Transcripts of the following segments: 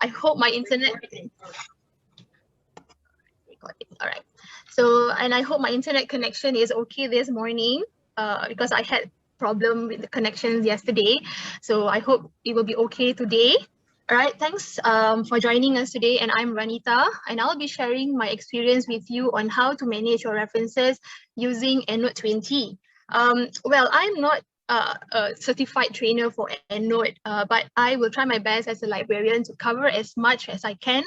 I hope my internet. All right. So, and I hope my internet connection is okay this morning because I had problem with the connections yesterday. So I hope it will be okay today. All right, thanks for joining us today. And I'm Ranita, and I'll be sharing my experience with you on how to manage your references using Endnote 20. Well, I'm not a certified trainer for Endnote, but I will try my best as a librarian to cover as much as I can,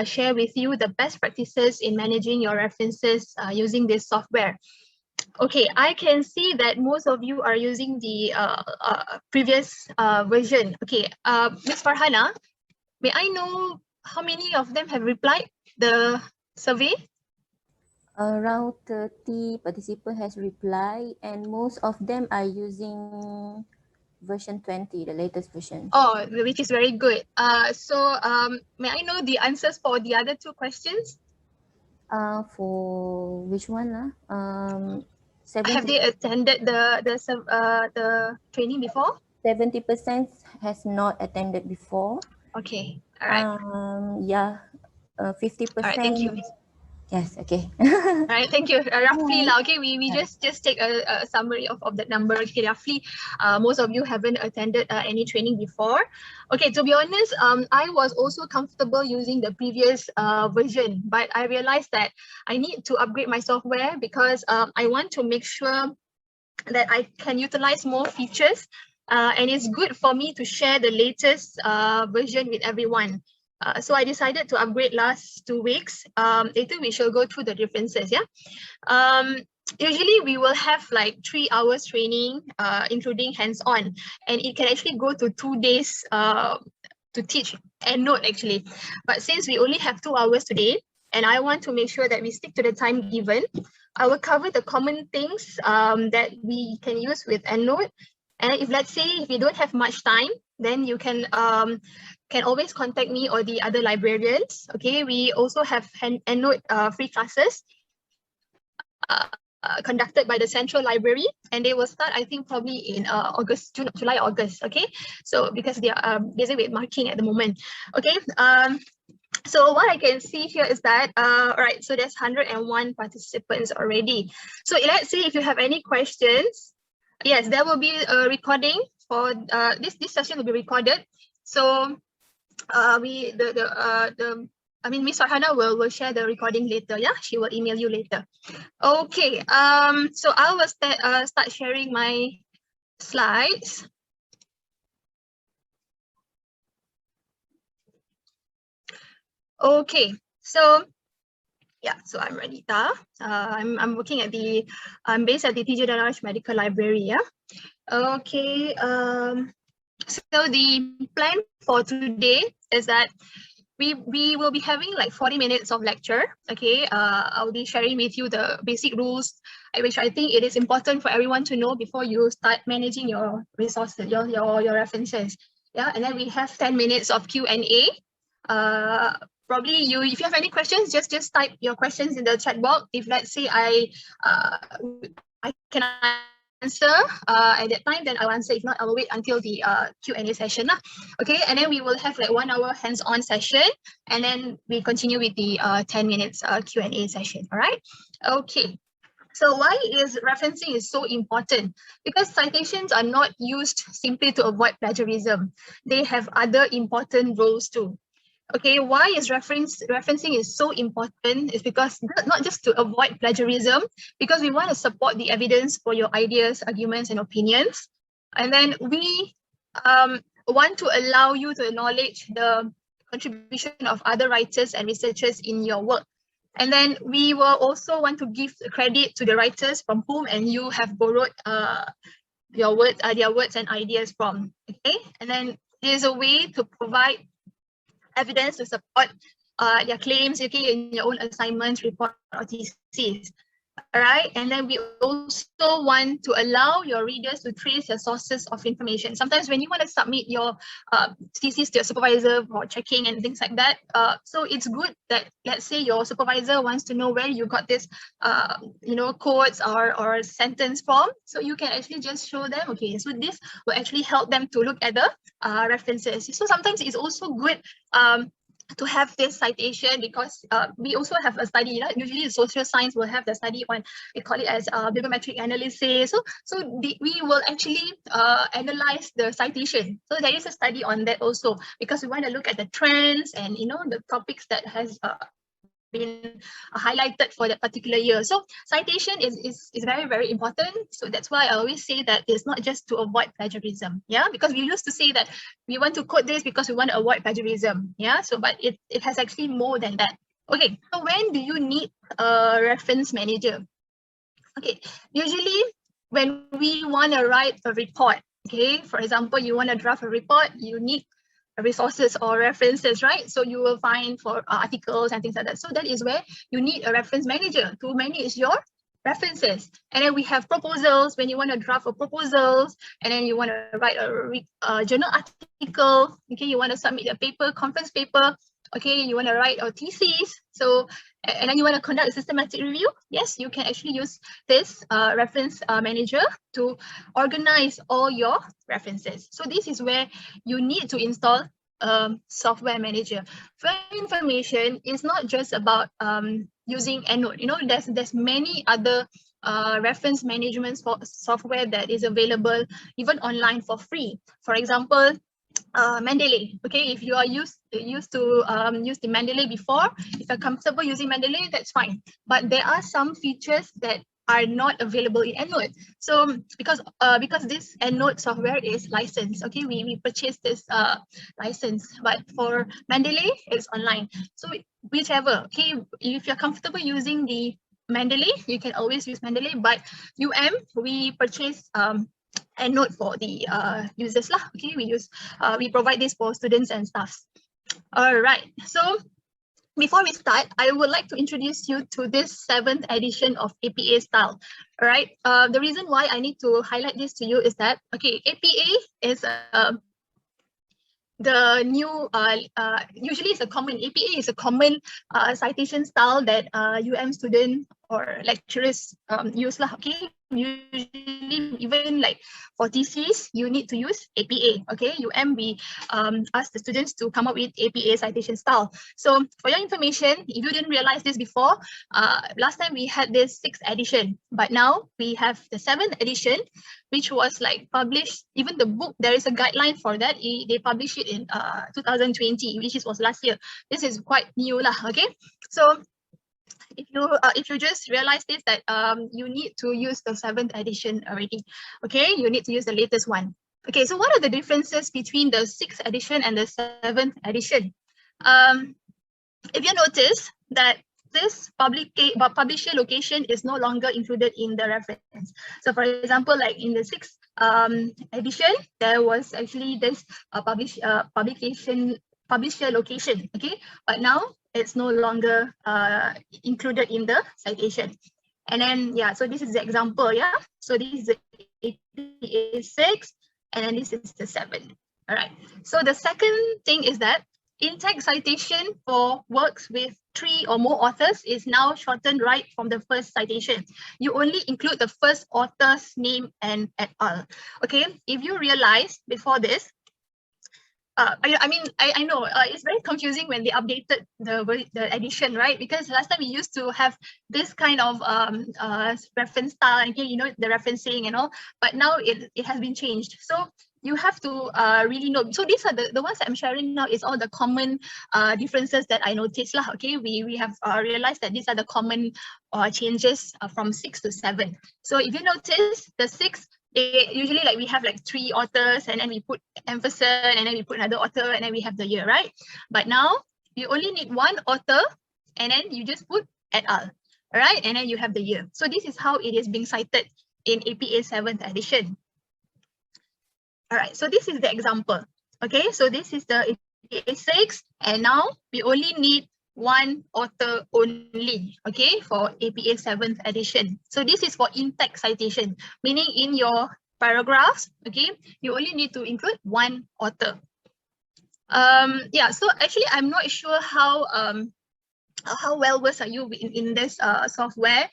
share with you the best practices in managing your references using this software. Okay, I can see that most of you are using the previous version. Okay, Ms. Farhana, may I know how many of them have replied the survey? Around 30 participants has replied, and most of them are using version 20, the latest version. Oh, which is very good. So may I know the answers for the other two questions? For which one? 70, Have they attended the training before? 70% has not attended before. Okay, all right. Yeah, All right, thank 50%. you. Yes, okay. All right, thank you. Roughly, Alright. okay, we just take a summary of that number. Okay, roughly, most of you haven't attended any training before. Okay, to be honest, I was also comfortable using the previous version, but I realized that I need to upgrade my software because I want to make sure that I can utilize more features, and it's good for me to share the latest version with everyone. So I decided to upgrade last 2 weeks. Later we shall go through the differences. Yeah. Usually we will have like 3 hours training, including hands-on, and it can actually go to 2 days to teach Endnote actually. But since we only have 2 hours today, and I want to make sure that we stick to the time given, I will cover the common things that we can use with Endnote. And if let's say if you don't have much time, then you can always contact me or the other librarians. Okay, we also have Endnote free classes conducted by the Central Library, and they will start, I think, probably in August, June, July, August. Okay, so because they are busy with marking at the moment. Okay. So what I can see here is that, right, so there's 101 participants already. So let's say if you have any questions, yes, there will be a recording for this session will be recorded. So Miss Farhana will share the recording later. Yeah, she will email you later. Okay, so I will start sharing my slides. Okay, so yeah, so I'm Ranita. I'm working at I'm based at the TJ Daraj Medical Library. Yeah. Okay. So the plan for today is that we will be having like 40 minutes of lecture. Okay. I'll be sharing with you the basic rules, which I think it is important for everyone to know before you start managing your resources, your references. Yeah. And then we have 10 minutes of Q&A. Probably if you have any questions, just type your questions in the chat box. If let's say I can answer at that time, then I'll answer. If not, I will wait until the Q&A session. Okay, and then we will have like 1 hour hands-on session, and then we continue with the 10 minutes Q&A session. All right. Okay. So why is referencing so important? Because citations are not used simply to avoid plagiarism. They have other important roles too. Okay, why is referencing is so important is because not just to avoid plagiarism, because we want to support the evidence for your ideas, arguments, and opinions. And then we want to allow you to acknowledge the contribution of other writers and researchers in your work. And then we will also want to give credit to the writers from whom and you have borrowed their words and ideas from. Okay, and then there's a way to provide evidence to support their claims, okay, in your own assignments, report, or theses. All right, and then we also want to allow your readers to trace your sources of information. Sometimes when you want to submit your thesis to your supervisor for checking and things like that, so it's good that, let's say, your supervisor wants to know where you got this, quotes or sentence from. So you can actually just show them, okay, so this will actually help them to look at the references. So sometimes it's also good to have this citation, because we also have a study, usually social science will have the study on, we call it as bibliometric analysis. So we will actually analyze the citation. So there is a study on that also, because we want to look at the trends and the topics that has been highlighted for that particular year. So citation is very, very important. So that's why I always say that it's not just to avoid plagiarism, because we used to say that we want to quote this because we want to avoid plagiarism, so but it has actually more than that. Okay, so when do you need a reference manager? Okay, usually when we want to write a report, okay, for example, you want to draft a report, you need resources or references, right? So you will find for articles and things like that. So that is where you need a reference manager to manage your references. And then we have proposals, when you want to draft a proposals, and then you want to write a journal article, okay, you want to submit a paper, conference paper, okay, you want to write a thesis, so, and then you want to conduct a systematic review. Yes, you can actually use this reference manager to organize all your references. So this is where you need to install software manager. For information, it's not just about using Endnote. There's many other reference management software that is available even online for free. For example, Mendeley. Okay, if you are used to use the Mendeley before, if you're comfortable using Mendeley, that's fine. But there are some features that are not available in Endnote. So because this Endnote software is licensed, okay, we purchased this license, but for Mendeley, it's online. So whichever, okay, if you're comfortable using the Mendeley, you can always use Mendeley, but we purchase Endnote for the users lah. Okay, we provide this for students and staffs. All right, so before we start, I would like to introduce you to this 7th edition of APA style. All right, the reason why I need to highlight this to you is that, okay, APA is the new, usually it's a common, APA is a common citation style that student or lecturers use lah, okay? Usually even like for thesis, you need to use APA, okay? we ask the students to come up with APA citation style. So for your information, if you didn't realize this before, last time we had this 6th edition, but now we have the 7th edition, which was like published, even the book, there is a guideline for that. They published it in 2020, which was last year. This is quite new lah, okay? So if you just realize this, that you need to use the 7th edition already, okay? You need to use the latest one. Okay, so what are the differences between the 6th edition and the 7th edition? If you notice that this publisher location is no longer included in the reference. So for example, like in the 6th edition, there was actually this publisher location, okay? But now it's no longer included in the citation. And then, so this is the example, So this is the APA 6, and then this is the 7. All right. So the second thing is that in-text citation for works with 3 or more authors is now shortened right from the first citation. You only include the first author's name and et al. Okay, if you realize before this, I know it's very confusing when they updated the edition, right? Because last time we used to have this kind of reference style, and the referencing and all, but now it has been changed. So you have to really know. So these are the ones that I'm sharing now is all the common differences that I noticed lah. Okay, we have realized that these are the common changes from 6 to 7. So if you notice, the 6, usually like we have like 3 authors, and then we put emphasis, and then we put another author, and then we have the year, right? But now you only need 1 author, and then you just put et al, right? And then you have the year. So this is how it is being cited in APA 7th edition. All right, so this is the example. Okay, so this is the APA 6, and now we only need one author only, okay, for APA 7th edition. So this is for in-text citation, meaning in your paragraphs, okay, you only need to include one author. Yeah, so actually I'm not sure how well versed are you in this software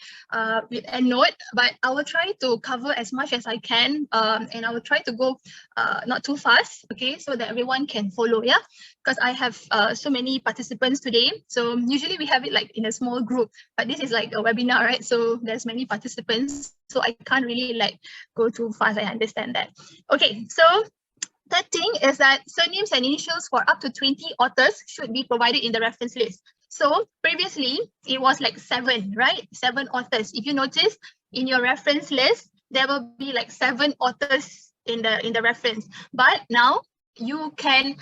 with Endnote, but I will try to cover as much as I can, and I will try to go not too fast, okay, so that everyone can follow, yeah, because I have so many participants today. So usually we have it like in a small group, but this is like a webinar, right? So there's many participants, so I can't really like go too fast. I understand that. Okay, so third thing is that surnames and initials for up to 20 authors should be provided in the reference list. So previously it was like 7, right? 7 authors. If you notice in your reference list, there will be like 7 authors in the reference. But now you can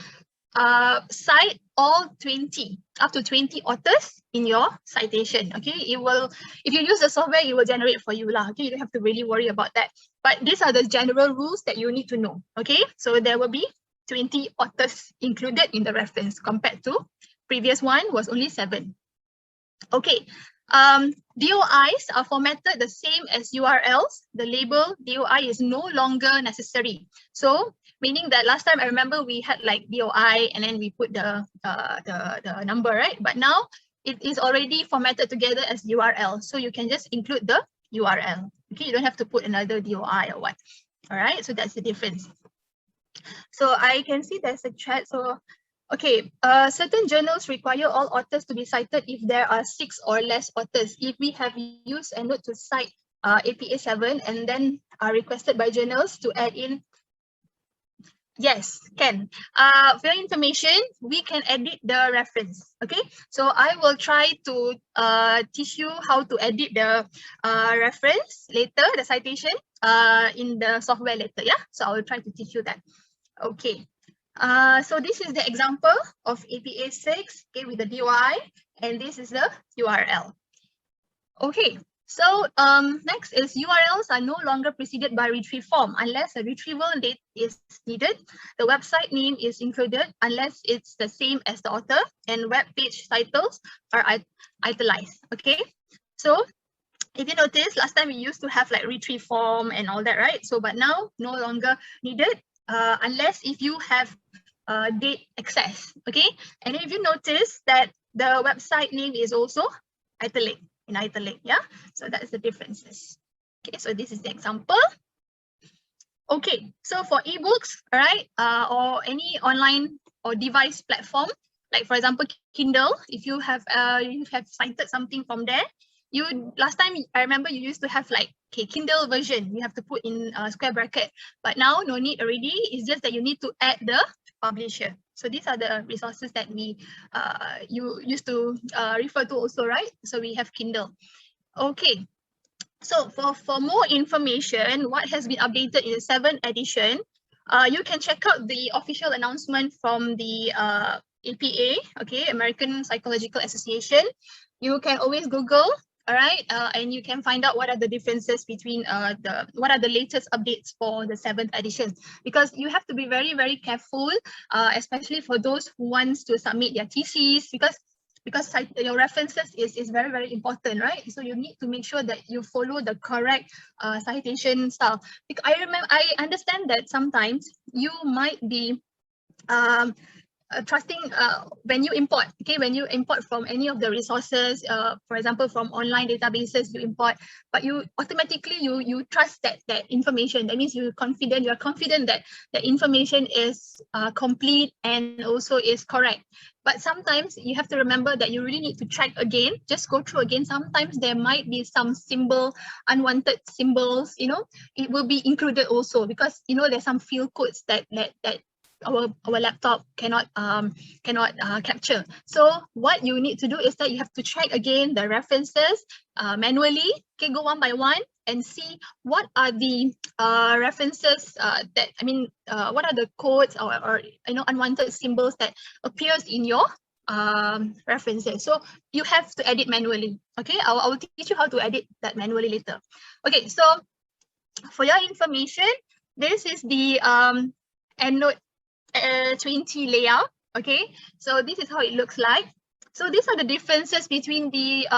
cite all 20, up to 20 authors in your citation. Okay, it will, if you use the software, it will generate for you lah. Okay, you don't have to really worry about that. But these are the general rules that you need to know. Okay, so there will be 20 authors included in the reference compared to previous one was only 7. Okay, DOIs are formatted the same as URLs. The label DOI is no longer necessary. So meaning that last time I remember we had like DOI and then we put the number, right? But now it is already formatted together as URL. So you can just include the URL. Okay, you don't have to put another DOI or what. All right, so that's the difference. So I can see there's a chat. So okay, certain journals require all authors to be cited if there are 6 or less authors. If we have used Endnote to cite APA 7 and then are requested by journals to add in, yes, can. For your information, we can edit the reference. Okay, so I will try to teach you how to edit the reference later, the citation in the software later. Yeah, so I will try to teach you that. Okay. So this is the example of APA 6, okay, with the DOI, and this is the URL. Okay, so next is URLs are no longer preceded by retrieve form unless a retrieval date is needed. The website name is included unless it's the same as the author, and web page titles are italicized. Okay, so if you notice, last time we used to have like retrieve form and all that, right? So but now no longer needed unless if you have date access, okay? And if you notice that the website name is also italic, in italic, yeah? So that's the differences. Okay, so this is the example. Okay, so for ebooks, all right, or any online or device platform, like for example, Kindle, if you have cited something from there, you last time I remember you used to have like, okay, Kindle version, you have to put in a square bracket, but now no need already. It's just that you need to add the publisher. So these are the resources that we you used to refer to also, right? So we have Kindle. Okay. So for more information, what has been updated in the 7th edition, you can check out the official announcement from the APA, okay, American Psychological Association. You can always Google, all right, and you can find out what are the differences between what are the latest updates for the 7th edition, because you have to be very, very careful, especially for those who wants to submit their theses, because your references is very, very important, right? So you need to make sure that you follow the correct citation style. Because I understand that sometimes you might be trusting when you import, okay, when you import from any of the resources, for example, from online databases you import, but you automatically you trust that information. That means you are confident that the information is complete and also is correct. But sometimes you have to remember that you really need to check again, just go through again. Sometimes there might be some unwanted symbols, you know, it will be included also, because you know there's some field codes that our laptop cannot capture. So what you need to do is that you have to check again the references manually. Okay, go one by one and see what are the references that what are the codes or you know, unwanted symbols that appears in your references. So you have to edit manually. Okay, I will teach you how to edit that manually later. Okay, so for your information, this is the Endnote 20 layout. Okay, so this is how it looks like. So these are the differences between the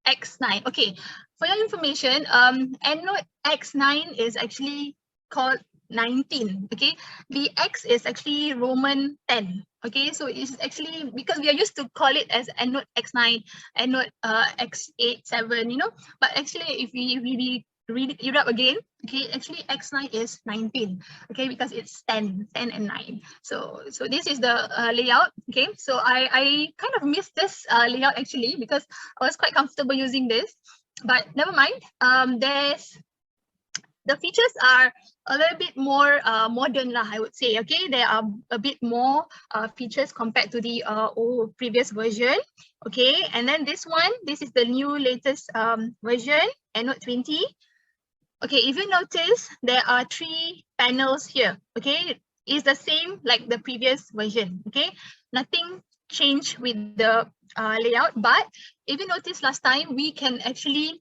X9. Okay, for your information, Endnote X9 is actually called 19. Okay, the X is actually Roman 10. Okay, so it's actually because we are used to call it as Endnote X9, Endnote X8, 7, you know, but actually if we read it up again, okay, actually X9 is 19, okay, because it's 10 and 9. So this is the layout. Okay, so I kind of missed this layout actually because I was quite comfortable using this, but never mind. There's the features are a little bit more modern lah, I would say. Okay, there are a bit more features compared to the old previous version. Okay, and then this is the new latest version, Endnote 20. Okay, if you notice, there are 3 panels here. Okay, it's the same like the previous version. Okay, nothing changed with the layout, but if you notice last time, we can actually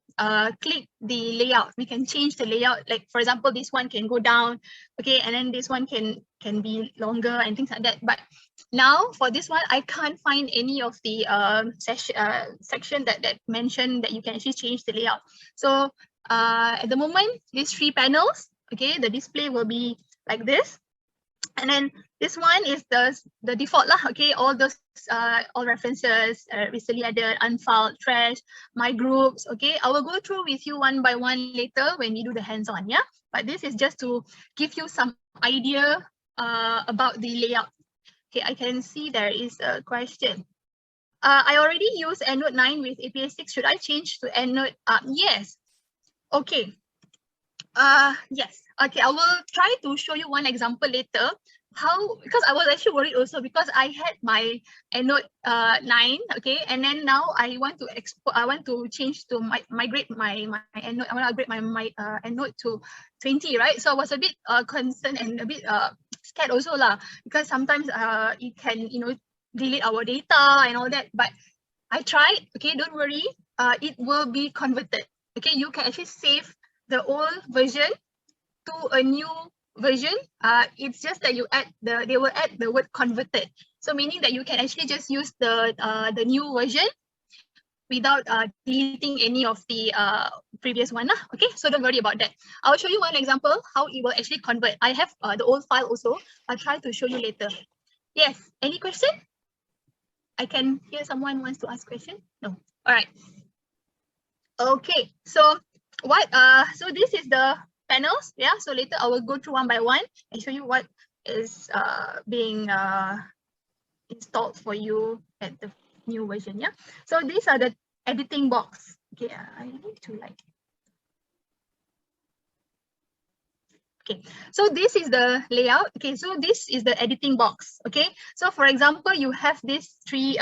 click the layout. We can change the layout. Like for example, this one can go down, okay, and then this one can be longer and things like that. But now for this one, I can't find any of the section that mentioned that you can actually change the layout. So at the moment, these 3 panels, okay, the display will be like this. And then this one is the default lah, okay, all those all references, recently added, unfiled, trash, my groups, okay. I will go through with you one by one later when we do the hands-on, yeah. But this is just to give you some idea about the layout. Okay, I can see there is a question. I already use Endnote 9 with APA 6. Should I change to Endnote? Yes. Okay. Yes. Okay, I will try to show you one example later. How, because I was actually worried also because I had my Endnote 9, okay, and then now I want to change to migrate my Endnote. I want to upgrade my Endnote to 20, right? So I was a bit concerned and a bit scared also lah, because sometimes it can, you know, delete our data and all that. But I tried. Okay, don't worry. It will be converted. Okay, you can actually save the old version to a new version. It's just that they will add the word converted. So meaning that you can actually just use the new version without deleting any of the previous one. Okay, so don't worry about that. I'll show you one example how it will actually convert. I have the old file also. I'll try to show you later. Yes, any question? I can hear someone wants to ask question. No. All right. Okay, so so this is the panels, yeah. So later I will go through one by one and show you what is being installed for you at the new version, yeah. So these are the editing box. Okay, I need to like. Okay, so this is the layout. Okay, so this is the editing box. Okay, so for example, you have these 3.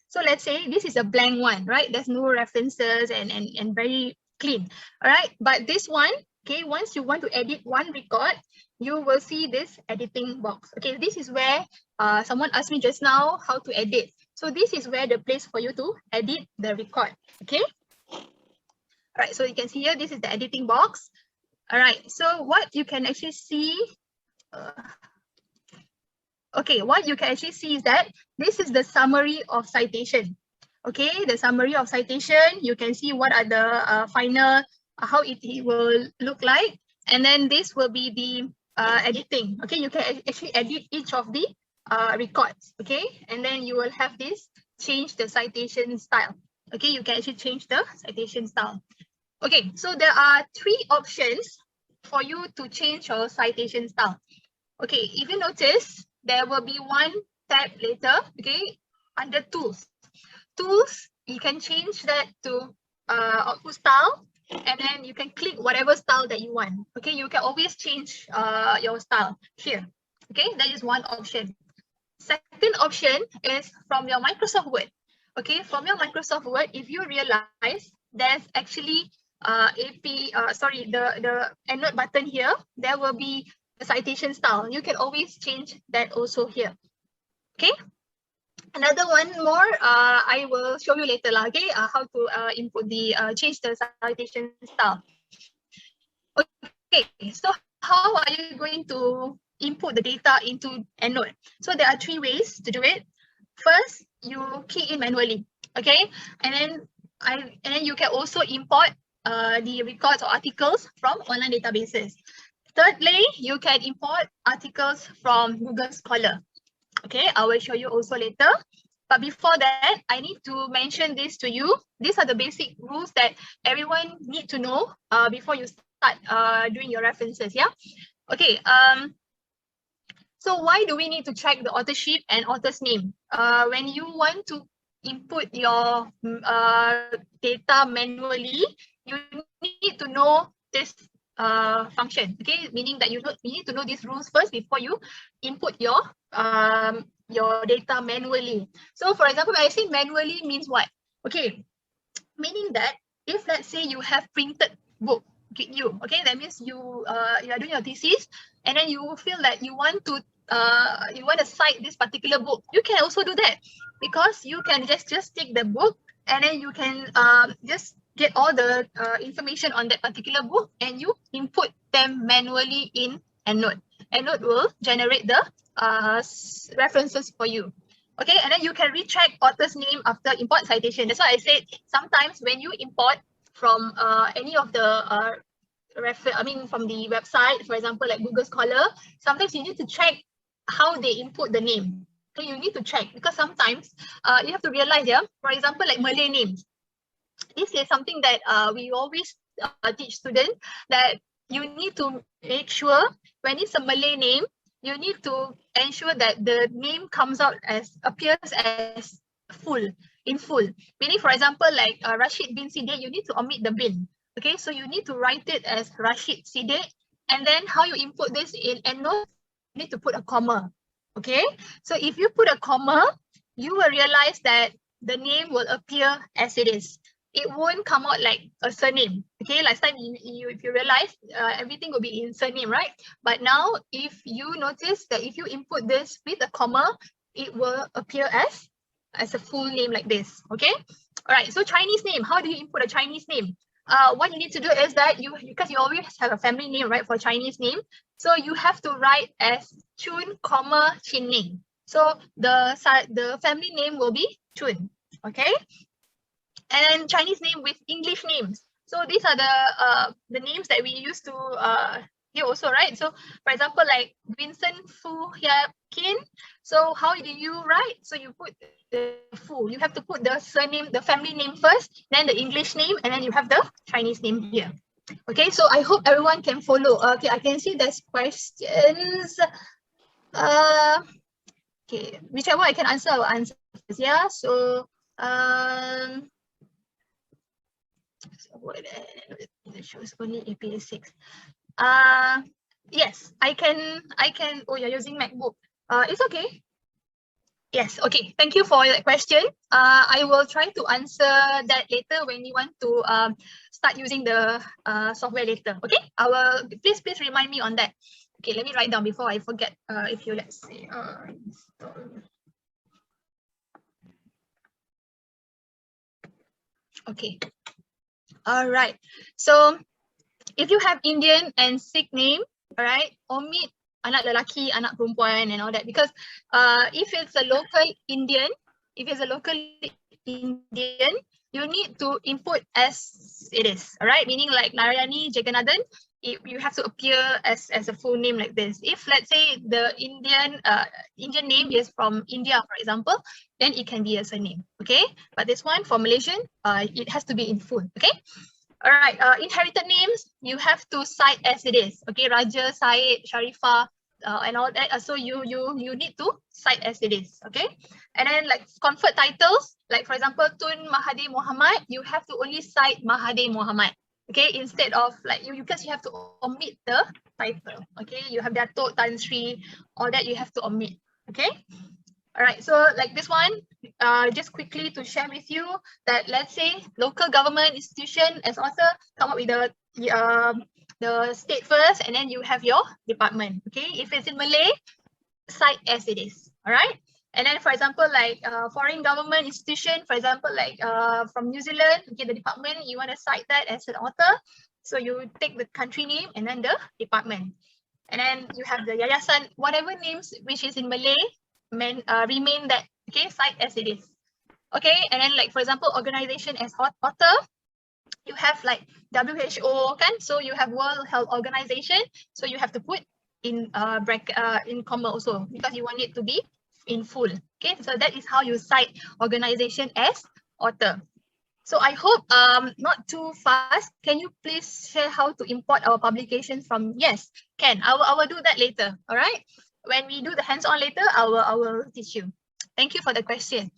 So let's say this is a blank one, right? There's no references and very clean. All right, but this one, okay, once you want to edit one record, you will see this editing box. Okay, this is where someone asked me just now how to edit. So this is where the place for you to edit the record. Okay. All right, so you can see here, this is the editing box. All right, so what you can actually see, okay, what you can actually see is that this is the summary of citation. Okay, the summary of citation, you can see what are the final, how it will look like. And then this will be the editing. Okay, you can actually edit each of the records. Okay, and then you will have this, change the citation style. Okay, you can actually change the citation style. Okay, so there are 3 options for you to change your citation style. Okay, if you notice, there will be one tab later, okay, under tools. Tools, you can change that to output style, and then you can click whatever style that you want. Okay, you can always change your style here. Okay, that is one option. Second option is from your Microsoft Word. Okay, from your Microsoft Word, if you realize there's actually the Endnote button here, there will be the citation style. You can always change that also here. Okay. Another one more, I will show you later, okay, how to input the change the citation style. Okay, so how are you going to input the data into Endnote? So there are 3 ways to do it. First, you key in manually. Okay, and then you can also import the records or articles from online databases. Thirdly, you can import articles from Google Scholar. Okay, I will show you also later. But before that, I need to mention this to you. These are the basic rules that everyone need to know before you start doing your references. Yeah. Okay. So why do we need to check the authorship and author's name? When you want to input your data manually, you need to know this function. Okay, meaning that you need to know these rules first before you input your data manually. So for example, when I say manually means what? Okay, meaning that if let's say you have printed book with you, okay, that means you are doing your thesis and then you feel that you want to cite this particular book, you can also do that, because you can just take the book and then you can just get all the information on that particular book and you input them manually in Endnote. Endnote will generate the references for you. Okay, and then you can recheck author's name after import citation. That's why I said sometimes when you import from any of the from the website, for example, like Google Scholar, sometimes you need to check how they input the name. So you need to check, because sometimes you have to realize, yeah, for example, like Malay names. This is something that we always teach students, that you need to make sure when it's a Malay name, you need to ensure that the name comes out appears as in full. Meaning, for example, like Rashid bin Siddiq, you need to omit the bin. Okay, so you need to write it as Rashid Siddiq, and then how you input this in Endnote, you need to put a comma. Okay, so if you put a comma, you will realize that the name will appear as it is. It won't come out like a surname. Okay, last time if you realize, everything will be in surname, right? But now if you notice that if you input this with a comma, it will appear as a full name like this. Okay, all right, so Chinese name, how do you input a Chinese name? What you need to do is that because you always have a family name, right, for Chinese name, so you have to write as Chun, Chin Ning. So the family name will be Chun. Okay, and Chinese name with English names. So these are the names that we used to here also, right? So for example, like Vincent Fu Hia Kin. So how do you write? So you put the Fu. You have to put the surname, the family name first, then the English name, and then you have the Chinese name here. Okay, so I hope everyone can follow. Okay, I can see there's questions. Okay, whichever I can answer, I will answer. Yeah, so it shows only APA 6. Yes, I can. Oh, you're using MacBook. It's okay. Yes, okay. Thank you for that question. I will try to answer that later when you want to start using the software later. Okay, I will. Please remind me on that. Okay, let me write down before I forget. If you, let's say, okay. All right. So if you have Indian and Sikh name, all right, omit anak lelaki, anak perempuan and all that, because if it's a local Indian, you need to input as it is, all right? Meaning like Narayani Jagannathan, you have to appear as a full name like this. If let's say the Indian name is from India, for example, then it can be a surname, okay? But this one for Malaysian, it has to be in full, okay? All right, inherited names, you have to cite as it is. Okay, Raja, Said, Sharifah, and all that. So you need to cite as it is. Okay, and then like conferred titles, like for example, Tun Mahathir Mohamad, you have to only cite Mahathir Mohamad. Okay, instead of like because you have to omit the title. Okay, you have Datuk, Tan Sri, all that you have to omit. Okay. All right, so like this one, just quickly to share with you that let's say local government institution as author, come up with the state first, and then you have your department. Okay, if it's in Malay, cite as it is. All right, and then for example, like foreign government institution, for example, like from New Zealand, okay, the department, you want to cite that as an author, so you take the country name and then the department, and then you have the yayasan, whatever names which is in Malay, remain that, okay, cite as it is. Okay, and then like for example, organization as author, you have like WHO, kan? So you have World Health Organization. So you have to put in bracket in comma also because you want it to be in full. Okay, so that is how you cite organization as author. So I hope not too fast. Can you please share how to import our publication from? Yes, can. I will do that later. All right. When we do the hands-on later, I will teach you. Thank you for the question.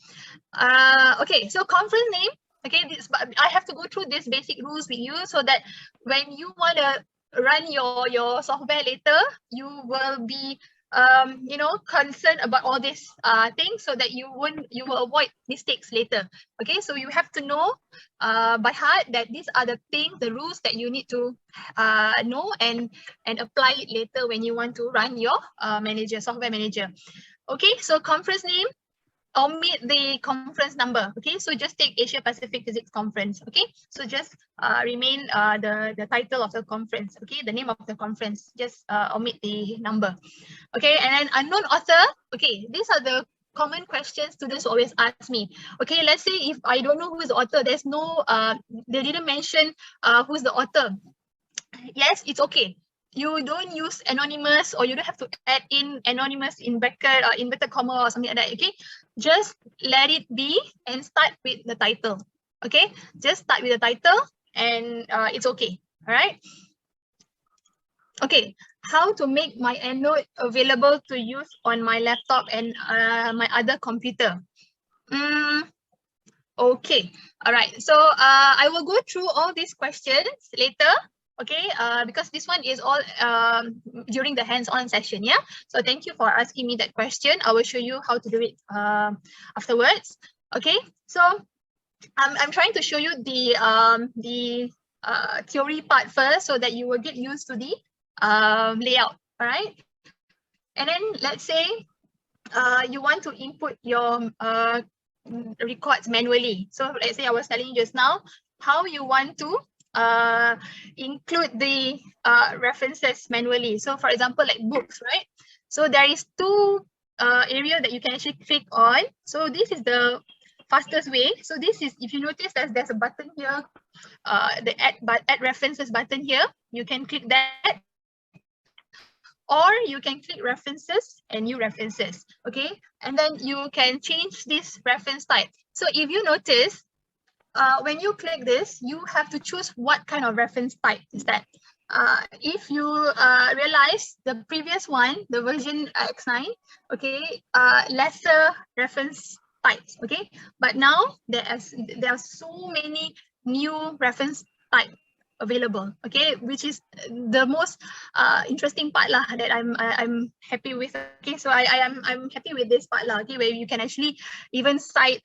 Okay, so conference name. Okay, this, but I have to go through these basic rules with you so that when you want to run your software later, you will be you know, concerned about all these things so that you will avoid mistakes later. Okay, so you have to know by heart that these are the things, the rules that you need to know and apply it later when you want to run your software manager. Okay, so conference name, omit the conference number. Okay, so just take Asia Pacific Physics Conference. Okay, so just remain the title of the conference. Okay, the name of the conference, just omit the number. Okay, and then unknown author. Okay, these are the common questions students always ask me. Okay, let's say if I don't know who is the author, there's no they didn't mention who's the author. Yes, it's okay. You don't use anonymous, or you don't have to add in anonymous in bracket or inverted comma or something like that. Okay, just let it be and start with the title. Okay, just start with the title and it's okay. All right. Okay, how to make my Endnote available to use on my laptop and my other computer? Okay, all right. So I will go through all these questions later. Okay, because this one is all during the hands-on session, yeah. So thank you for asking me that question. I will show you how to do it afterwards. Okay, so I'm trying to show you the theory part first so that you will get used to the layout. All right, and then let's say you want to input your records manually. So let's say I was telling you just now how you want to include the references manually. So for example, like books, right? So there is two area that you can actually click on. So this is the fastest way. So this is, if you notice, there's a button here, the add references button here. You can click that, or you can click references and new references. Okay, and then you can change this reference type. So if you notice, when you click this, you have to choose what kind of reference type is that. If you realize the previous one, the version X9, okay, lesser reference types, okay, but now there are so many new reference type available, okay, which is the most interesting part lah that I'm happy with. Okay, so I'm happy with this part lah, okay, where you can actually even cite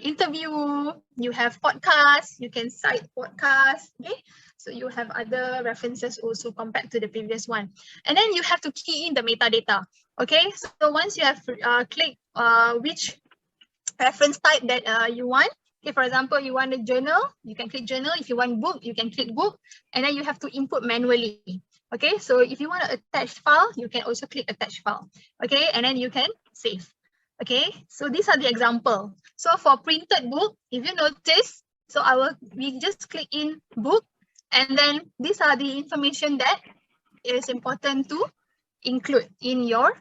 interview, you have podcasts, you can cite podcasts, okay, so you have other references also compared to the previous one. And then you have to key in the metadata. Okay, so once you have clicked which reference type that you want. Okay, for example, you want a journal, you can click journal. If you want book, you can click book, and then you have to input manually. Okay, so if you want to attach file, you can also click attach file. Okay, and then you can save. Okay, so these are the example. So for printed book, if you notice, so we just click in book, and then these are the information that is important to include in your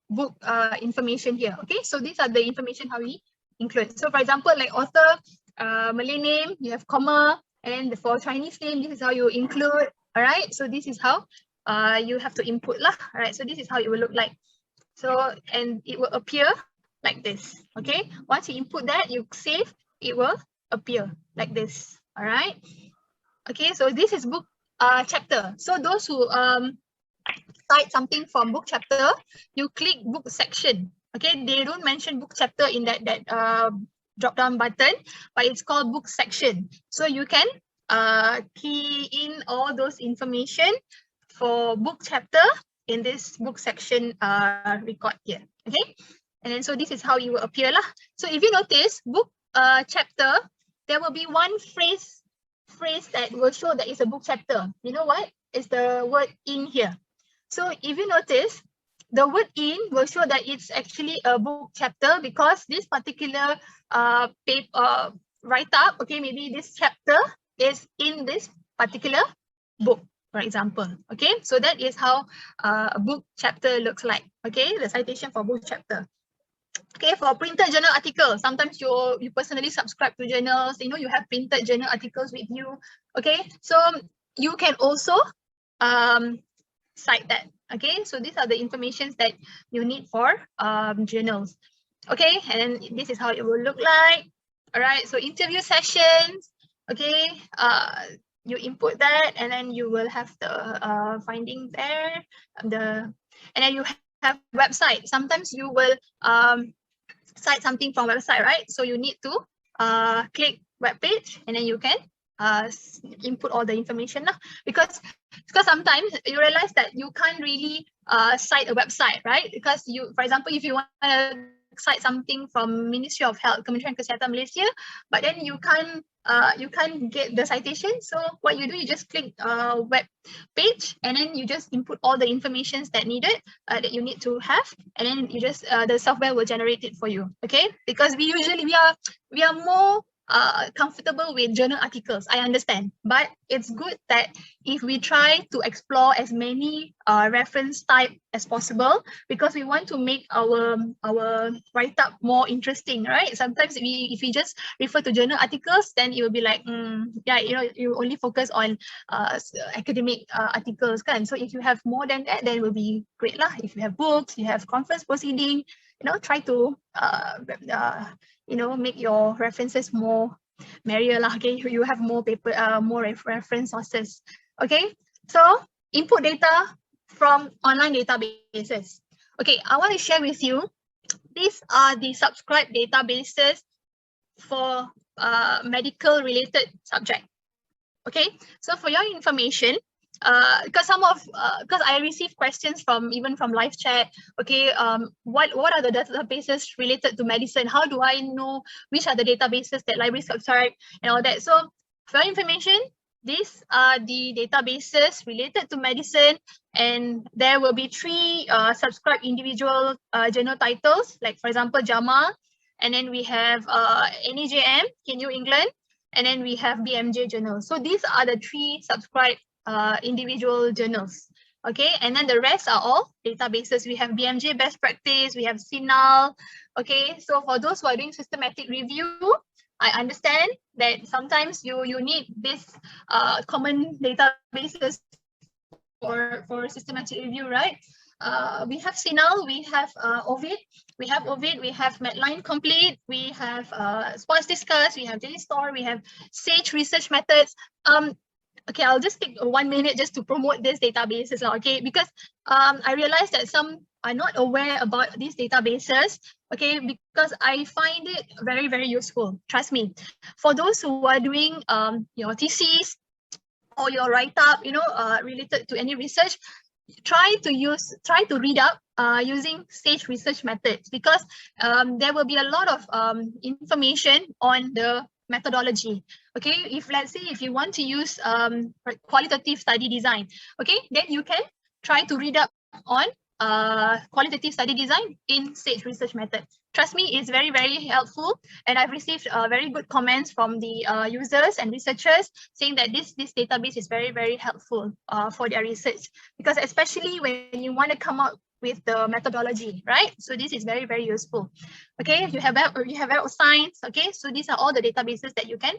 book information here. Okay, so these are the information how we include. So for example, like author, Malay name, you have comma, and for Chinese name, this is how you include. All right, so this is how you have to input lah. All right, so this is how it will look like. So, and it will appear like this. Okay, once you input that, you save, it will appear like this. All right. Okay, so this is book chapter. So those who cite something from book chapter, you click book section. Okay, they don't mention book chapter in that drop down button, but it's called book section. So you can key in all those information for book chapter in this book section record here. Okay, and then so this is how it will appear lah. So if you notice book chapter, there will be one phrase that will show that it's a book chapter. You know what? It's the word in here. So if you notice, the word in will show that it's actually a book chapter because this particular write-up, okay, maybe this chapter is in this particular book, for example. Okay, so that is how a book chapter looks like. Okay, the citation for book chapter. Okay, for printed journal articles, sometimes you personally subscribe to journals, you know, you have printed journal articles with you. Okay, so you can also cite that. Okay, so these are the informations that you need for journals. Okay, and this is how it will look like. All right, so interview sessions. Okay, you input that, and then you will have the findings there. And then you have website. Sometimes you will cite something from website, right? So you need to click web page, and then you can input all the information because sometimes you realize that you can't really cite a website, right? Because you, for example, if you want to cite something from Ministry of Health, Kementerian Kesihatan Malaysia, but then you can't get the citation. So what you do, you just click web page, and then you just input all the informations that needed that you need to have, and then you just the software will generate it for you. Okay, because we are more comfortable with journal articles, I understand, but it's good that if we try to explore as many reference type as possible, because we want to make our write-up more interesting, right? Sometimes if we just refer to journal articles, then it will be like, yeah, you know, you only focus on academic articles, kan? So if you have more than that, then it will be great lah. If you have books, you have conference proceeding, you know, try to you know, make your references more merrier lah. Okay, you have more paper, more reference sources. Okay, so input data from online databases. Okay, I want to share with you, these are the subscribed databases for medical related subject. Okay, so for your information, because because I received questions even from live chat. Okay, what are the databases related to medicine? How do I know which are the databases that libraries subscribe and all that? So for your information, these are the databases related to medicine, and there will be 3 subscribed individual journal titles, like for example JAMA, and then we have NEJM, New England, and then we have BMJ journals. So these are the 3 subscribed individual journals. Okay, and then the rest are all databases. We have BMJ best practice, we have CINAL. Okay, so for those who are doing systematic review, I understand that sometimes you need this common databases for systematic review, right? We have CINAL, we have OVID, we have Medline Complete, we have Sports Discuss, we have JSTOR, we have Sage Research Methods. Okay, I'll just take 1 minute just to promote these databases, okay? Because I realized that some are not aware about these databases, okay? Because I find it very, very useful. Trust me. For those who are doing your thesis or your write-up, you know, related to any research, try to read up using Sage Research Methods, because there will be a lot of information on the methodology. Okay, let's say if you want to use qualitative study design, okay, then you can try to read up on qualitative study design in Sage Research Method. Trust me, it's very, very helpful, and I've received very good comments from the users and researchers saying that this database is very, very helpful for their research, because especially when you want to come up with the methodology, right? So this is very, very useful. Okay, you have Web of Science. Okay, so these are all the databases that you can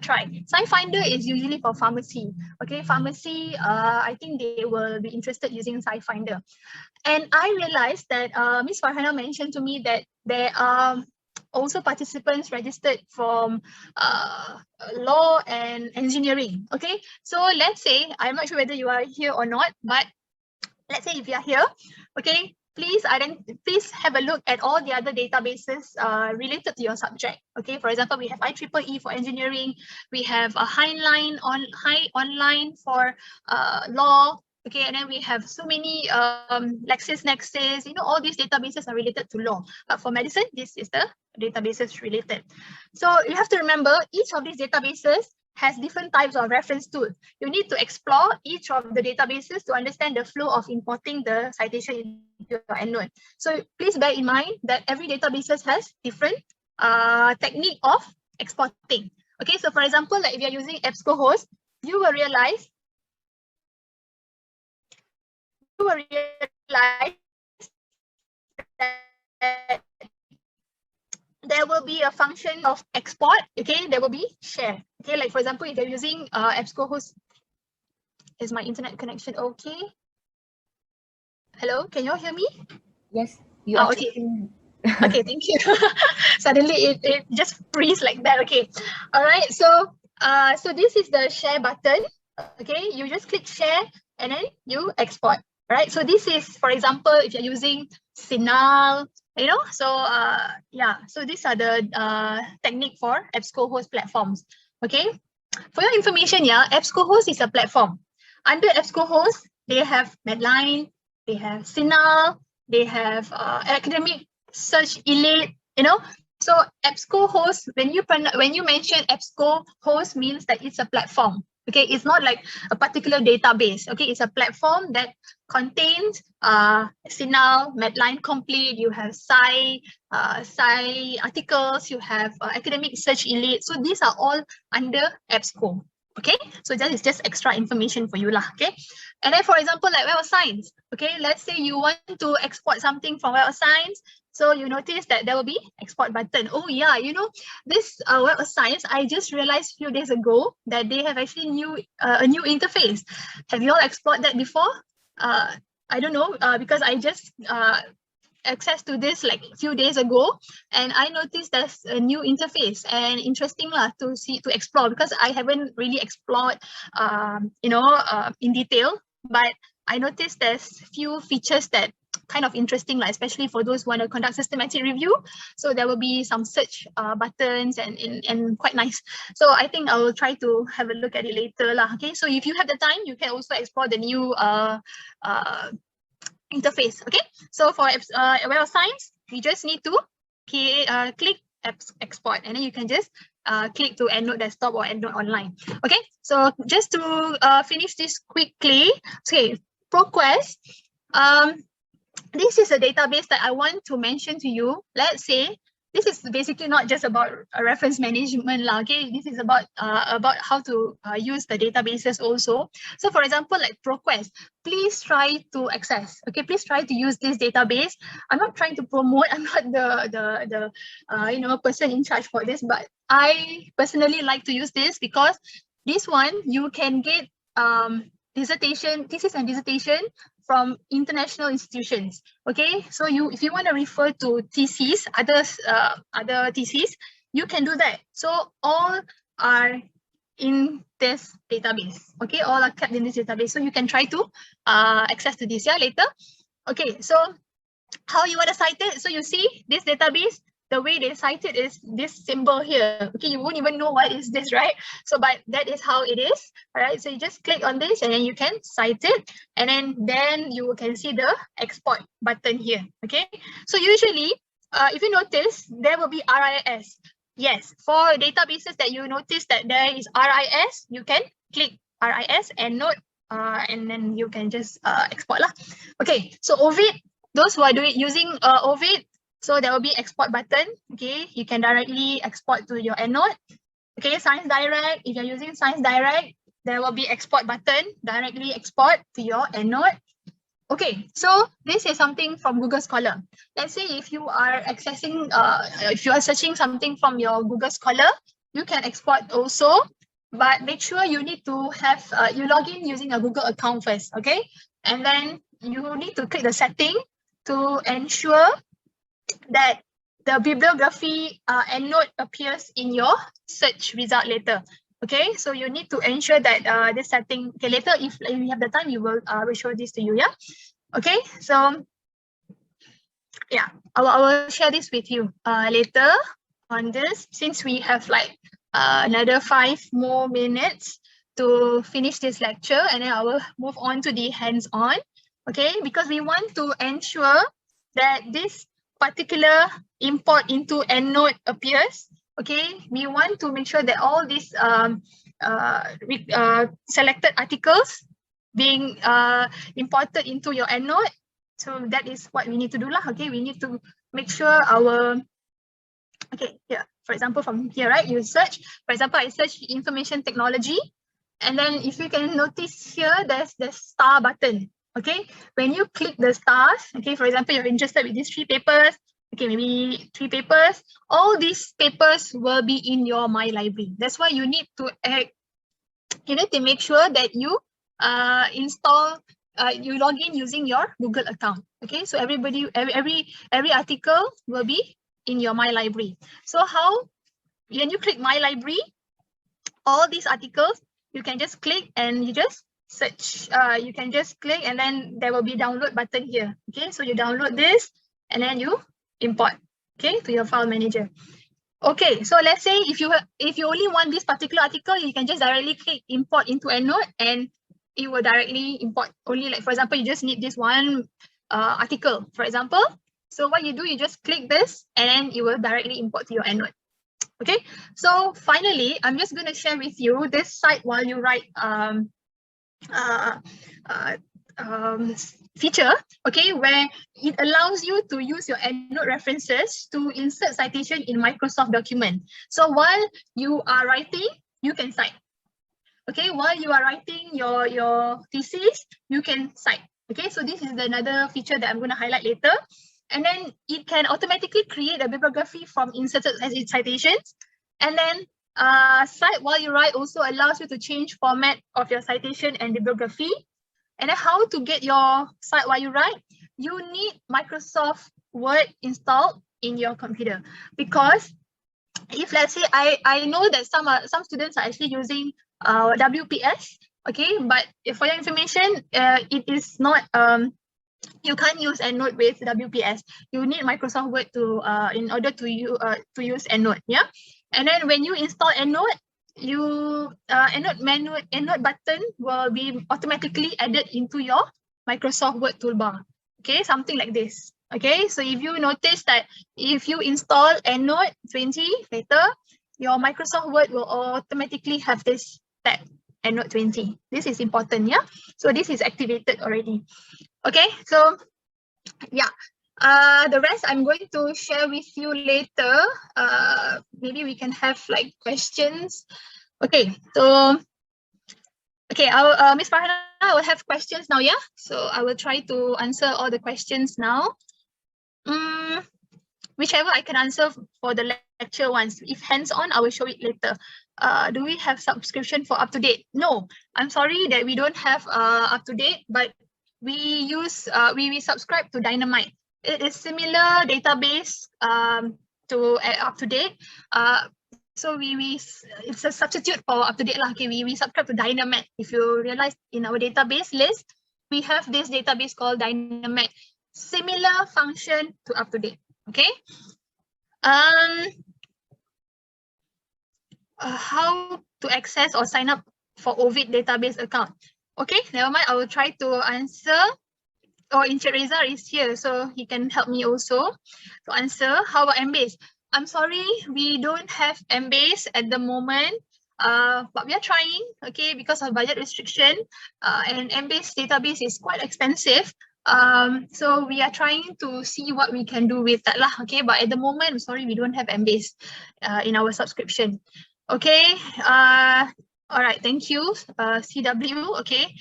try. SciFinder is usually for pharmacy. Okay, pharmacy, I think they will be interested using SciFinder. And I realized that Ms. Farhana mentioned to me that there are also participants registered from law and engineering. Okay, so let's say, I'm not sure whether you are here or not, but let's say if you are here, okay, please have a look at all the other databases related to your subject. Okay, for example, we have IEEE for engineering, we have a Heinlein online for law. Okay, and then we have so many LexisNexis, you know, all these databases are related to law. But for medicine, this is the databases related. So you have to remember, each of these databases has different types of reference tools. You need to explore each of the databases to understand the flow of importing the citation into your EndNote. So please bear in mind that every database has different technique of exporting. Okay, so for example, like if you're using EBSCOhost, you will realize that there will be a function of export. Okay, there will be share. Okay, like for example, if you're using EBSCOhost, is my internet connection okay? Hello, can you all hear me? Yes, you are okay. checking. Okay, thank you. Suddenly it just freeze like that. Okay, all right. So so this is the share button. Okay, you just click share and then you export. Right. So this is, for example, if you're using Sinal, you know. So yeah. So these are the technique for EBSCOhost platforms. Okay. For your information, yeah, EBSCOhost is a platform. Under EBSCOhost, they have Medline, they have Sinal, they have academic search elite, you know. So EBSCOhost, when you mention EBSCOhost, means that it's a platform. Okay, it's not like a particular database. Okay, it's a platform that contains Sinal, Medline Complete, you have Cite articles, you have academic search elite. So these are all under EBSCO. Okay, so that is just extra information for you lah. Okay, and then for example, like Web of Science. Okay, let's say you want to export something from Web of Science. So you notice that there will be export button. Oh yeah, you know, this Web of Science, I just realized a few days ago that they have actually a new interface. Have you all explored that before? I don't know, because I just access to this like a few days ago, and I noticed there's a new interface, and interesting lah to explore, because I haven't really explored in detail, but I noticed there's few features that kind of interesting, like especially for those who want to conduct systematic review. So there will be some search buttons and quite nice. So I think I will try to have a look at it later lah. Okay, so if you have the time, you can also explore the new interface. Okay, so for Web of Science, you just need to click export, and then you can just click to EndNote Desktop or EndNote Online. Okay, so just to finish this quickly, okay, ProQuest, this is a database that I want to mention to you. Let's say this is basically not just about reference management lah. Okay, this is about how to use the databases also. So for example, like ProQuest, please try to access. Okay, please try to use this database. I'm not trying to promote. I'm not the person in charge for this, but I personally like to use this because this one you can get thesis and dissertation from international institutions. Okay, so if you want to refer to theses, other theses, you can do that. So all are in this database. Okay, all are kept in this database. So you can try to access to this later. Okay, so how you want to cite it? So you see this database, the way they cite it is this symbol here. Okay, you won't even know what is this, right? So, but that is how it is. All right, so you just click on this and then you can cite it, and then you can see the export button here. Okay, so usually, if you notice, there will be RIS. Yes, for databases that you notice that there is RIS, you can click RIS and note, and then you can just export lah. Okay, so Ovid, those who are using Ovid, so there will be export button. Okay, you can directly export to your EndNote. Okay, Science Direct, if you're using Science Direct, there will be export button, directly export to your EndNote. Okay, so this is something from Google Scholar. Let's say if you are accessing, if you are searching something from your Google Scholar, you can export also, but make sure you need to have, you log in using a Google account first, okay? And then you need to click the setting to ensure that the bibliography EndNote appears in your search result later. Okay, so you need to ensure that this setting, okay, later if you have the time, you will show this to you, yeah? Okay, so yeah, I will share this with you later on this, since we have like another 5 more minutes to finish this lecture, and then I will move on to the hands-on, okay? Because we want to ensure that this particular import into EndNote appears. Okay, we want to make sure that all these selected articles being imported into your EndNote. So that is what we need to do lah. Okay, we need to make sure our, okay, yeah, for example, from here, right, you search, for example, I search information technology, and then if you can notice here, there's the star button. Okay, when you click the stars, okay, for example, you're interested with these 3 papers, okay, maybe 3 papers, all these papers will be in your My Library. That's why you need to make sure that you install, you log in using your Google account. Okay, so every article will be in your My Library. So how, when you click My Library, all these articles, you can just click and you just search. You can just click and then there will be download button here. Okay, so you download this and then you import, okay, to your file manager. Okay, so let's say if you only want this particular article, you can just directly click import into EndNote and it will directly import only, like for example, you just need this one article, for example. So what you do, you just click this and then it will directly import to your EndNote. Okay, so finally, I'm just going to share with you this Cite while you write feature, okay, where it allows you to use your EndNote references to insert citation in Microsoft document. So while you are writing, you can cite. Okay, while you are writing your thesis, you can cite. Okay, so this is another feature that I'm going to highlight later. And then it can automatically create a bibliography from inserted citations. And then Cite while you write also allows you to change format of your citation and bibliography. And then how to get your Cite while you write? You need Microsoft Word installed in your computer, because if let's say I know that some students are actually using WPS, okay, but for your information, it is not you can't use EndNote with WPS. You need Microsoft Word to in order to use EndNote, yeah. And then when you install EndNote, you EndNote button will be automatically added into your Microsoft Word toolbar. Okay, something like this. Okay, so if you notice that if you install EndNote 20 later, your Microsoft Word will automatically have this tab, EndNote 20. This is important, yeah. So this is activated already. Okay, so yeah, the rest I'm going to share with you later. Maybe we can have like questions. Okay, so okay, Miss Farhana will have questions now, yeah. So I will try to answer all the questions now. Whichever I can answer for the lecture ones. If hands-on, I will show it later. Do we have subscription for up-to-date? No, I'm sorry that we don't have up-to-date, but we use we subscribe to Dynamite. It is similar database to up-to-date. So it's a substitute for up-to-date lah. Okay, we subscribe to Dynamite. If you realize in our database list, we have this database called Dynamite. Similar function to up-to-date. Okay. How to access or sign up for Ovid database account? Okay, never mind. I will try to answer. Oh, Encik Reza is here, so he can help me also to answer. How about Embase? I'm sorry, we don't have Embase at the moment. But we are trying, okay, because of budget restriction. And Embase database is quite expensive. So we are trying to see what we can do with that lah, okay, but at the moment, I'm sorry, we don't have Embase in our subscription. Okay, all right, thank you, CW, okay.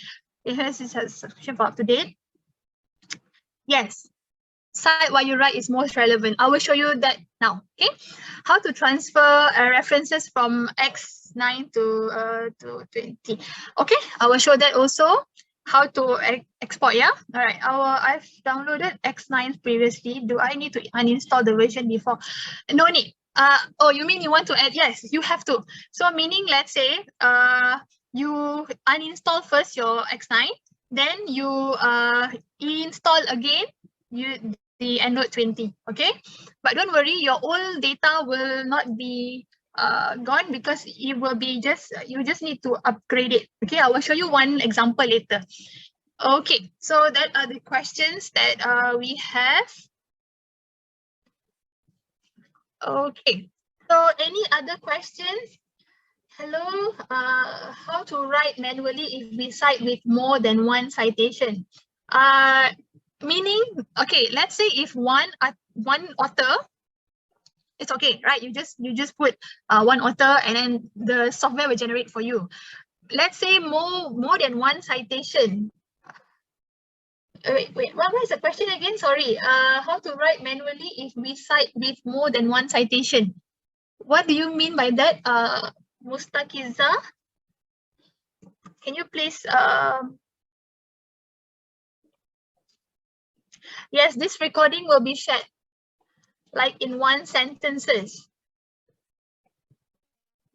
This is a subscription for up-to-date. Yes, Cite while you write is most relevant. I will show you that now, okay. How to transfer references from X9 to 20. Okay, I will show that also. How to export, yeah? All right, I've downloaded X9 previously. Do I need to uninstall the version before? No need. Oh, you mean you want to add? Yes, you have to. So meaning, let's say, you uninstall first your X9, then you install again the EndNote 20, okay? But don't worry, your old data will not be gone, because it will be you just need to upgrade it. Okay, I will show you one example later. Okay, so that are the questions that we have. Okay, so any other questions? Hello, how to write manually if we cite with more than one citation. Meaning, okay, let's say if one author, it's okay, right? You just put one author and then the software will generate for you. Let's say more than one citation. Wait, what was the question again? Sorry. How to write manually if we cite with more than one citation? What do you mean by that, Mustaqiza? Can you please? Yes, this recording will be shared, like in one sentences.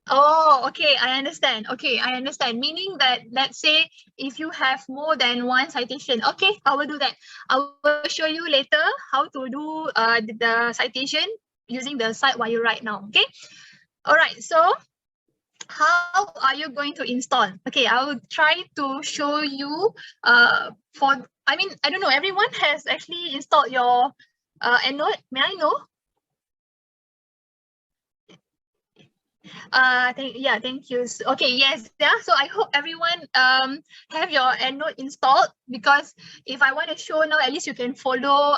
Oh, okay, I understand. Okay, I understand. Meaning that, let's say, if you have more than one citation, okay, I will do that. I will show you later how to do the citation using the cite while you write now. Okay. All right. So, how are you going to install? Okay, I will try to show you. I don't know. Everyone has actually installed your Endnote. May I know? Thank you. Okay, yes, yeah. So I hope everyone have your Endnote installed, because if I want to show now, at least you can follow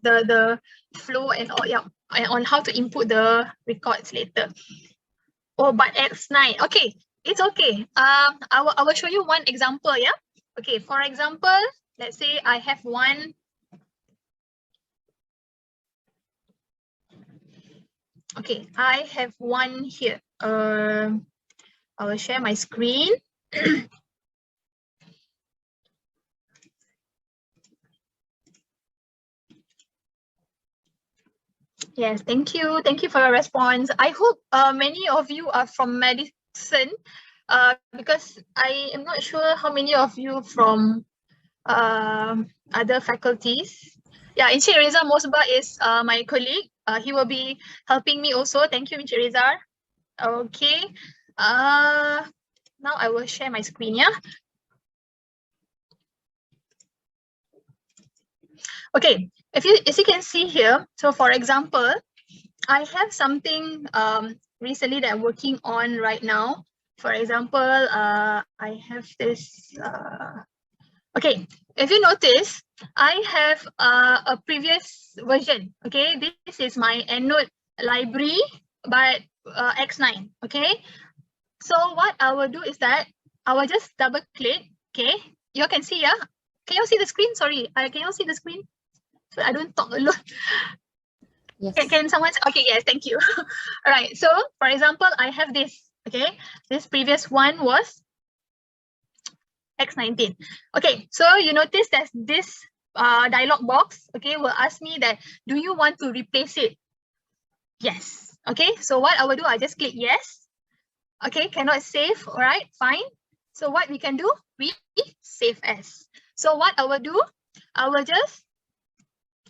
the flow and all, yeah, and on how to input the records later. Oh, but X9. Okay, it's okay. I will show you one example, yeah. Okay, for example, let's say I have one. Okay, I have one here. I will share my screen. Yes, thank you. Thank you for your response. I hope many of you are from medicine, because I am not sure how many of you from other faculties. Yeah, Encik Reza Mosbah is my colleague. He will be helping me also. Thank you, Encik Reza. Okay. Now I will share my screen, yeah. Okay, as you can see here, so for example, I have something recently that I'm working on right now. For example, I have this. Okay, if you notice, I have a previous version. Okay, this is my Endnote library, but X9. Okay, so what I will do is that I will just double click. Okay, you can see, yeah. Can you see the screen? Sorry, can you see the screen? So I don't talk alone. Yes. Can someone? Okay, yes, thank you. All right. So, for example, I have this. Okay, this previous one was X19. Okay, so you notice that this dialog box, okay, will ask me that, do you want to replace it? Yes. Okay, so what I will do, I just click yes. Okay, cannot save. All right, fine. So what we can do, we save as. So what I will do, I will just,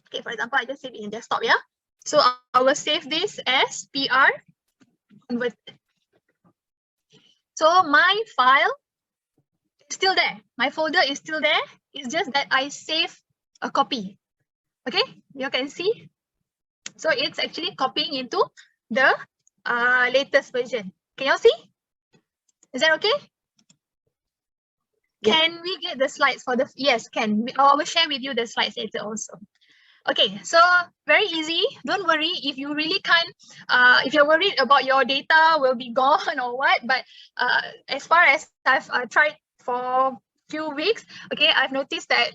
okay, for example, I just save it in desktop, yeah. So I will save this as PR converted. So my file is still there. My folder is still there. It's just that I save a copy. Okay, you can see. So it's actually copying into the latest version. Can you see? Is that okay? Yeah. Can we get the slides for the, yes, can. I will share with you the slides later also. Okay, so very easy. Don't worry if you really can't, if you're worried about your data will be gone or what, but as far as I've tried for a few weeks, okay, I've noticed that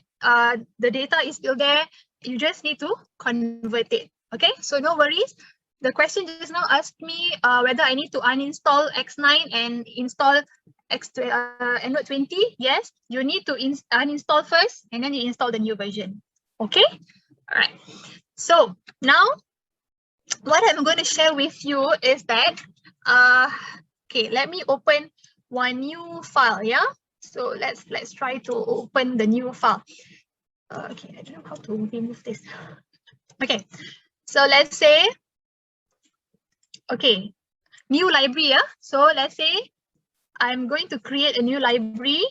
the data is still there. You just need to convert it. Okay, so no worries. The question just now asked me whether I need to uninstall X9 and install Endnote 20. Yes, you need to uninstall first and then you install the new version. Okay. All right, so now what I'm going to share with you is that, okay, let me open one new file, yeah? So let's try to open the new file. Okay, I don't know how to remove this. Okay, so let's say, okay, new library, yeah? So let's say I'm going to create a new library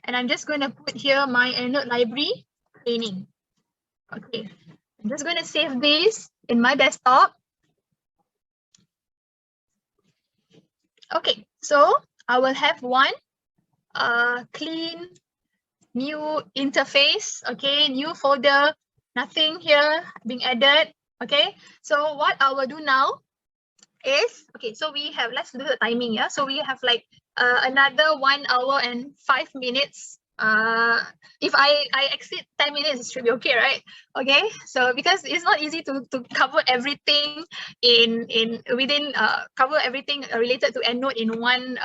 and I'm just going to put here my Endnote library training. Okay, I'm just going to save this in my desktop. Okay, So I will have one clean new interface, okay, new folder, nothing here being added, okay. So what I will do now is, okay, so we have, let's do the timing, yeah. So we have like another 1 hour and 5 minutes. If I exceed 10 minutes, it should be okay, right? Okay, so because it's not easy to cover everything within cover everything related to Endnote in one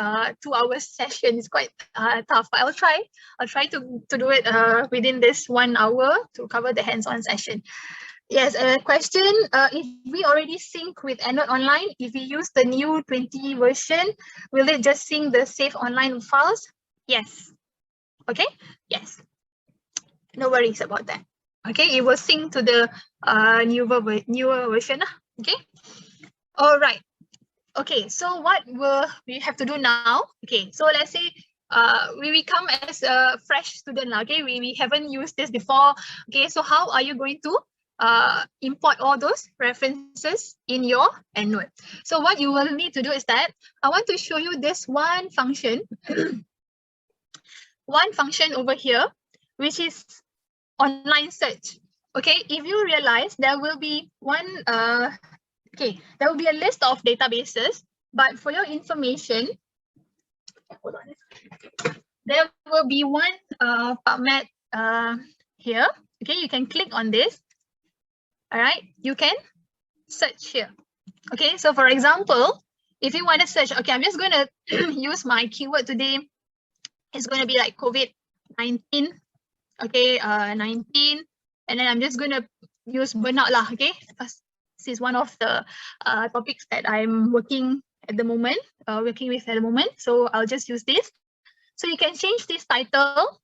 2 hours session. It's quite tough, but I'll try to do it within this 1 hour to cover the hands-on session. Yes, a question, if we already sync with Endnote Online, if we use the new 20 version, will it just sync the save online files? Yes. Okay, yes. No worries about that. Okay, it will sync to the newer version. Okay, all right. Okay, so what will we have to do now? Okay, so let's say we come as a fresh student. Okay, we haven't used this before. Okay, so how are you going to import all those references in your Endnote? So what you will need to do is that I want to show you this one function, one function over here, which is online search. Okay, if you realize there will be one, okay, there will be a list of databases, but for your information, hold on, there will be one PubMed here. Okay, you can click on this. All right, you can search here. Okay, so for example, if you want to search, okay, I'm just going to use my keyword today. It's going to be like COVID-19. Okay, 19, and then I'm just going to use burnout lah. Okay, because this is one of the topics that I'm working at the moment, working with at the moment. So I'll just use this. So you can change this title.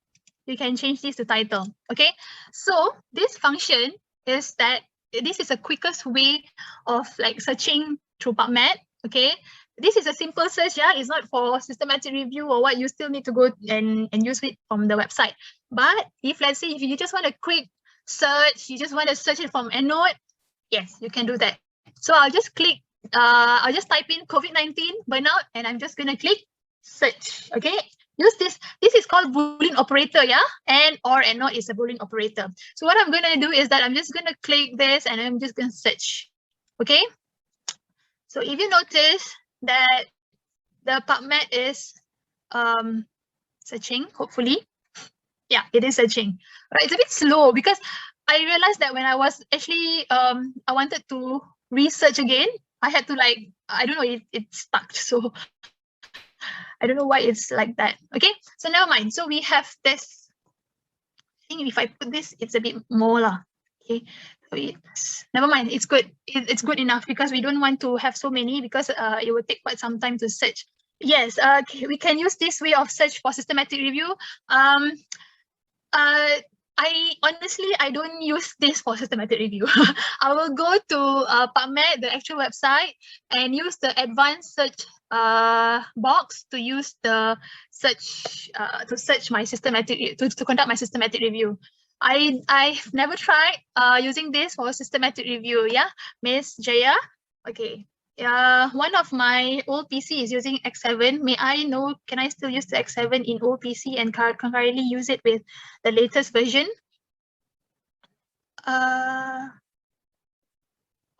You can change this to title. Okay, so this function is that this is the quickest way of like searching through PubMed. Okay, this is a simple search. Yeah, it's not for systematic review or what. You still need to go and use it from the website. But if let's say if you just want a quick search, you just want to search it from Endnote, yes, you can do that. So I'll just click, I'll just type in COVID-19 burnout, and I'm just gonna click search. Okay, use this. This is called Boolean operator, yeah, and or Endnote is a Boolean operator. So what I'm gonna do is that I'm just gonna click this and I'm just gonna search. Okay, so if you notice that the PubMed is searching, hopefully. Yeah, it is searching. Right, it's a bit slow because I realized that when I was actually I wanted to research again, I had to like, I don't know, it stuck. So I don't know why it's like that. Okay, so never mind. So we have this. I think if I put this, it's a bit more lah. Okay, so it's never mind. It's good. It's good enough because we don't want to have so many because it will take quite some time to search. Yes, we can use this way of search for systematic review. I honestly, I don't use this for systematic review. I will go to PubMed, the actual website, and use the advanced search box to use the search to search my systematic to conduct my systematic review. I've never tried using this for systematic review. Yeah, Miss Jaya. Okay. One of my old PC is using X7. May I know, can I still use the X7 in old PC and concurrently use it with the latest version?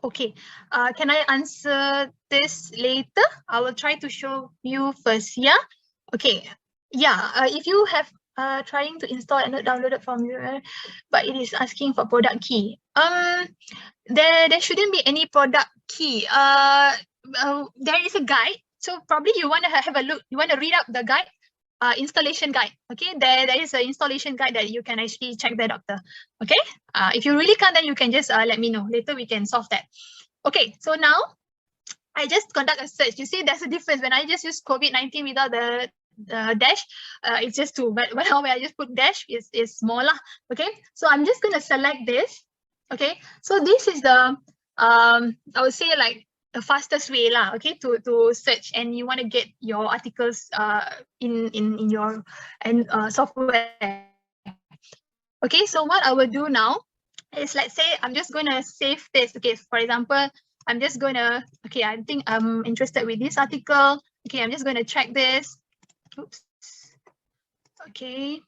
Okay, can I answer this later? I will try to show you first, yeah? Okay, yeah, if you have trying to install and not download it from your, but it is asking for product key. There shouldn't be any product key. There is a guide, so probably you want to have a look. You want to read up the guide, installation guide. Okay, there is an installation guide that you can actually check that, doctor. Okay, if you really can't, then you can just let me know. Later we can solve that. Okay, so now I just conduct a search. You see, there's a difference when I just use COVID-19 without the dash. It's just 2, but when I just put dash, is smaller. Okay, so I'm just gonna select this. Okay, so this is the I would say like the fastest way lah. Okay, to search, and you want to get your articles in your software. Okay, so what I will do now is, let's say I'm just gonna save this. Okay, for example, I'm just gonna, okay, I think I'm interested with this article. Okay, I'm just going to check this. Oops. Okay.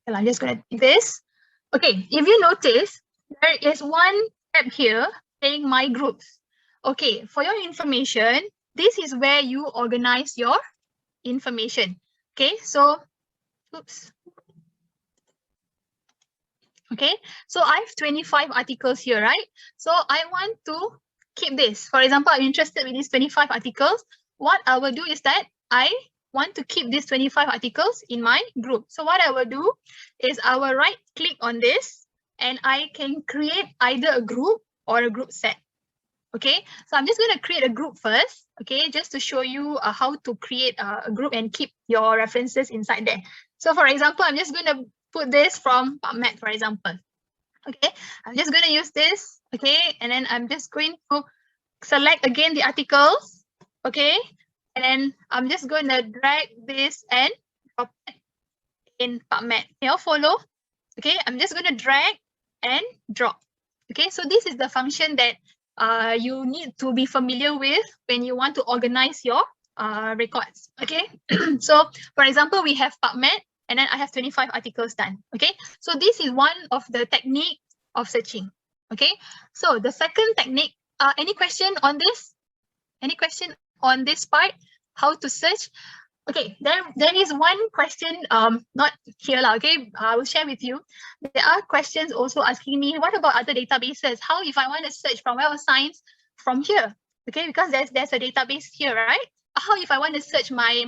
Well, I'm just going to do this. Okay, if you notice, there is one tab here saying my groups. Okay, for your information, this is where you organize your information. Okay, so, oops. Okay, so I have 25 articles here, right? So I want to keep this. For example, I'm interested with these 25 articles. What I will do is that I want to keep these 25 articles in my group. So what I will do is I will right click on this and I can create either a group or a group set. Okay, so I'm just going to create a group first, okay, just to show you how to create a group and keep your references inside there. So for example, I'm just going to put this from PubMed, for example. Okay, I'm just going to use this, okay, and then I'm just going to select again the articles, okay, and then I'm just going to drag this and drop it in PubMed. Can you follow? Okay, I'm just going to drag and drop. Okay, so this is the function that you need to be familiar with when you want to organize your records. Okay, so for example, we have PubMed and then I have 25 articles done. Okay, so this is one of the technique of searching. Okay, so the second technique, any question on this? Any question on this part? How to search? Okay, there is one question, not here, okay, I will share with you. There are questions also asking me, what about other databases? How if I want to search from Web of Science from here? Okay, because there's a database here, right? How if I want to search my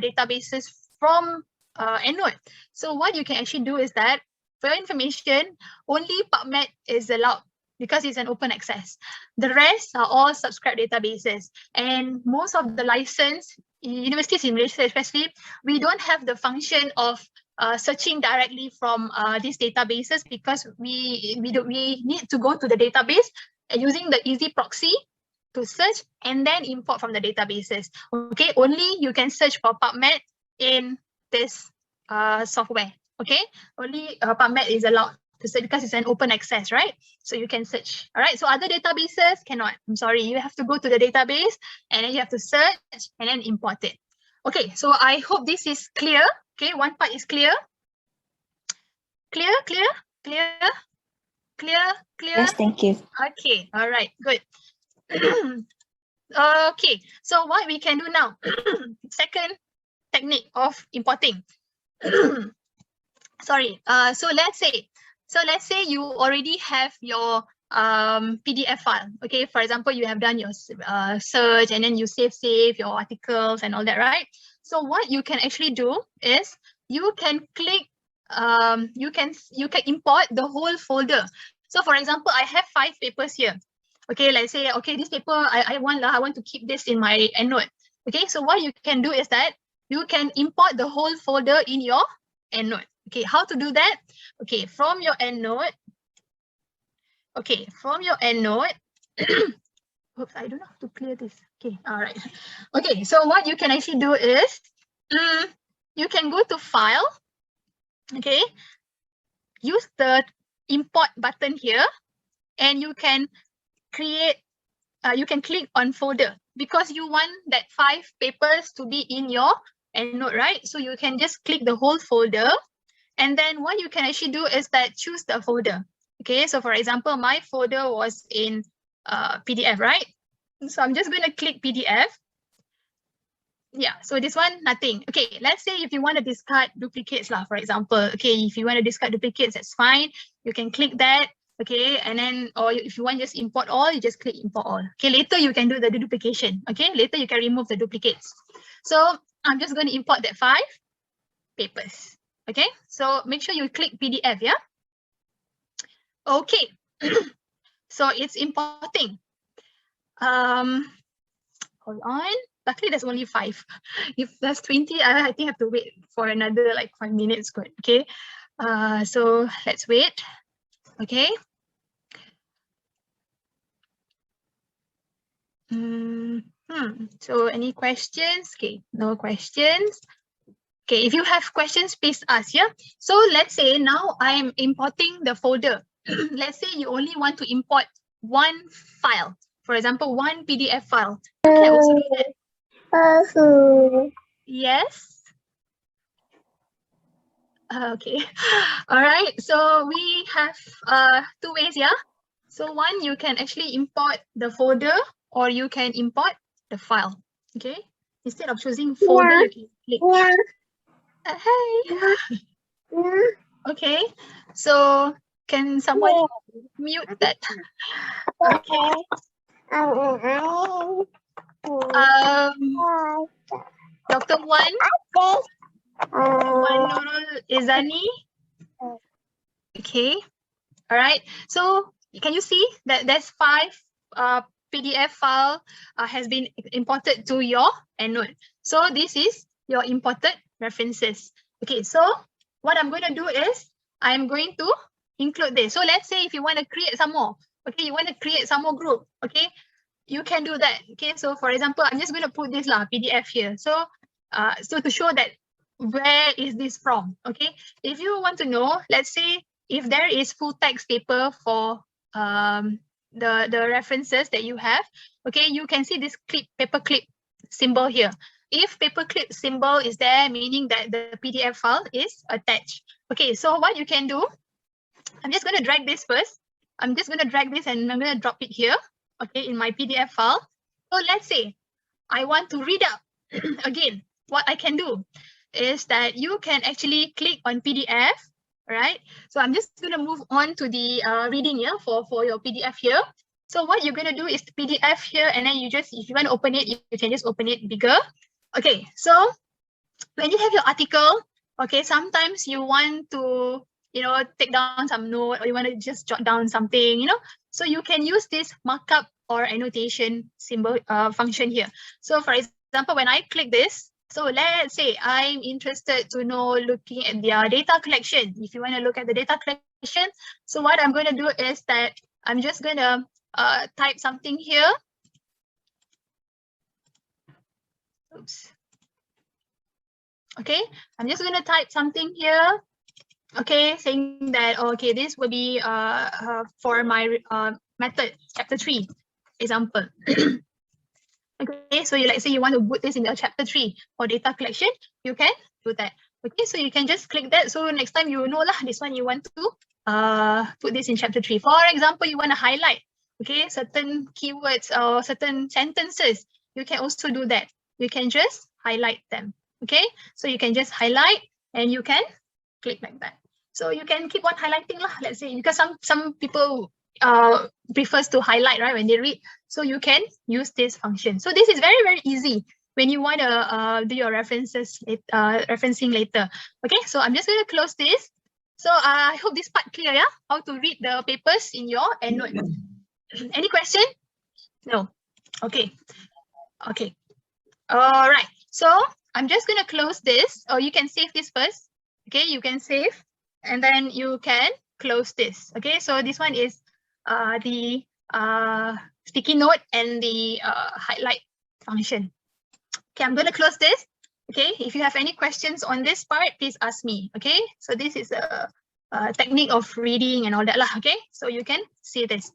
databases from Endnote? So what you can actually do is that, for your information, only PubMed is allowed because it's an open access. The rest are all subscribed databases, and most of the license universities in Malaysia especially, we don't have the function of searching directly from these databases because we need to go to the database using the easy proxy to search and then import from the databases. Okay, only you can search for PubMed in this software. Okay, only PubMed is allowed to search because it's an open access, right? So you can search. All right, so other databases cannot. I'm sorry, you have to go to the database and then you have to search and then import it. Okay, so I hope this is clear. Okay, one part is clear. Clear, clear, clear, clear, clear. Yes, thank you. Okay, all right, good. Okay, so what we can do now, second technique of importing. Sorry, so let's say you already have your PDF file. Okay, for example, you have done your search and then you save your articles and all that, right? So what you can actually do is you can click, you can import the whole folder. So for example, I have 5 papers here. Okay, let's say, okay, this paper I want to keep this in my Endnote. Okay, so what you can do is that you can import the whole folder in your Endnote. Okay, how to do that? Okay, from your Endnote. Okay, from your Endnote. Oops, I don't know how to clear this. Okay, all right. Okay, so what you can actually do is you can go to File. Okay, use the Import button here, and you can create. You can click on Folder because you want that 5 papers to be in your Endnote, right? So you can just click the whole folder. And then what you can actually do is that choose the folder. Okay, so for example, my folder was in PDF, right? So I'm just going to click PDF. Yeah, so this one, nothing. Okay, let's say if you want to discard duplicates, for example. Okay, if you want to discard duplicates, that's fine. You can click that. Okay, and then, or if you want just import all, you just click import all. Okay, later you can do the duplication. Okay, later you can remove the duplicates. So I'm just going to import that 5 papers. Okay, so make sure you click PDF, yeah? Okay, so it's importing. Hold on. Luckily, there's only 5. If there's 20, I think I have to wait for another like 5 minutes. Good. Okay, so let's wait. Okay. So any questions? Okay, no questions. Okay, if you have questions, please ask, yeah? So let's say now I'm importing the folder. Let's say you only want to import one file. For example, one PDF file. You can also do that. Yes. Okay. All right. So we have two ways, yeah. So one, you can actually import the folder, or you can import the file. Okay. Instead of choosing folder, you can click. Hey. Okay. So can someone mute that? Okay. Dr. Wan Nurul Izani. Okay. All right. So can you see that there's 5 PDF file has been imported to your Endnote. So this is your imported references. Okay. So what I'm going to do is I'm going to include this. So let's say if you want to create some more, okay, you want to create some more group, okay, you can do that. Okay. So for example, I'm just going to put this PDF here. So so to show that where is this from, okay, if you want to know, let's say if there is full text paper for the references that you have, okay, you can see this paperclip symbol here. If paperclip symbol is there, meaning that the PDF file is attached. Okay, so what you can do, I'm just going to drag this first. I'm just going to drag this and I'm going to drop it here, okay, in my PDF file. So let's say I want to read out again. What I can do is that you can actually click on PDF, right? So I'm just going to move on to the reading here for your PDF here. So what you're going to do is the PDF here, and then you just, if you want to open it, you can just open it bigger. Okay, so when you have your article, okay, sometimes you want to, you know, take down some note, or you want to just jot down something, you know, so you can use this markup or annotation symbol function here. So for example, when I click this, so let's say I'm interested to know, looking at their data collection. If you want to look at the data collection, so what I'm going to do is that I'm just going to type something here. Oops. Okay, I'm just going to type something here. Okay, saying that, okay, this will be for my method, chapter 3 example. Okay, so you, like say you want to put this in your chapter 3 for data collection, you can do that. Okay, so you can just click that. So next time you know lah, this one you want to put this in chapter 3. For example, you want to highlight, okay, certain keywords or certain sentences, you can also do that. You can just highlight them. Okay, so you can just highlight and you can click like that. So you can keep on highlighting lah, let's say, because some people prefers to highlight, right, when they read. So you can use this function. So this is very, very easy when you want to do your referencing later. Okay, so I'm just going to close this. So I hope this part clear, yeah? How to read the papers in your Endnote. Any question? No. Okay. Okay. All right. So I'm just going to close this. Or you can save this first. Okay, you can save and then you can close this. Okay, so this one is the sticky note and the highlight function. Okay, I'm going to close this. Okay, if you have any questions on this part, please ask me. Okay, so this is a technique of reading and all that lah. Okay, so you can see this.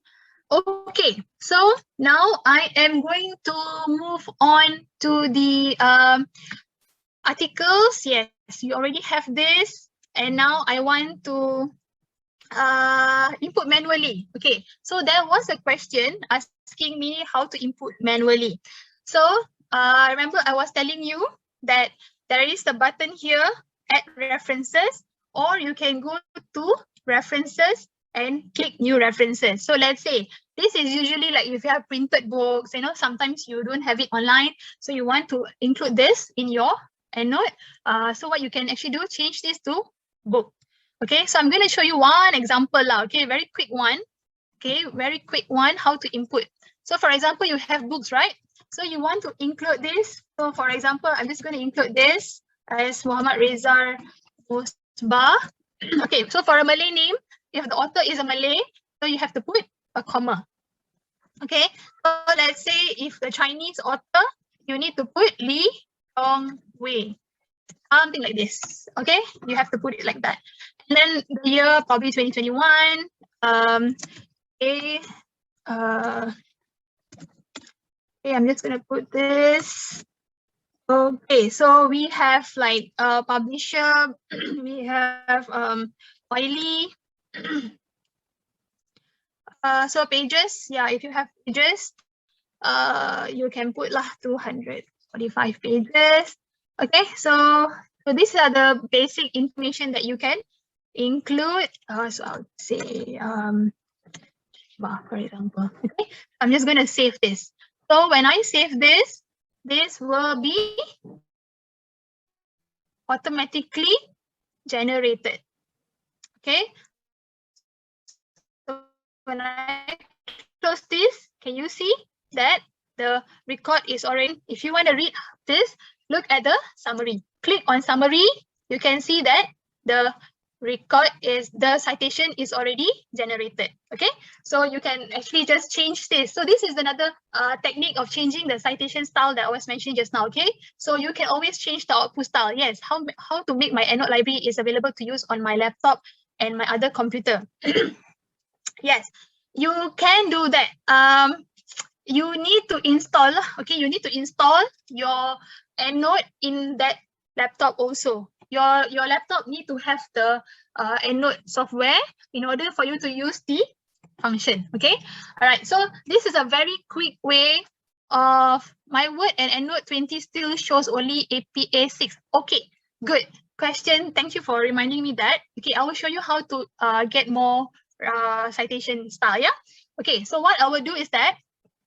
Okay, so now I am going to move on to the articles. Yes, you already have this, and now I want to input manually. Okay, so there was a question asking me how to input manually. So remember I was telling you that there is the button here, add references, or you can go to references and click new references. So let's say this is usually like if you have printed books, you know, sometimes you don't have it online, so you want to include this in your Endnote. So what you can actually do, change this to book. Okay, so I'm going to show you one example now. Okay, very quick one. Okay, very quick one, how to input. So for example, you have books, right? So you want to include this. So for example, I'm just going to include this as Muhammad Reza Musbah. Okay, so for a Malay name, if the author is a Malay, so you have to put a comma. Okay, so let's say if the Chinese author, you need to put Li Tongwei. Something like this. Okay, you have to put it like that. And then the year probably 2021. Okay, Okay, I'm just gonna put this. Okay, so we have like publisher, we have Wiley. So pages, yeah, if you have pages, you can put lah 245 pages. Okay, so these are the basic information that you can include. So I'll say for example. Okay, I'm just gonna save this. So when I save this, this will be automatically generated. Okay, so when I close this, can you see that the record is already? If you want to read this, look at the summary. Click on summary. You can see that the record is, the citation is already generated. Okay, so you can actually just change this. So this is another technique of changing the citation style that I was mentioning just now. Okay, so you can always change the output style. Yes, how to make my Endnote library is available to use on my laptop and my other computer. Yes, you can do that. You need to install. Okay, you need to install your Endnote in that laptop also. Your laptop need to have the Endnote software in order for you to use the function. Okay, all right. So this is a very quick way of my word, and Endnote 20 still shows only APA 6. Okay, good question. Thank you for reminding me that. Okay, I will show you how to get more citation style. Yeah. Okay, so what I will do is that,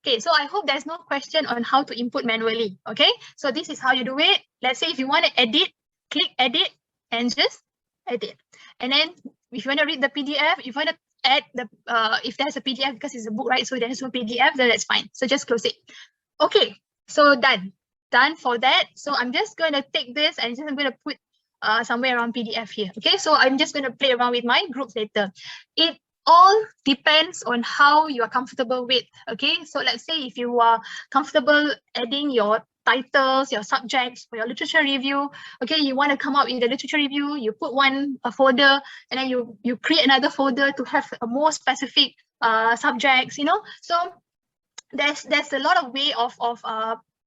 okay, so I hope there's no question on how to input manually. Okay, so this is how you do it. Let's say if you want to edit, click edit and just edit. And then if you want to read the PDF, if you want to add the if there's a PDF, because it's a book, right? So there's no PDF, then that's fine. So just close it. Okay, so done for that. So I'm just going to take this and I'm going to put somewhere around PDF here. Okay, so I'm just going to play around with my groups later. It all depends on how you are comfortable with. Okay, so let's say if you are comfortable adding your titles, your subjects for your literature review. Okay, you want to come up with the literature review, you put a folder, and then you create another folder to have a more specific subjects, you know. So there's a lot of way of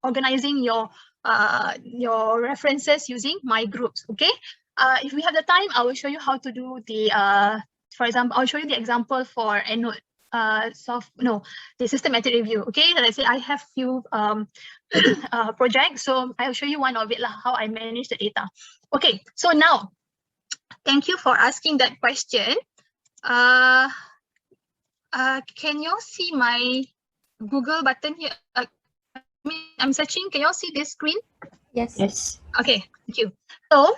organizing your references using my groups. Okay, if we have the time, I will show you how to do the for example, I'll show you the example for Endnote the systematic review. Okay, so let's say I have few projects, so I'll show you one of it how I manage the data. Okay, so now thank you for asking that question. Can you see my Google button here? I'm searching. Can you all see this screen? Yes. Yes. Okay, thank you. So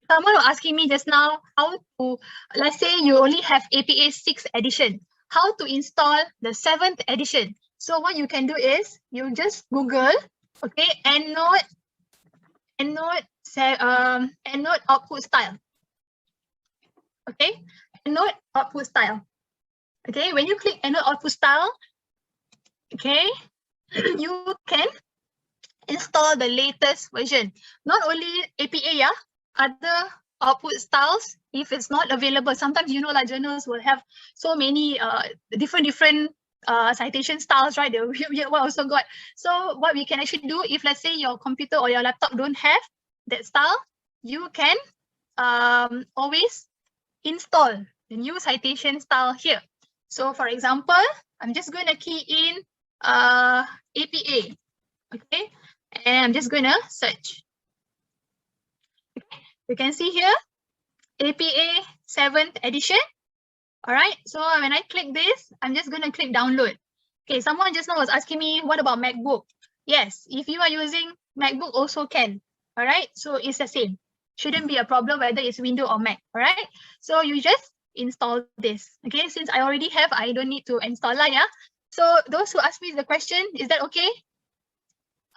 someone was asking me just now how to, let's say you only have APA 6th edition, how to install the 7th edition. So what you can do is you just Google, okay, Endnote output style. Okay, Endnote output style. Okay, when you click Endnote output style, okay, you can install the latest version. Not only APA, yeah, other output styles, if it's not available. Sometimes, you know, like journals will have so many different citation styles, right? The weird one also got. So what we can actually do, if let's say your computer or your laptop don't have that style, you can always install the new citation style here. So for example, I'm just going to key in APA, okay? And I'm just going to search. Okay. You can see here, APA 7th edition. All right, so when I click this, I'm just going to click download. Okay, someone just now was asking me, what about MacBook? Yes, if you are using MacBook also can. All right, so it's the same. Shouldn't be a problem whether it's Windows or Mac. All right, so you just install this. Okay, since I already have, I don't need to install lah, yeah. So those who ask me the question, is that okay?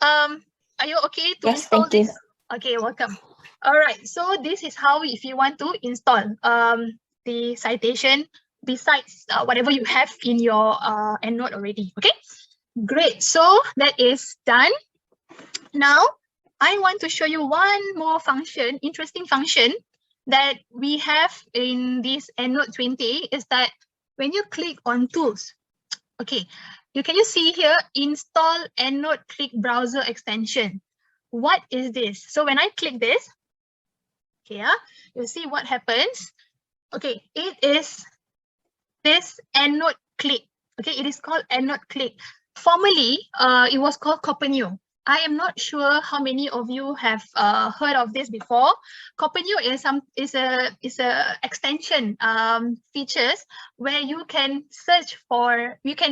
Are you okay to install this? Okay, welcome. All right, so this is how, if you want to install the citation besides whatever you have in your Endnote already. Okay, great. So that is done. Now I want to show you one more function, interesting function that we have in this Endnote 20 is that when you click on tools, Okay, can you see here, install Endnote Click Browser extension. What is this? So when I click this, okay, you'll see what happens. Okay, it is this Endnote Click. Okay, it is called Endnote Click. Formerly, it was called Copenio. I am not sure how many of you have heard of this before. Copenio is a extension features where you can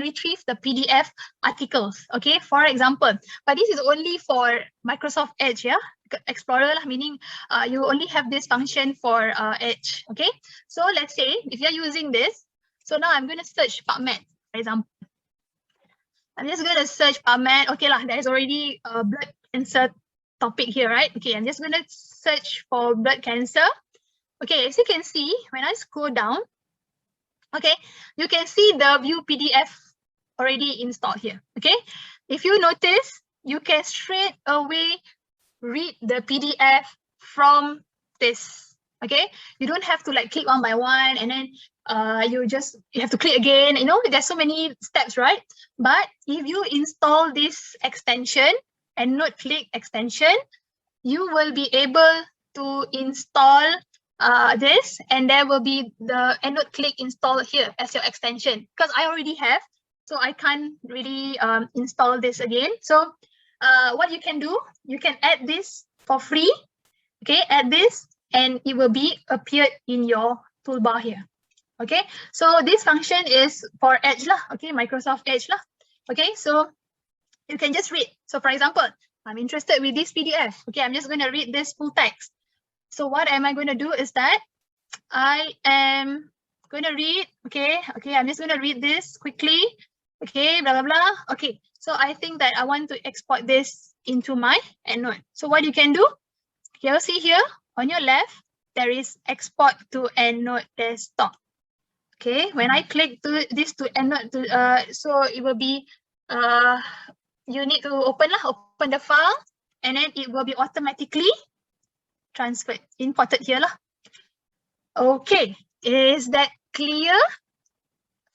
retrieve the PDF articles. Okay, for example, but this is only for Microsoft Edge, yeah, Explorer, meaning you only have this function for Edge. Okay, so let's say if you're using this, so now I'm going to search PubMed, for example. I'm just going to search PubMed. Okay, there's already a blood cancer topic here, right? Okay, I'm just going to search for blood cancer. Okay, as you can see, when I scroll down, okay, you can see the view PDF already installed here. Okay, if you notice, you can straight away read the PDF from this. Okay, you don't have to like click one by one and then you have to click again. You know, there's so many steps, right? But if you install this extension, Endnote Click extension, you will be able to install this, and there will be the Endnote Click installed here as your extension, because I already have, so I can't really install this again. So what you can do, you can add this for free. Okay, add this and it will be appeared in your toolbar here. Okay, so this function is for Edge lah. Okay, Microsoft Edge lah. Okay, so you can just read. So for example, I'm interested with this PDF. Okay, I'm just going to read this full text. So what am I going to do is that I am going to read. Okay, I'm just going to read this quickly. Okay, blah, blah, blah. Okay, so I think that I want to export this into my Endnote. So what you can do, you'll see here on your left, there is export to Endnote desktop. Okay, when I click this to Endnote, so it will be, you need to open the file, and then it will be automatically transferred, imported here lah. Okay, is that clear?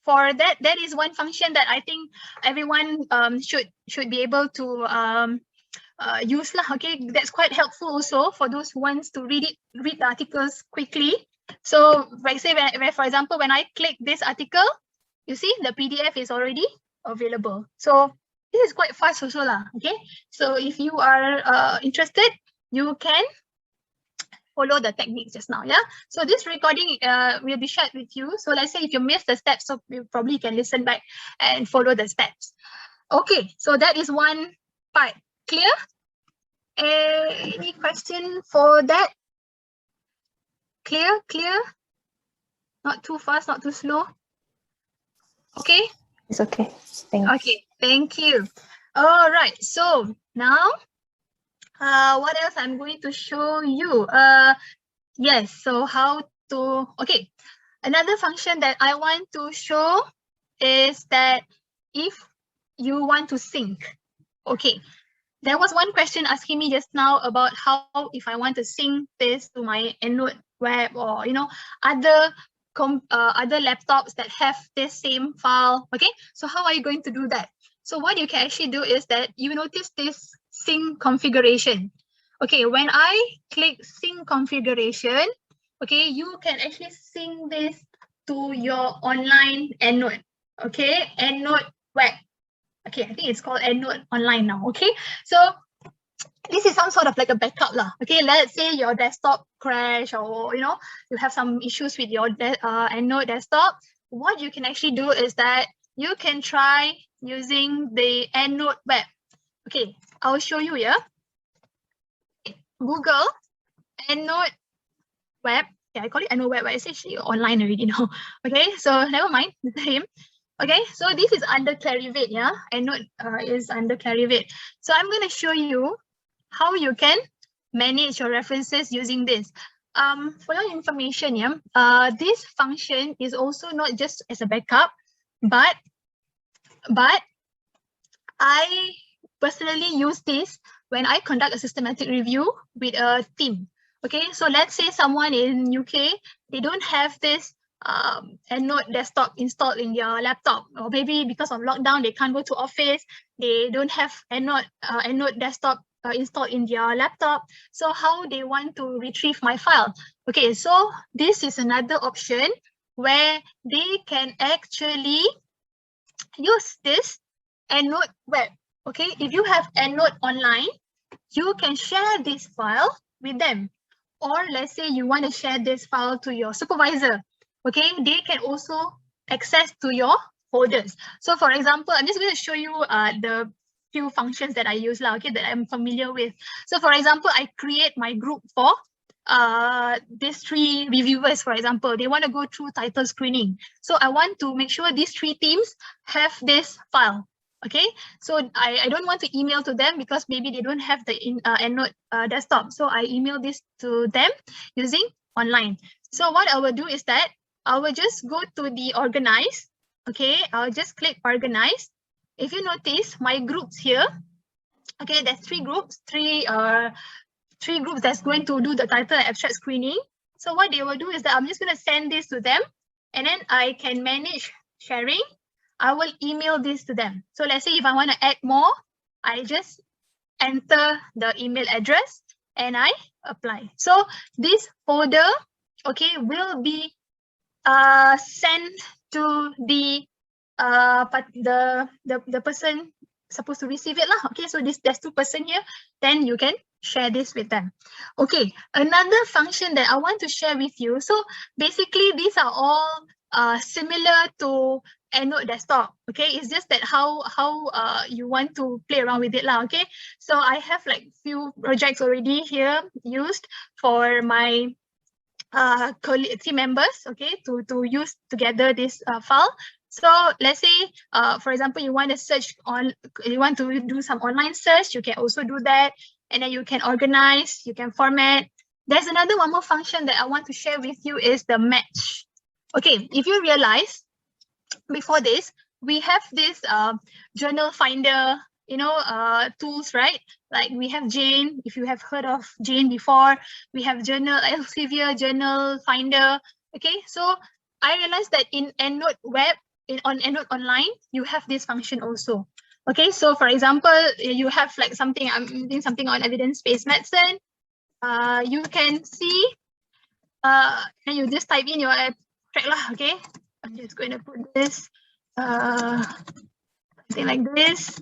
For that is one function that I think everyone should be able to use lah. Okay, that's quite helpful also for those who wants to read the articles quickly. So like say for example, when I click this article, you see the PDF is already available. So this is quite fast also lah. Okay, so if you are interested, you can follow the techniques just now. Yeah, so this recording will be shared with you. So let's say if you miss the steps, so you probably can listen back and follow the steps. Okay, so that is one part. Clear? Any question for that? Clear? Not too fast, not too slow. Okay? It's okay. Thanks. Okay, thank you. All right, so now what else I'm going to show you? Yes, so how to, okay. Another function that I want to show is that if you want to sync, okay. There was one question asking me just now about how if I want to sync this to my Endnote web or other laptops that have this same file. Okay, so how are you going to do that? So what you can actually do is that you notice this sync configuration. Okay, when I click sync configuration, okay, you can actually sync this to your online Endnote. Okay, Endnote web. Okay, I think it's called Endnote Online now. Okay, so this is some sort of like a backup lah. Okay, let's say your desktop crash or you have some issues with your Endnote desktop. What you can actually do is that you can try using the Endnote web. Okay, I'll show you here. Google Endnote web. Yeah, I call it Endnote web, but it's actually online already now. Okay, so never mind the name. Okay, so this is under Clarivate, yeah. Endnote is under Clarivate. So I'm going to show you how you can manage your references using this. For your information, yeah, this function is also not just as a backup, but I personally use this when I conduct a systematic review with a team. Okay, so let's say someone in UK, they don't have this Endnote desktop installed in their laptop, or maybe because of lockdown they can't go to office, they don't have Endnote desktop installed in their laptop. So how they want to retrieve my file? Okay, so this is another option where they can actually use this Endnote web. Okay, if you have Endnote online, you can share this file with them. Or let's say you want to share this file to your supervisor. Okay, they can also access to your folders. So for example, I'm just going to show you the few functions that I use now, okay, that I'm familiar with. So for example, I create my group for these 3 reviewers, for example. They want to go through title screening. So I want to make sure these 3 teams have this file. Okay, so I don't want to email to them because maybe they don't have the Endnote desktop. So I email this to them using online. So what I will do is that I will just go to the organize. Okay, I'll just click organize. If you notice my groups here, okay, there's 3 groups, three groups that's going to do the title and abstract screening. So what they will do is that I'm just going to send this to them, and then I can manage sharing. I will email this to them. So let's say if I want to add more, I just enter the email address and I apply. So this folder, okay, will be sent to the person supposed to receive it lah. Okay, so there's 2 person here, then you can share this with them. Okay, another function that I want to share with you. So basically these are all similar to Endnote desktop. Okay, it's just that how you want to play around with it lah. Okay, so I have like few projects already here used for my team members, okay, to use together this file. So let's say, for example, you want to search on, you want to do some online search, you can also do that. And then you can organize, you can format. There's one more function that I want to share with you is the match. Okay, if you realize, before this, we have this journal finder, tools, right? Like we have Jane, if you have heard of Jane before, we have journal Elsevier, journal finder. Okay, so I realized that in Endnote web, on Endnote online, you have this function also. Okay, so for example, you have like something, I'm doing something on evidence-based medicine. You can see, and you just type in your abstract lah, okay? I'm just going to put this, something like this.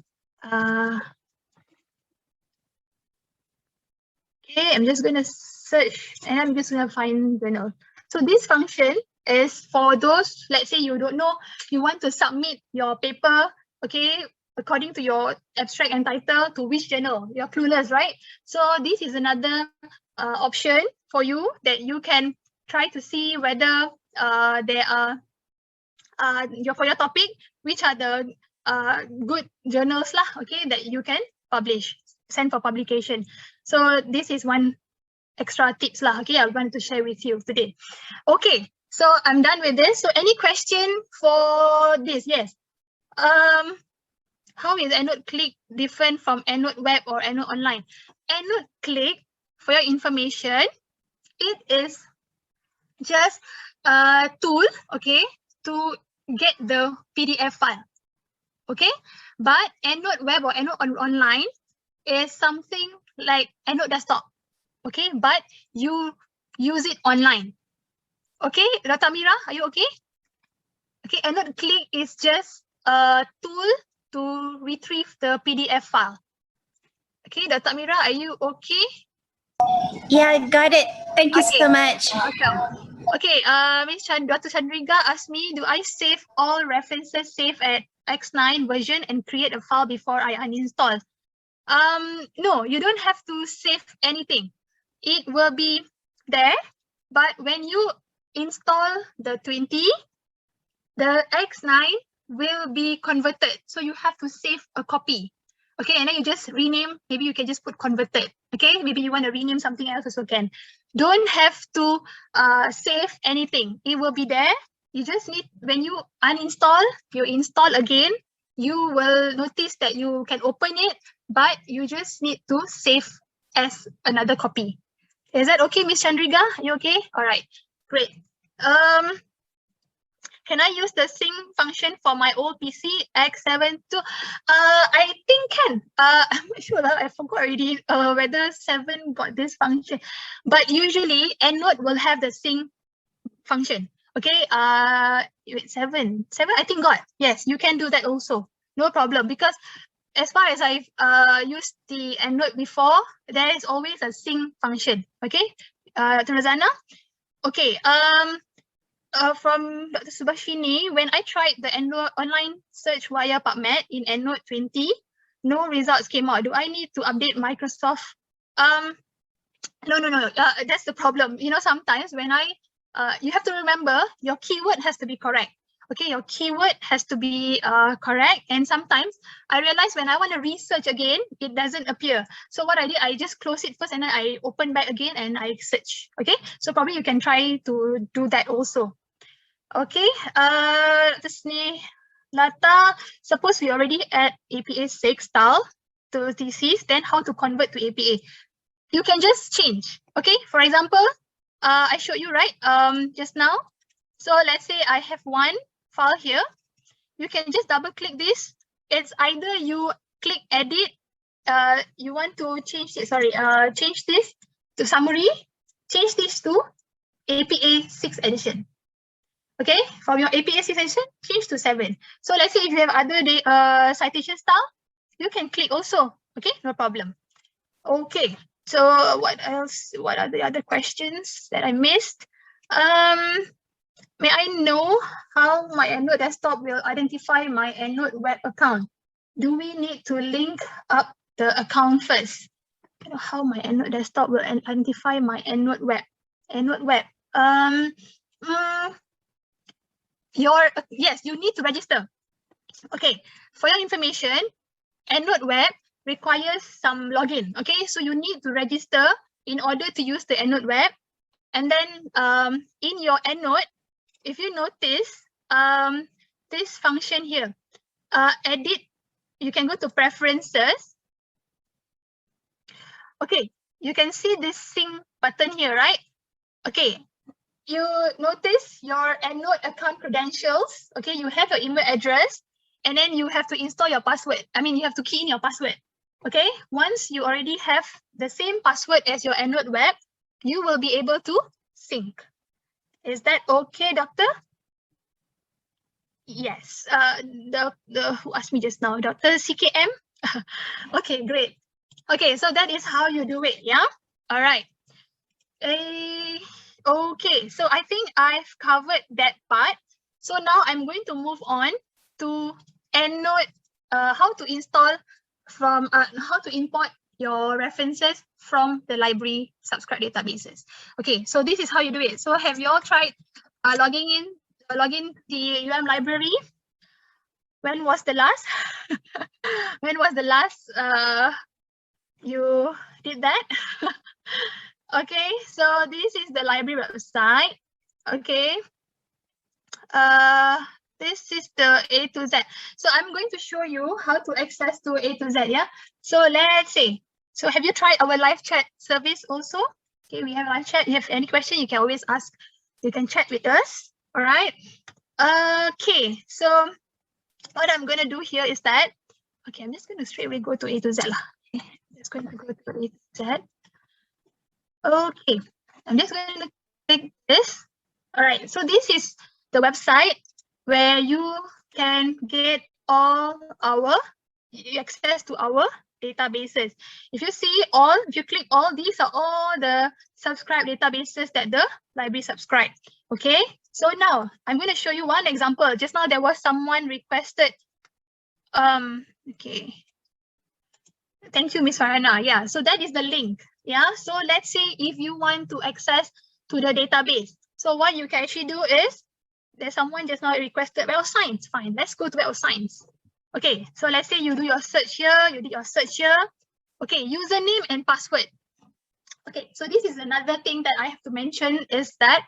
Okay, I'm just going to search and I'm just going to find journal. So this function is for those, let's say you don't know, you want to submit your paper, okay, according to your abstract and title to which journal. You're clueless, right? So this is another option for you that you can try to see whether there are, for your topic, which are the good journals lah, okay, that you can publish, send for publication. So this is one extra tips lah, okay, I wanted to share with you today. Okay, so I'm done with this. So any question for this? Yes. How is Endnote Click different from Endnote Web or Endnote Online? Endnote Click, for your information, it is just a tool, okay, to get the PDF file, okay? But Endnote Web or Endnote Online is something like Endnote Desktop, okay? But you use it online. Okay, Dr. Mira, are you okay? Okay, Endnote Click is just a tool to retrieve the PDF file. Okay, Dr. Mira, are you okay? Yeah, I got it. Thank you so much. Welcome. Okay, Dr. Chandriga asked me, do I save all references save at X9 version and create a file before I uninstall? No, you don't have to save anything. It will be there, but when you install the 20, the X9 will be converted. So you have to save a copy. Okay, and then you just rename, maybe you can just put converted. Okay, maybe you want to rename something else also can. Don't have to save anything. It will be there. You just need, when you uninstall, you install again, you will notice that you can open it, but you just need to save as another copy. Is that okay, Miss Chandriga? You okay? All right, great. Can I use the sync function for my old PC X72? I think can. I'm not sure. I forgot already whether 7 got this function. But usually Endnote will have the sync function. Okay. Wait, 7 I think got. Yes, you can do that also. No problem, because as far as I've used the Endnote before, there is always a sync function. Okay. To Rosanna. Okay. From Dr. Subhashini, when I tried the Endnote online search via PubMed in Endnote 20, no results came out. Do I need to update Microsoft? No. That's the problem. You know, sometimes when you have to remember your keyword has to be correct. Okay, your keyword has to be correct. And sometimes I realize when I want to research again, it doesn't appear. So what I did, I just close it first and then I open back again and I search. Okay, so probably you can try to do that also. Okay, this ni Lata, suppose we already add APA 6 style to thesis, then how to convert to APA? You can just change. Okay, for example, I showed you, right, just now. So let's say I have one file here. You can just double click this. It's either you click edit, you want to change it, change this to summary, change this to APA 6 edition. Okay, from your APA 6 edition, change to 7. So let's say if you have other citation style, you can click also. Okay, no problem. Okay, so what else? What are the other questions that I missed? May I know how my Endnote desktop will identify my Endnote web account? Do we need to link up the account first? You know, how my Endnote desktop will identify my Endnote web? Endnote web. Yes, you need to register. Okay, for your information, Endnote web requires some login. Okay, so you need to register in order to use the Endnote web. And then in your Endnote, if you notice this function here, edit, you can go to preferences. Okay, you can see this sync button here, right? Okay, you notice your Endnote account credentials. Okay, you have your email address, and then you have to install your password. I mean, you have to key in your password. Okay, once you already have the same password as your Endnote web, you will be able to sync. Is that okay, doctor? Yes. Who asked me just now? Dr. CKM? Okay, great. Okay, so that is how you do it, yeah? All right. Okay, so I think I've covered that part. So now I'm going to move on to Endnote, how to install from, how to import your references from the library subscribe databases. Okay, so this is how you do it. So have you all tried login the library? When was the last? When was the last you did that? Okay, so this is the library website. Okay. This is the A to Z. So I'm going to show you how to access to A to Z, yeah? So let's see. So have you tried our live chat service also? Okay, we have live chat. If you have any question, you can always ask. You can chat with us, all right? Okay, so what I'm going to do here is that, okay, I'm just going to straight away go to A to Z. Okay, just going to go to A to Z. Okay, I'm just going to click this. All right, so this is the website where you can get all our access to our databases. If you see all, if you click all, these are all the subscribed databases that the library subscribe. Okay, so now I'm going to show you one example. Just now there was someone requested. Okay. Thank you, Miss Farhana. Yeah, so that is the link. Yeah, so let's say if you want to access to the database. So what you can actually do is, there's someone just now requested Web of Science. Fine, let's go to Web of Science. Okay, so let's say you do your search here, you did your search here. Okay, username and password. Okay, so this is another thing that I have to mention is that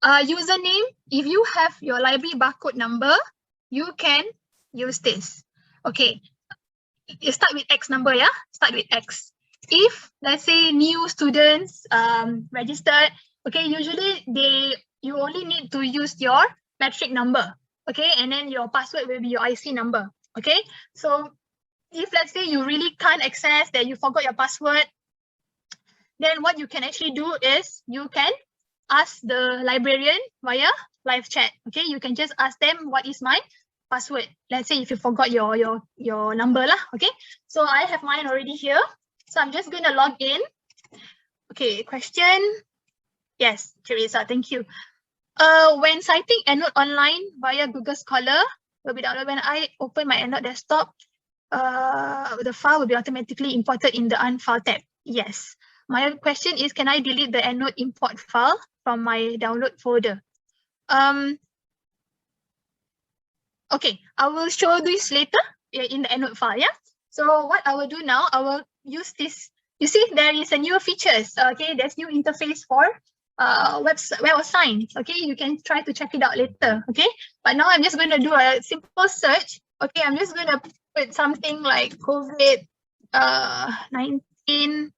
username, if you have your library barcode number, you can use this. Okay, you start with X number, yeah? Start with X. If, let's say, new students registered, okay, usually you only need to use your metric number. Okay, and then your password will be your IC number. Okay, so if let's say you really can't access, that you forgot your password, then what you can actually do is you can ask the librarian via live chat. Okay, you can just ask them, what is my password? Let's say if you forgot your number lah. Okay, so I have mine already here. So I'm just going to log in. Okay, question. Yes, Teresa, thank you. When citing Endnote online via Google Scholar, will be downloaded. When I open my Endnote desktop, the file will be automatically imported in the unfile tab. Yes. My question is, can I delete the Endnote import file from my download folder? Okay, I will show this later in the Endnote file. Yeah. So what I will do now, I will use this. You see, there is a new features. Okay, there's new interface for Web of Science. Okay, you can try to check it out later. Okay, but now I'm just going to do a simple search. Okay, I'm just going to put something like COVID-19,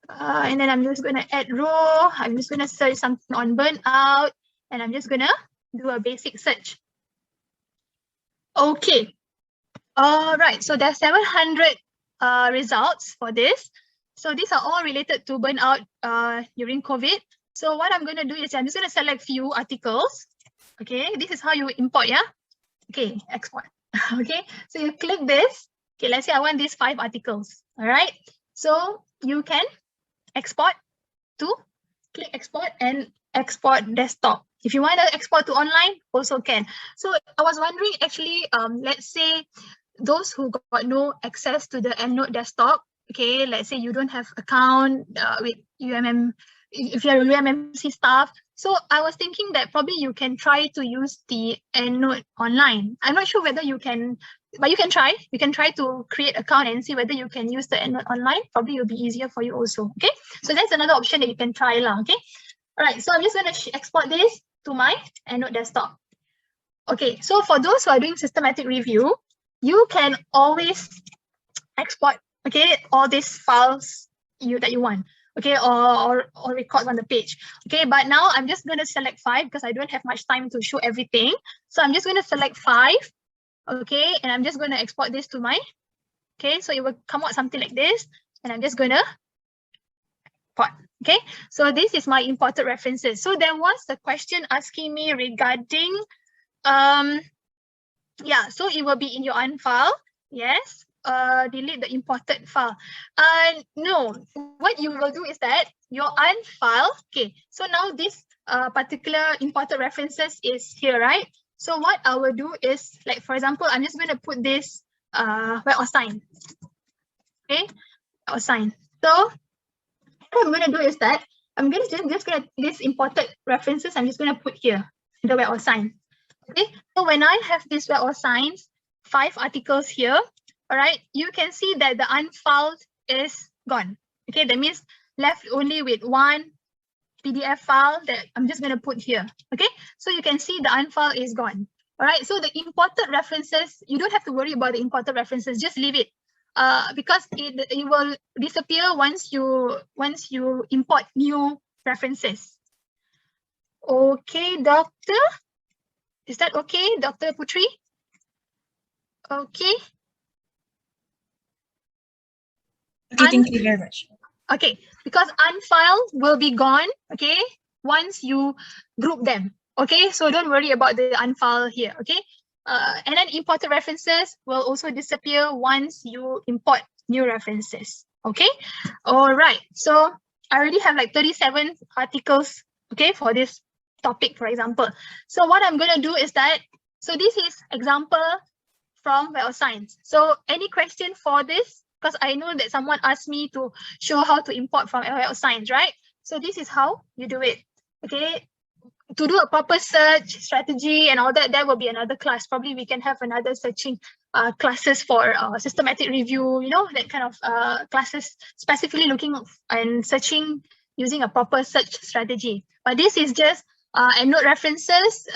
and then I'm just going to add row. I'm just going to search something on burnout, and I'm just going to do a basic search. Okay. All right. So there's 700 results for this. So these are all related to burnout during COVID. So what I'm going to do is I'm just going to select few articles. Okay. This is how you import. Yeah. Okay. Export. Okay. So you click this. Okay. Let's say I want these 5 articles. All right. So you can export to click export and export desktop. If you want to export to online, also can. So I was wondering, actually, let's say those who got no access to the Endnote desktop, okay, let's say you don't have account with UMM, if you're a UMMC staff. So I was thinking that probably you can try to use the Endnote online. I'm not sure whether you can, but you can try. You can try to create account and see whether you can use the Endnote online. Probably it'll be easier for you also. Okay, so that's another option that you can try lah. Okay, all right. So I'm just going to export this to my Endnote desktop. Okay, so for those who are doing systematic review, you can always export, okay, all these files that you want, okay, or record on the page. Okay, but now I'm just going to select 5 because I don't have much time to show everything. So I'm just going to select 5, okay, and I'm just going to export this to my, okay, so it will come out something like this, and I'm just going to import. Okay, so this is my imported references. So there was a question asking me regarding, yeah, so it will be in your unfile. Yes, delete the imported file. No, what you will do is that your unfile, okay, so now this particular imported references is here, right? So what I will do is, like, for example, I'm just going to put this Web of Science. Okay, Web of Science. So what I'm going to do is that I'm going to just going to this imported references, I'm just going to put here in the Web of Science. Okay, so when I have this Web of Science 5 articles here, all right, you can see that the unfiled is gone. Okay, that means left only with 1 PDF file that I'm just going to put here. Okay, so you can see the unfiled is gone. All right, so the imported references, you don't have to worry about the imported references, just leave it. Because it will disappear once you import new references. Okay, doctor, is that okay, Dr. Putri? Okay. Okay, thank you very much. Okay, because unfiled will be gone, okay, once you group them. Okay, so don't worry about the unfiled here, okay? And then imported references will also disappear once you import new references, okay? All right, so I already have like 37 articles, okay, for this topic, for example. So what I'm going to do is that, so this is example from Web of Science. So any question for this? Because I know that someone asked me to show how to import from Web of Science, right? So this is how you do it, okay? To do a proper search strategy and all that, that will be another class. Probably we can have another searching classes for systematic review, you know, that kind of classes specifically looking and searching using a proper search strategy. But this is just Endnote references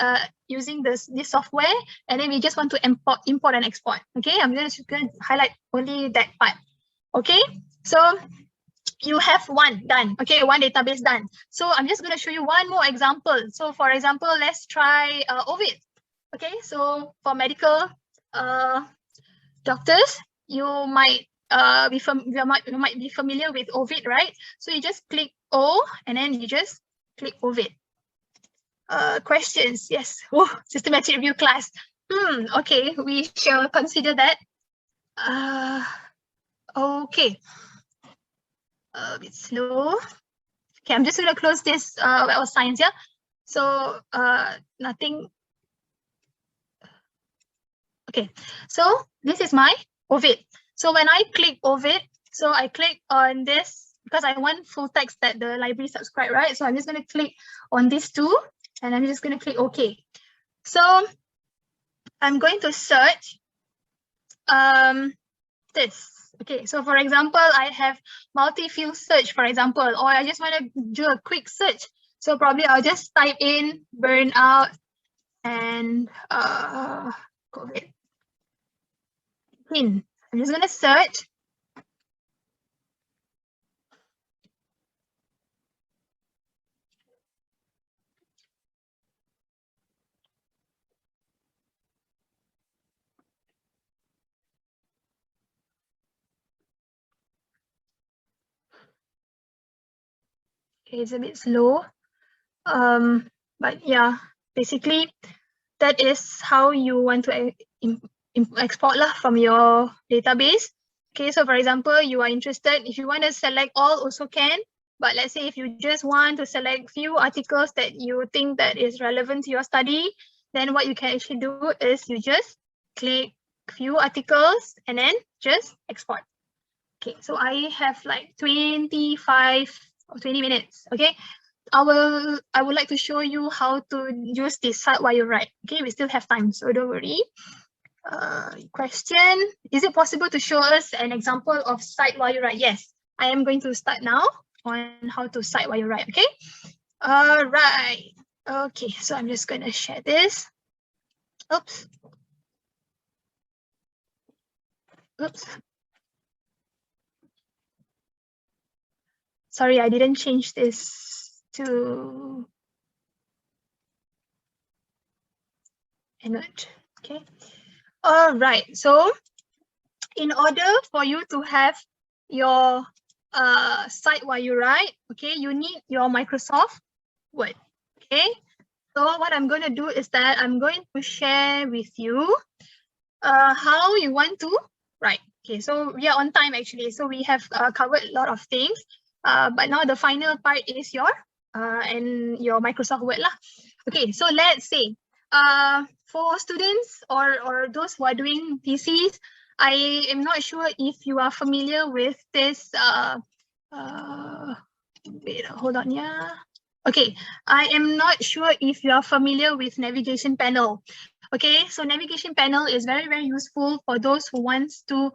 using this software, and then we just want to import and export. Okay, I'm just going to highlight only that part. Okay, so you have one done, okay, one database done. So I'm just going to show you one more example. So for example, let's try Ovid. Okay, so for medical doctors, you might be familiar with Ovid, right? So you just click O and then you just click Ovid. Questions, yes. Oh, systematic review class. Okay, we shall consider that. Okay. A bit slow. Okay, I'm just going to close this Web of Science, yeah? So nothing. Okay, so this is my Ovid. So when I click Ovid, so I click on this because I want full text that the library subscribe, right? So I'm just going to click on these two and I'm just going to click OK. So I'm going to search this. Okay, so for example, I have multi-field search, for example, or I just want to do a quick search. So probably I'll just type in burnout and COVID. I'm just going to search. Okay, it's a bit slow. But yeah, basically that is how you want to export from your database. Okay, so for example, you are interested, if you want to select all also can, but let's say if you just want to select few articles that you think that is relevant to your study, then what you can actually do is you just click few articles and then just export. Okay, so I have like 25 or 20 minutes. Okay, I would like to show you how to use this cite while you write. Okay, we still have time, so don't worry. Question: is it possible to show us an example of cite while you write? Yes, I am going to start now on how to cite while you write. Okay. All right. Okay, so I'm just going to share this. Oops. Oops. Sorry, I didn't change this to Endnote. Okay. All right. So in order for you to have your cite while you write, okay, you need your Microsoft Word. Okay. So what I'm going to do is that I'm going to share with you how you want to write. Okay, so we are on time actually. So we have covered a lot of things. But now the final part is your Microsoft Word lah. Okay, so let's say for students or those who are doing theses, I am not sure if you are familiar with this. Wait, hold on, yeah. Okay, I am not sure if you are familiar with navigation panel. Okay, so navigation panel is very, very useful for those who wants to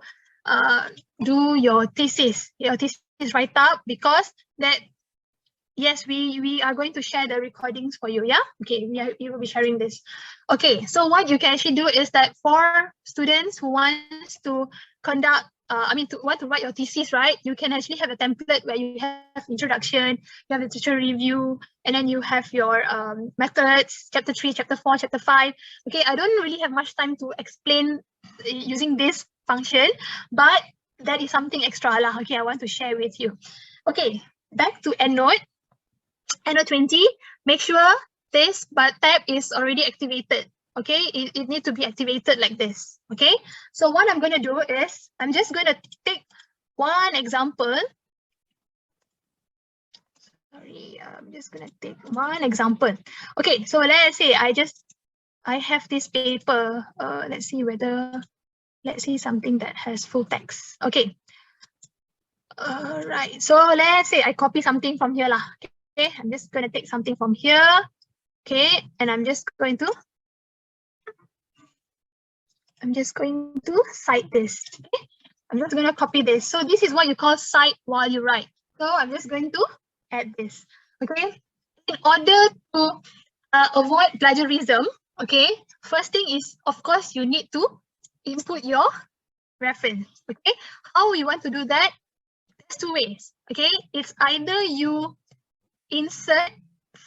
do your thesis write-up, because that, yes, we are going to share the recordings for you, yeah? Okay, we will be sharing this. Okay, so what you can actually do is that for students who wants to conduct, want to write your thesis, right? You can actually have a template where you have introduction, you have the literature review, and then you have your methods, chapter 3, chapter 4, chapter 5. Okay, I don't really have much time to explain using this function, but that is something extra lah. Okay, I want to share with you. Okay, back to Endnote. Endnote 20, make sure this tab is already activated. Okay, it needs to be activated like this. Okay, so what I'm going to do is I'm just going to take one example. Sorry, I'm just going to take one example. Okay, so let's say I have this paper. Let's see something that has full text. Okay. Right, so let's say I copy something from here lah. Okay, I'm just going to take something from here. Okay, and I'm just going to cite this. Okay, I'm just going to copy this. So this is what you call cite while you write. So I'm just going to add this. Okay, in order to avoid plagiarism, okay, first thing is, of course, you need to input your reference. Okay, how we want to do that? two ways. Okay, it's either you insert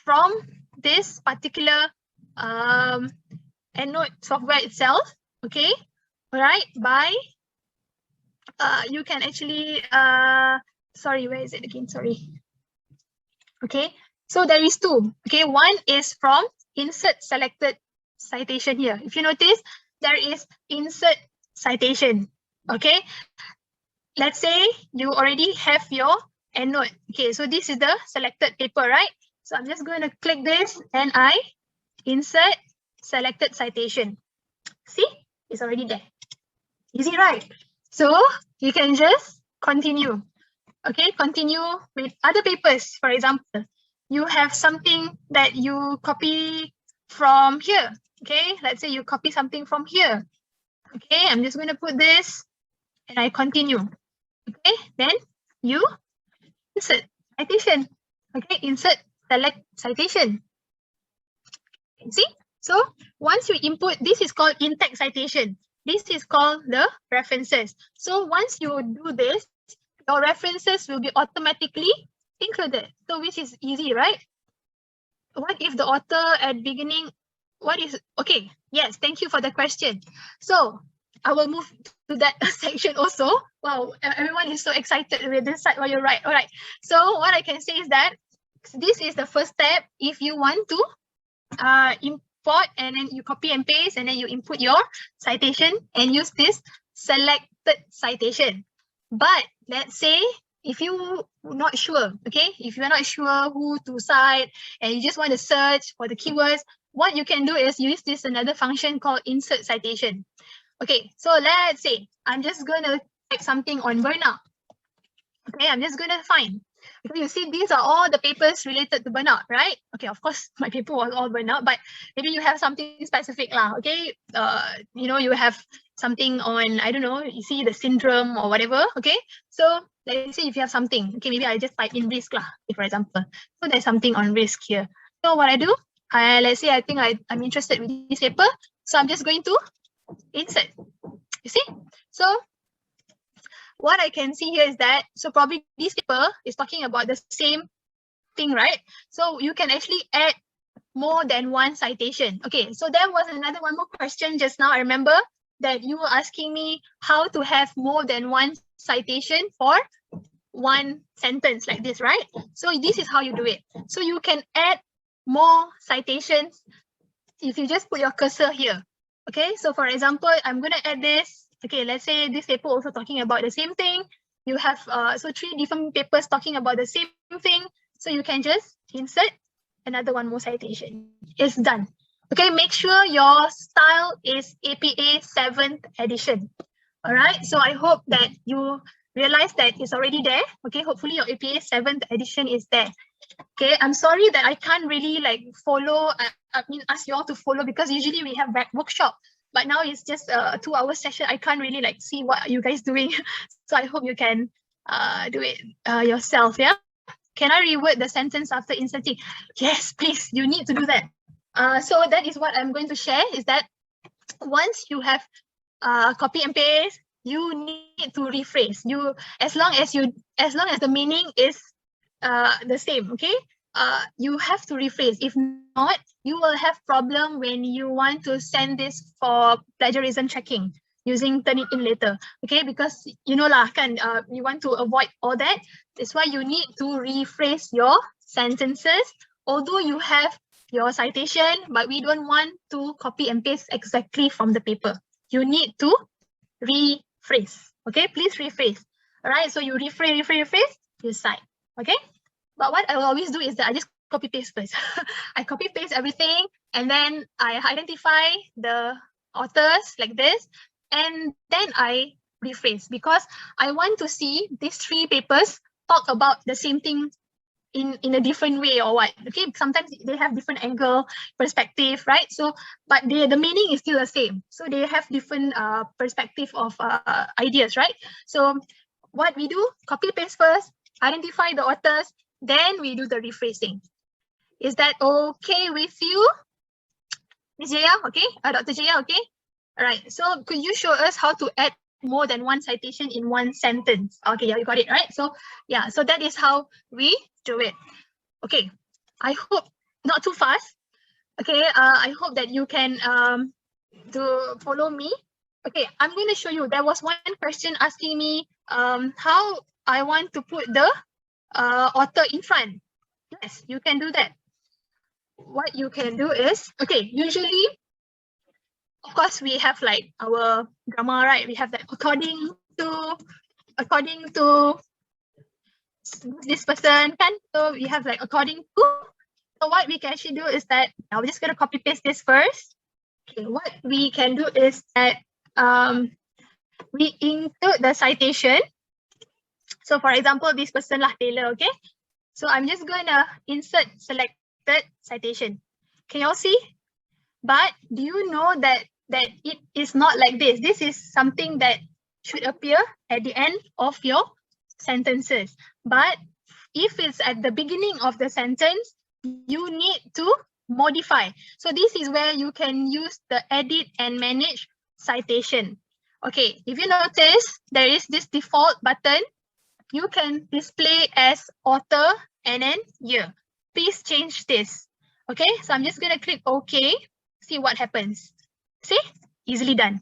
from this particular Endnote software itself. Okay, all right, by you can actually sorry, where is it again? Sorry. Okay, so there is two. Okay, one is from insert selected citation here. If you notice, there is insert citation. Okay, let's say you already have your Endnote. Okay, so this is the selected paper, right? So I'm just going to click this and I insert selected citation. See, it's already there. Easy, right? So you can just continue. Okay, continue with other papers. For example, you have something that you copy from here. Okay, let's say you copy something from here. Okay, I'm just going to put this and I continue. Okay, then you insert citation. Okay, insert select citation. See, so once you input, this is called in-text citation. This is called the references. So once you do this, your references will be automatically included. So which is easy, right? What if the author at beginning, what is, okay, yes, thank you for the question. So I will move to that section also. Wow, everyone is so excited with this side. Oh, you're right. All right. So what I can say is that this is the first step. If you want to import and then you copy and paste and then you input your citation and use this selected citation. But let's say if you're not sure, okay, if you're not sure who to cite and you just want to search for the keywords, what you can do is use this another function called insert citation. Okay, so let's say I'm just going to type something on burnout. Okay, I'm just going to find. Okay, you see, these are all the papers related to burnout, right? Okay, of course, my paper was all burnout, but maybe you have something specific lah, okay? You know, you have something on, I don't know, you see the syndrome or whatever, okay? So let's say if you have something, okay, maybe I just type in risk lah, for example. So there's something on risk here. So what I do, let's say I think I'm interested with this paper, so I'm just going to insert, you see? So what I can see here is that, so probably this paper is talking about the same thing, right? So you can actually add more than one citation. Okay, so there was one more question just now. I remember that you were asking me how to have more than one citation for one sentence like this, right? So this is how you do it. So you can add more citations if you just put your cursor here. Okay, so for example, I'm going to add this. Okay, let's say this paper also talking about the same thing. You have so 3 different papers talking about the same thing. So you can just insert another one more citation. It's done. Okay, make sure your style is APA 7th edition. All right, so I hope that you realize that it's already there. Okay, hopefully your APA 7th edition is there. Okay, I'm sorry that I can't really like follow, I mean ask you all to follow because usually we have workshop. But now it's just a 2-hour session. I can't really like see what you guys doing. So I hope you can do it yourself, yeah? Can I reword the sentence after inserting? Yes, please, you need to do that. So that is what I'm going to share is that once you have copy and paste, you need to rephrase. As long as the meaning is the same, okay? You have to rephrase. If not, you will have problem when you want to send this for plagiarism checking using Turnitin later, okay? Because you know lah, kan, you want to avoid all that. That's why you need to rephrase your sentences. Although you have your citation, but we don't want to copy and paste exactly from the paper. You need to rephrase, okay? Please rephrase. All right, so you rephrase, you cite, okay? But what I will always do is that I just copy paste first. I copy paste everything and then I identify the authors like this and then I rephrase because I want to see these 3 papers talk about the same thing in a different way or what. Okay, sometimes they have different angle, perspective, right? So, but the meaning is still the same. So they have different perspective of ideas, right? So what we do, copy paste first, identify the authors, then we do the rephrasing. Is that okay with you? Ms. Jaya, okay? Dr. Jaya, okay? All right, so could you show us how to add more than one citation in one sentence. Okay, yeah, you got it, right? So yeah, so that is how we do it. Okay, I hope not too fast. Okay, I hope that you can follow me. Okay, I'm going to show you. There was one question asking me how I want to put the author in front. Yes, you can do that. What you can do is, okay, usually, of course, we have like our grammar, right? We have that according to this person, kan? So we have like according to. So what we can actually do is that, I'm just going to copy paste this first. Okay, what we can do is that we include the citation. So for example, this person lah, Taylor, okay? So I'm just going to insert selected citation. Can you all see? But do you know that it is not like this? This is something that should appear at the end of your sentences. But if it's at the beginning of the sentence, you need to modify. So this is where you can use the edit and manage citation. Okay, if you notice, there is this default button. You can display as author and then year. Please change this. Okay, so I'm just going to click OK. See what happens. See? Easily done.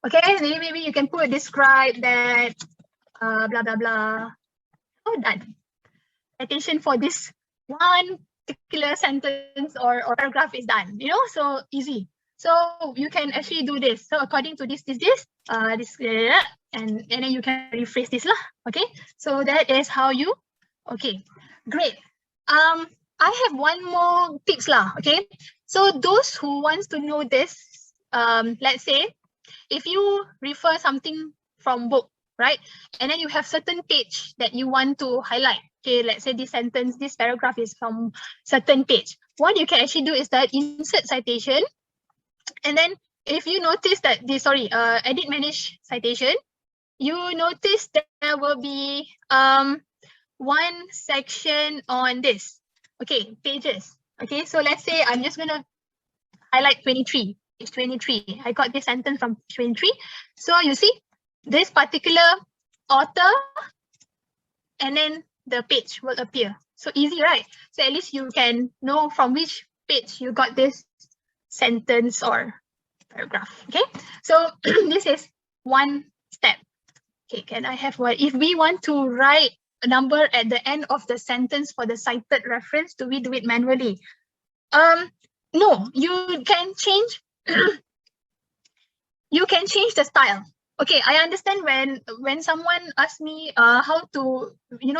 Okay, maybe you can put describe that blah, blah, blah. Oh, done. Citation for this one particular sentence or paragraph is done. You know, so easy. So you can actually do this. So according to this, and then you can rephrase this lah. Okay, so that is how you. Okay, great. I have one more tips lah. Okay, so those who wants to know this, let's say, if you refer something from book, right, and then you have certain page that you want to highlight. Okay, let's say this sentence, this paragraph is from certain page. What you can actually do is that insert citation, and then if you notice that edit manage citation, you notice there will be one section on this. Okay, pages. Okay, so let's say I'm just gonna highlight 23, page 23. I got this sentence from page 23. So you see, this particular author, and then the page will appear. So easy, right? So at least you can know from which page you got this sentence or paragraph. Okay, so this is one step. Okay, can I have what? If we want to write a number at the end of the sentence for the cited reference, do we do it manually? No, you can change. You can change the style. Okay, I understand when someone asks me how to,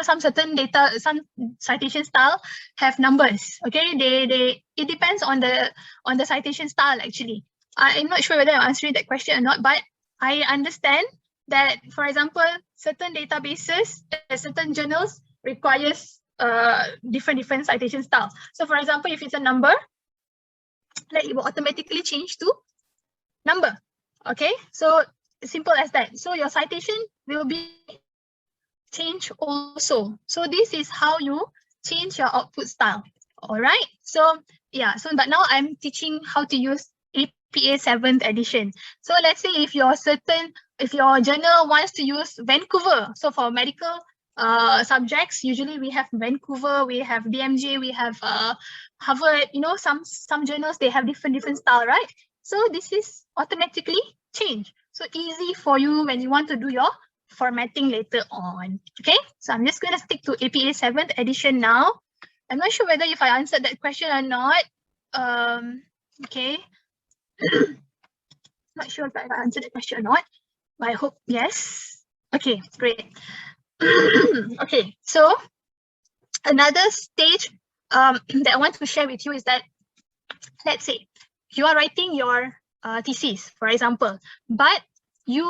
some certain data, some citation style have numbers. Okay, it depends on the citation style actually. I'm not sure whether I'm answering that question or not, but I understand that, for example, certain databases, certain journals requires different citation styles. So for example, if it's a number, like it will automatically change to number. Okay, so simple as that. So your citation will be changed also. So this is how you change your output style. All right. So yeah. So but now I'm teaching how to use APA 7th edition. So let's say if your journal wants to use Vancouver. So for medical subjects, usually we have Vancouver, we have DMJ, we have Harvard. Some journals, they have different style, right? So this is automatically changed. So easy for you when you want to do your formatting later on. Okay, so I'm just going to stick to APA 7th edition now. I'm not sure whether if I answered that question or not. Okay. Not sure if I answered that question or not, but I hope yes. Okay, great. Okay, so another stage that I want to share with you is that, let's say you are writing your thesis, for example, but you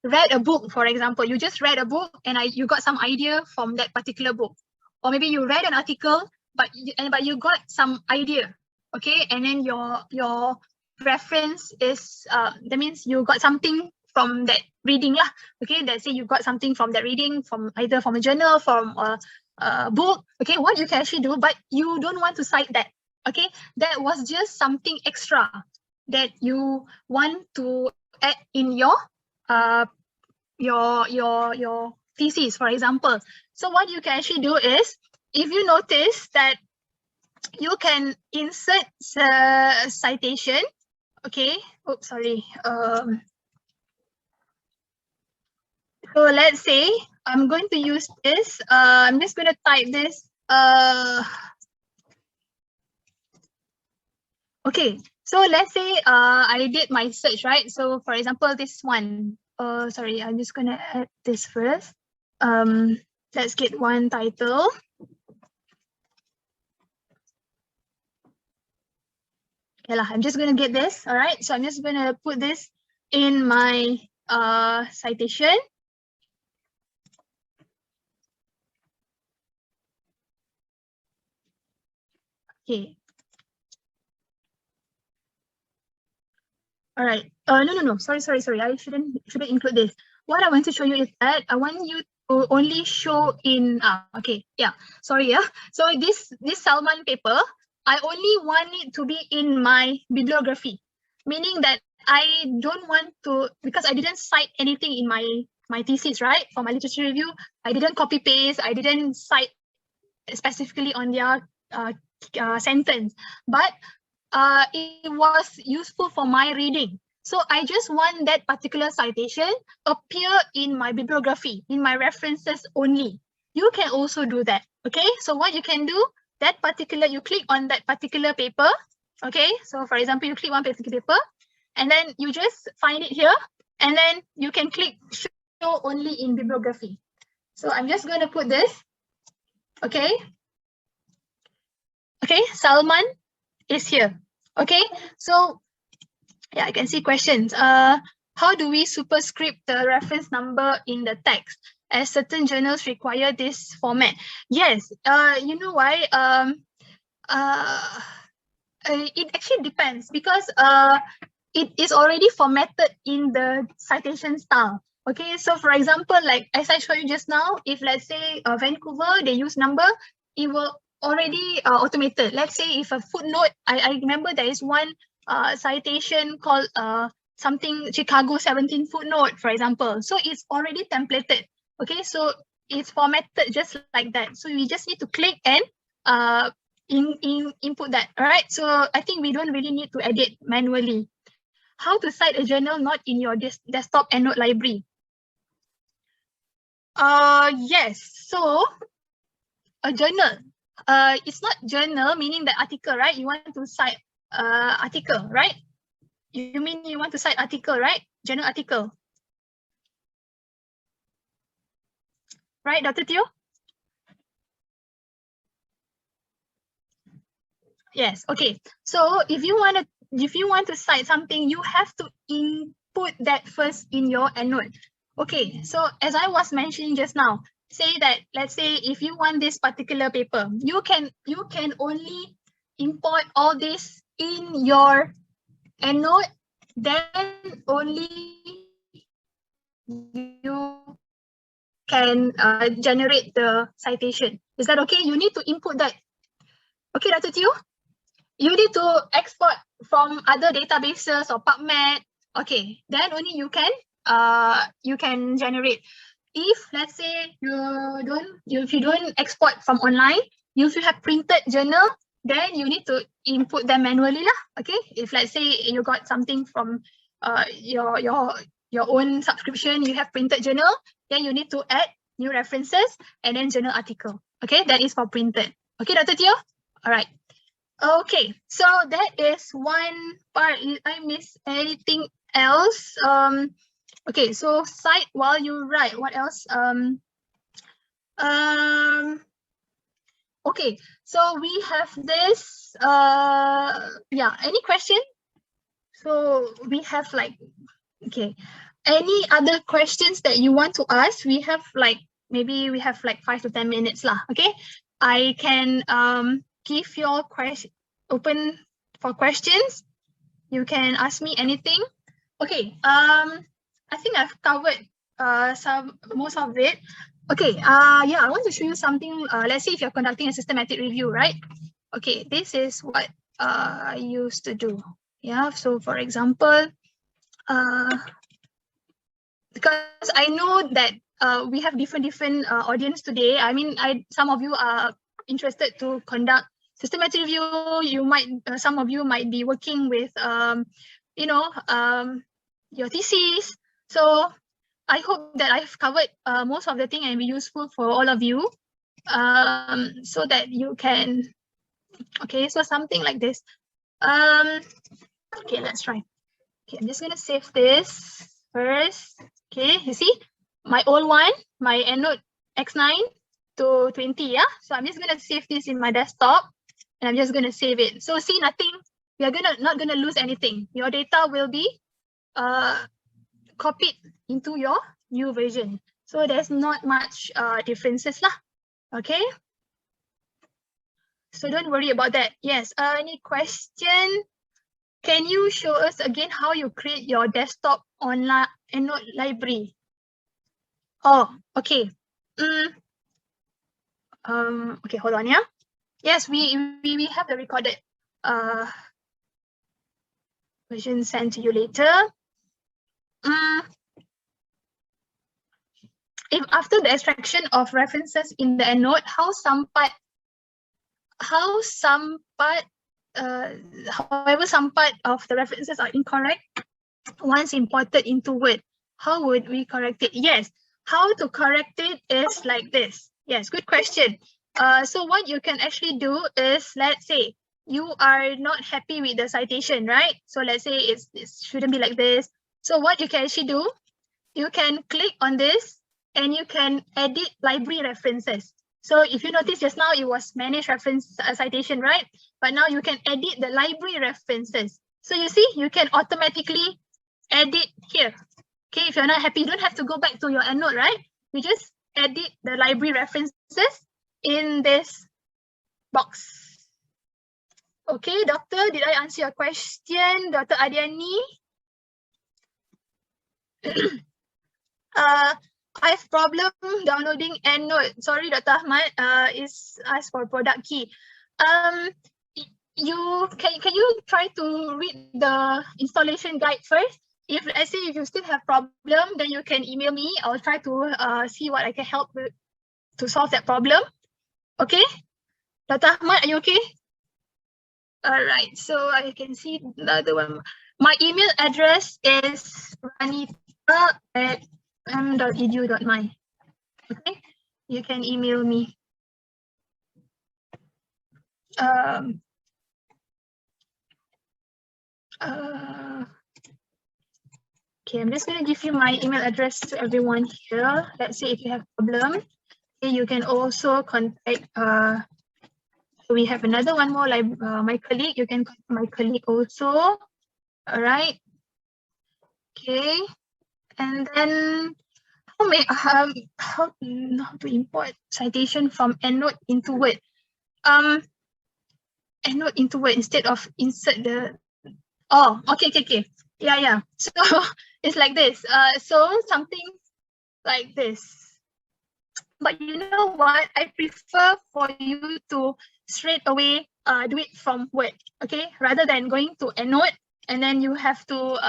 read a book, for example, you just read a book and you got some idea from that particular book, or maybe you read an article, but you got some idea, okay, and then your reference is that means you got something from that reading lah, okay, let's say you got something from that reading, from either from a journal, from a book, okay, what you can actually do, but you don't want to cite that, okay, that was just something extra that you want to add in your your thesis, for example. So what you can actually do is, if you notice that you can insert citation, okay. Oops, sorry. So let's say I'm going to use this. I'm just going to type this. Okay, so let's say I did my search, right? So for example, this one. Sorry, I'm just gonna add this first. Let's get one title. Okay lah, I'm just gonna get this. All right, so I'm just gonna put this in my citation. Okay. All right. No. Sorry. I shouldn't include this. What I want to show you is that I want you to only show in. Okay. Yeah. Sorry. Yeah. So this Salman paper, I only want it to be in my bibliography, meaning that I don't want to, because I didn't cite anything in my thesis, right? For my literature review, I didn't copy paste. I didn't cite specifically on their sentence, but it was useful for my reading. So I just want that particular citation appear in my bibliography, in my references only. You can also do that, okay? So what you can do, you click on that particular paper, okay? So for example, you click one particular paper, and then you just find it here, and then you can click show only in bibliography. So I'm just going to put this, okay? Okay, Salman is here. Okay, so yeah, I can see questions. How do we superscript the reference number in the text, as certain journals require this format? Yes, you know why? It actually depends, because it is already formatted in the citation style. Okay, so for example, like as I showed you just now, if let's say Vancouver, they use number, it will already automated. Let's say if a footnote, I remember there is one citation called something Chicago 17 footnote, for example. So it's already templated. Okay, so it's formatted just like that. So we just need to click and input that. All right, so I think we don't really need to edit manually. How to cite a journal not in your desktop Endnote library? Yes, so a journal. It's not journal, meaning the article, right? You want to cite article, right? You mean you want to cite article, right? Journal article. Right, Dr. Teo? Yes, okay. So if you want to cite something, you have to input that first in your Endnote. Okay, so as I was mentioning just now, say that, let's say if you want this particular paper, you can only import all this in your Endnote, then only you can generate the citation. Is that okay? You need to input that. Okay, Dr. Teo? You need to export from other databases or PubMed. Okay, then only you can generate. If let's say if you don't export from online, if you have printed journal, then you need to input them manually lah. Okay, if let's say you got something from your own subscription, you have printed journal, then you need to add new references and then journal article. Okay, that is for printed. Okay, Dr. Teo? All right. Okay, so that is one part. Did I miss anything else? Okay, so cite while you write. What else? Okay, so we have this. Yeah, any question? So we have like, okay, any other questions that you want to ask? We have like, maybe we have like 5 to 10 minutes lah. Okay, I can give your question open for questions. You can ask me anything. Okay, I think I've covered most of it. Okay, yeah, I want to show you something. Let's say if you're conducting a systematic review, right? Okay, this is what I used to do. Yeah, so for example, because I know that we have different audience today. I mean, some of you are interested to conduct systematic review. You might, some of you might be working with, your thesis. So I hope that I've covered most of the thing and be useful for all of you, so that you can. Okay, so something like this. Okay, let's try. Okay, I'm just gonna save this first. Okay, you see my old one, my Endnote X9 to 20, yeah? So I'm just gonna save this in my desktop and I'm just gonna save it. So see, nothing, we are not gonna lose anything. Your data will be copied into your new version. So there's not much differences lah. Okay. So don't worry about that. Yes, any question? Can you show us again how you create your desktop online Endnote library? Oh, okay. Okay, hold on, yeah. Yes, we have the recorded version sent to you later. If after the extraction of references in the Endnote, however some part of the references are incorrect once imported into Word, how would we correct it? Yes, how to correct it is like this. Yes, good question. So what you can actually do is, let's say you are not happy with the citation, right? So let's say it shouldn't be like this. So what you can actually do, you can click on this and you can edit library references. So if you notice just now, it was manage reference citation, right? But now you can edit the library references. So you see, you can automatically edit here. Okay, if you're not happy, you don't have to go back to your Endnote, right? You just edit the library references in this box. Okay, doctor, did I answer your question, Dr. Adiani? I have problem downloading Endnote. Sorry, Dr. Ahmad. Is asked for product key. Can you try to read the installation guide first? If let's say if you still have problem, then you can email me. I'll try to see what I can help with to solve that problem. Okay, Dr. Ahmad, are you okay? All right. So I can see the other one. My email address is ranita@m.edu.my. Okay, you can email me. Okay, I'm just going to give you my email address to everyone here. Let's say if you have a problem, okay, you can also contact, we have another one more, like my colleague, you can contact my colleague also. All right. Okay. And then how to import citation from Endnote into Word? Endnote into Word instead of insert the, oh, okay. Yeah. So it's like this. So something like this. But you know what? I prefer for you to straight away do it from Word, okay? Rather than going to Endnote and then you have to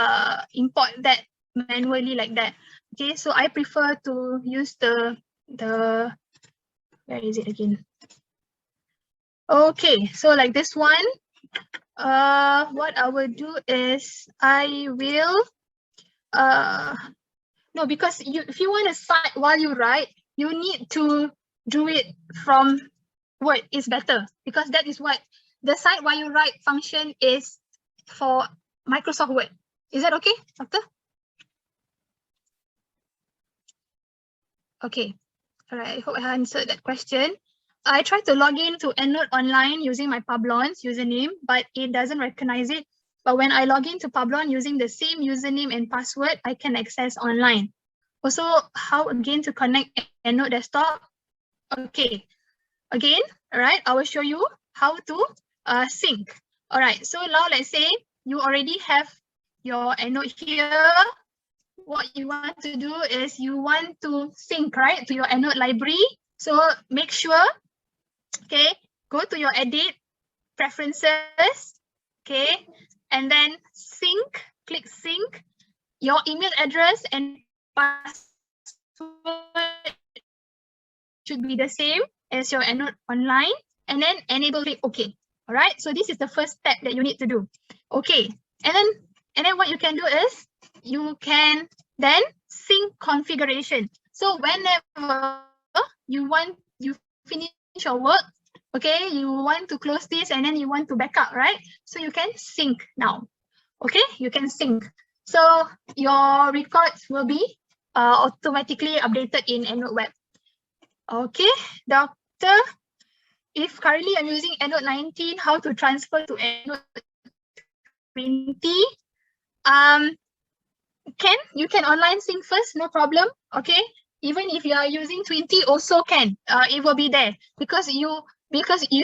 import that manually like that. Okay, so I prefer to use the where is it again? Okay, so like this one, what I will do is I will no, because if you want to cite while you write, you need to do it from Word. Is better because that is what the cite while you write function is for Microsoft Word. Is that okay, doctor? Okay, all right. I hope I answered that question. I tried to log in to Endnote online using my Pablon's username, but it doesn't recognize it. But when I log into Pablon using the same username and password, I can access online. Also, how again to connect Endnote desktop? Okay, again, all right, I will show you how to sync. All right, so now let's say you already have your Endnote here. What you want to do is you want to sync, right, to your Endnote library. So make sure, okay, go to your edit, preferences, okay, and then sync, click sync. Your email address and password should be the same as your Endnote online, and then enable click OK. All right, so this is the first step that you need to do. Okay, and then what you can do is you can then sync configuration. So whenever you finish your work, okay, you want to close this and then you want to back up, right? So you can sync now. Okay, you can sync. So your records will be automatically updated in Endnote Web. Okay, Doctor, if currently I'm using Endnote 19, how to transfer to Endnote 20? You can online sync first, no problem. Okay, even if you are using 20, also can. It will be there because you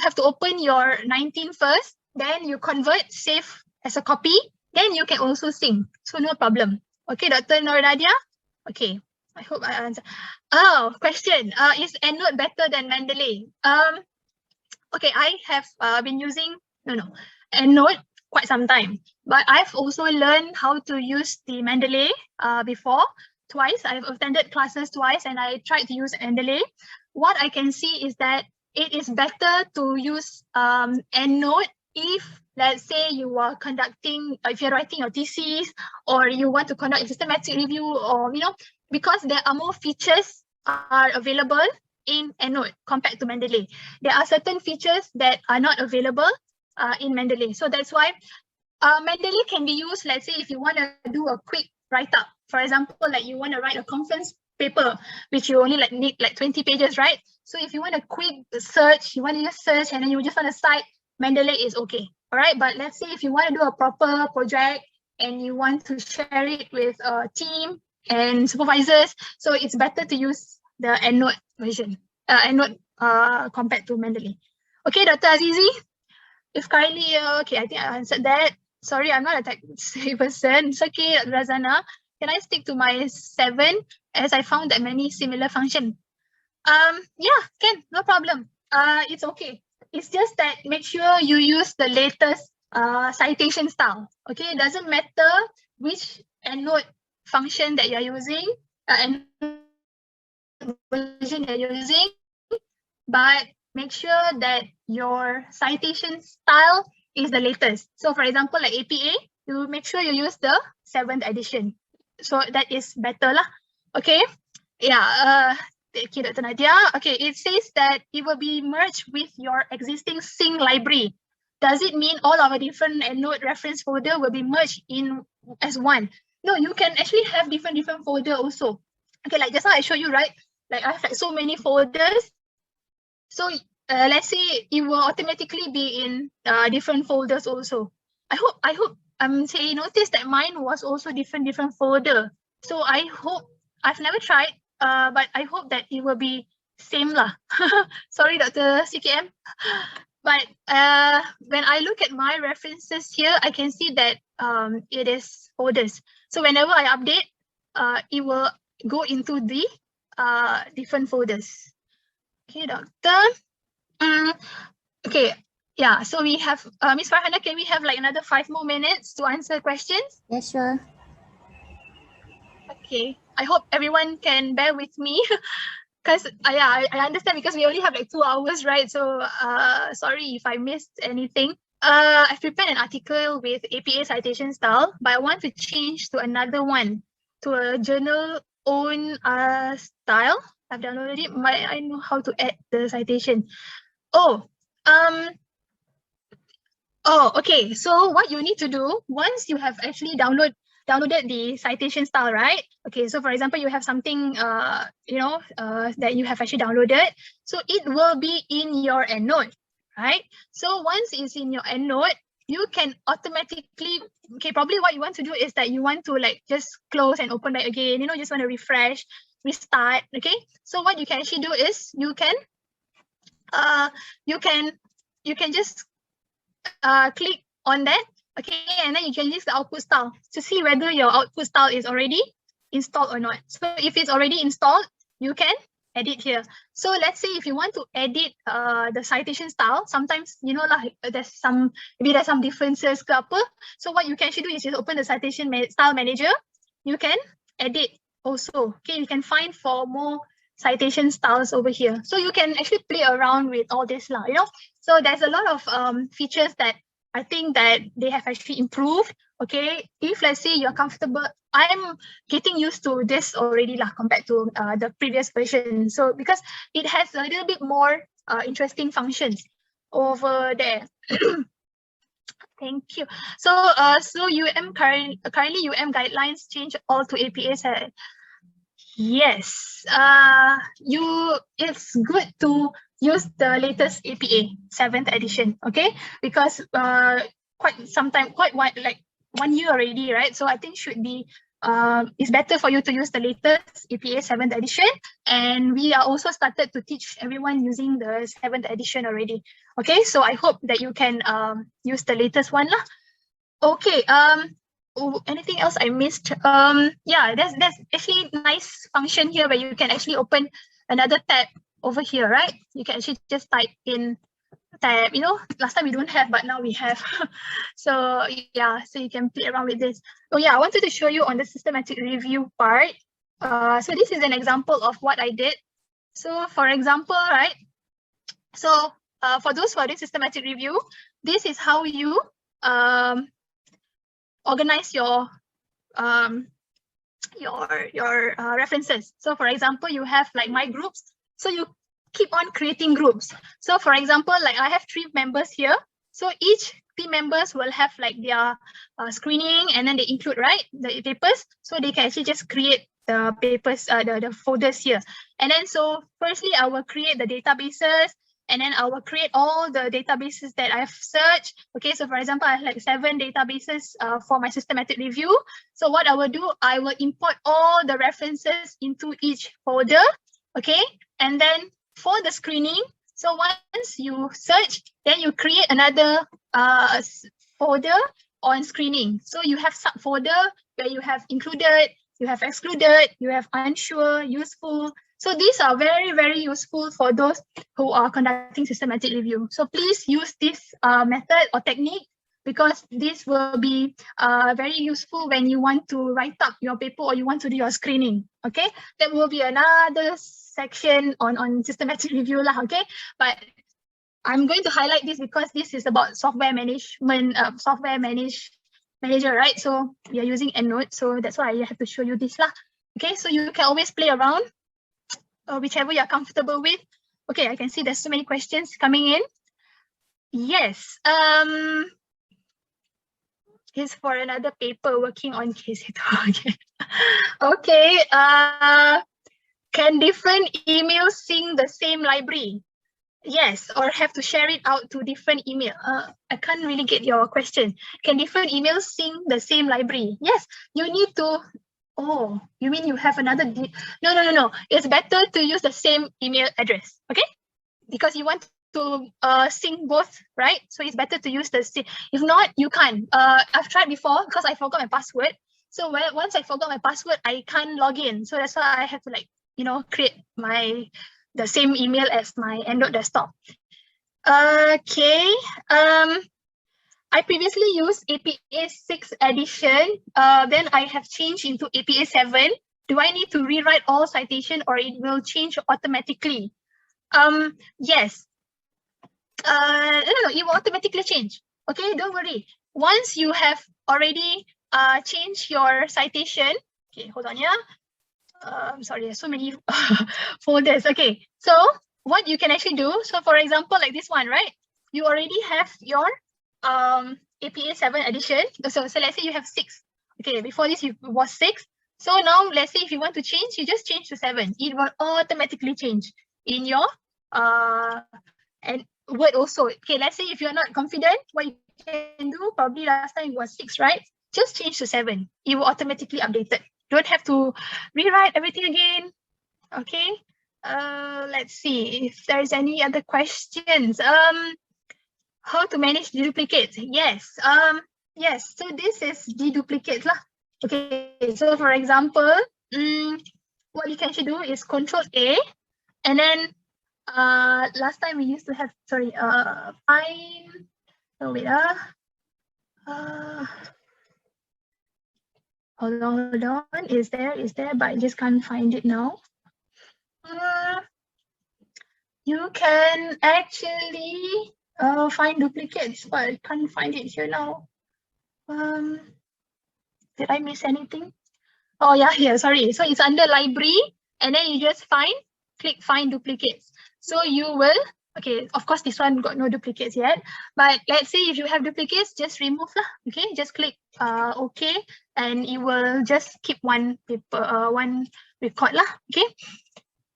have to open your 19 first, then you convert, save as a copy, then you can also sync. So no problem. Okay, Dr. Nur Nadia. Okay, I hope I answered. Oh, question. Is Endnote better than Mendeley? Okay, I have been using Endnote quite some time, but I've also learned how to use the Mendeley before twice. I've attended classes twice and I tried to use Mendeley. What I can see is that it is better to use Endnote if, let's say, you are conducting, if you're writing your thesis or you want to conduct a systematic review, or because there are more features are available in Endnote compared to Mendeley. There are certain features that are not available in Mendeley. So that's why Mendeley can be used, let's say, if you want to do a quick write-up. For example, like you want to write a conference paper, which you only need 20 pages, right? So if you want a quick search, you want to just search and then you just want to cite, Mendeley is okay. All right, but let's say if you want to do a proper project and you want to share it with a team and supervisors, so it's better to use the Endnote version, Endnote compared to Mendeley. Okay, Dr. Azizi, if currently, okay, I think I answered that. Sorry, I'm not a tech person. It's okay, Razana. Can I stick to my 7 as I found that many similar function? Yeah, can, no problem. It's okay. It's just that make sure you use the latest citation style. Okay, it doesn't matter which Endnote function that you're using, version you're using, but make sure that your citation style is the latest. So for example, like APA, you make sure you use the 7th edition. So that is better lah. Okay. Yeah. Okay, Dr. Nadia. Okay, it says that it will be merged with your existing Sing library. Does it mean all of our different Endnote reference folder will be merged in as one? No, you can actually have different folder also. Okay, like just now I showed you, right? Like I have like so many folders. So let's say it will automatically be in different folders also. I hope say notice that mine was also different folder. So I hope, I've never tried, but I hope that it will be same lah. Sorry, Dr. CKM. But when I look at my references here, I can see that it is folders. So whenever I update, it will go into the different folders. Okay, Doctor. Okay, yeah, so we have, Ms. Farhana, can we have like another 5 more minutes to answer questions? Yeah, sure. Okay, I hope everyone can bear with me because I understand because we only have like 2 hours, right? So sorry if I missed anything. I've prepared an article with APA citation style, but I want to change to another one, to a journal own style. I've downloaded it. I know how to add the citation. Okay. So what you need to do once you have actually downloaded the citation style, right? Okay. So for example, you have something, that you have actually downloaded. So it will be in your Endnote, right? So once it's in your Endnote, you can automatically, okay, probably what you want to do is that you want to like just close and open back again, just want to refresh, restart, okay? So what you can actually do is you can just click on that, okay, and then you can use the output style to see whether your output style is already installed or not. So if it's already installed, you can edit here. So let's say if you want to edit the citation style, sometimes like there's some differences ke apa. So what you can actually do is just open the citation style manager. You can edit also. Okay, you can find for more citation styles over here. So you can actually play around with all this lah, you know. So there's a lot of features that I think that they have actually improved. Okay, if let's say you're comfortable, I'm getting used to this already lah compared to the previous version. So because it has a little bit more interesting functions over there. Thank you. So so currently UM guidelines change all to APA. Yes. It's good to use the latest APA 7th edition. Okay, because quite like 1 year already, right? So I think should be it's better for you to use the latest APA 7th edition, and we are also started to teach everyone using the 7th edition already. Okay, so I hope that you can use the latest one lah. Okay, anything else I missed? Yeah, there's actually nice function here where you can actually open another tab over here, right? You can actually just type in tab, you know, last time we don't have, but now we have. So yeah, so you can play around with this. Oh yeah, I wanted to show you on the systematic review part. So this is an example of what I did. So for example, right? So for those who are doing systematic review, this is how you organize your references. So for example, you have like my groups. So you keep on creating groups. So for example, like I have 3 members here. So each team members will have like their screening, and then they include, right, the papers. So they can actually just create the papers, the folders here. And then so firstly, I will create the databases, and then I will create all the databases that I've searched. Okay, so for example, I have like 7 databases for my systematic review. So what I will do, I will import all the references into each folder. Okay, and then for the screening, so once you search, then you create another folder on screening. So you have subfolder where you have included, you have excluded, you have unsure, useful. So these are very, very useful for those who are conducting systematic review. So please use this method or technique, because this will be very useful when you want to write up your paper or you want to do your screening. Okay, that will be another section on systematic review lah. Okay, but I'm going to highlight this because this is about software management, manager, right? So we are using Endnote, so that's why I have to show you this lah. Okay, so you can always play around, whichever you're comfortable with. Okay, I can see there's so many questions coming in. Yes, is for another paper working on case. Okay. Okay, can different emails sync the same library? Yes, or have to share it out to different email. I can't really get your question. Can different emails sync the same library? Yes, you need to. Oh, you mean you have another? No. It's better to use the same email address, okay? Because you want to sync both, right? So it's better to use the same. If not, you can't. I've tried before because I forgot my password. So once I forgot my password, I can't log in. So that's why I have to, like, you know, create the same email as my Endnote desktop. Okay. I previously used APA 6 edition. Then I have changed into APA 7. Do I need to rewrite all citation or it will change automatically? Yes. No, it will automatically change. Okay, don't worry. Once you have already changed your citation, okay, hold on, yeah. I'm sorry, there's so many folders. Okay, so what you can actually do, so for example, like this one, right? You already have your APA 7 edition. So let's say you have 6. Okay, before this it was 6. So now let's say if you want to change, you just change to 7. It will automatically change in your and Word also. Okay, let's say if you're not confident, what you can do, probably last time it was 6, right? Just change to 7. It will automatically update it. Don't have to rewrite everything again. Okay. Let's see if there's any other questions. How to manage deduplicates? Yes. Yes. So this is deduplicates lah. Okay. So for example, what you can actually do is Control A, and then last time we used to have find. Oh wait. Hold on. Is there? But I just can't find it now. You can actually find duplicates, but I can't find it here now. Did I miss anything? Oh yeah, here, sorry. So it's under library, and then you just click find duplicates. So you will, okay, of course this one got no duplicates yet, but let's say if you have duplicates, just remove lah, okay? Just click okay, and it will just keep one paper, one record lah, okay?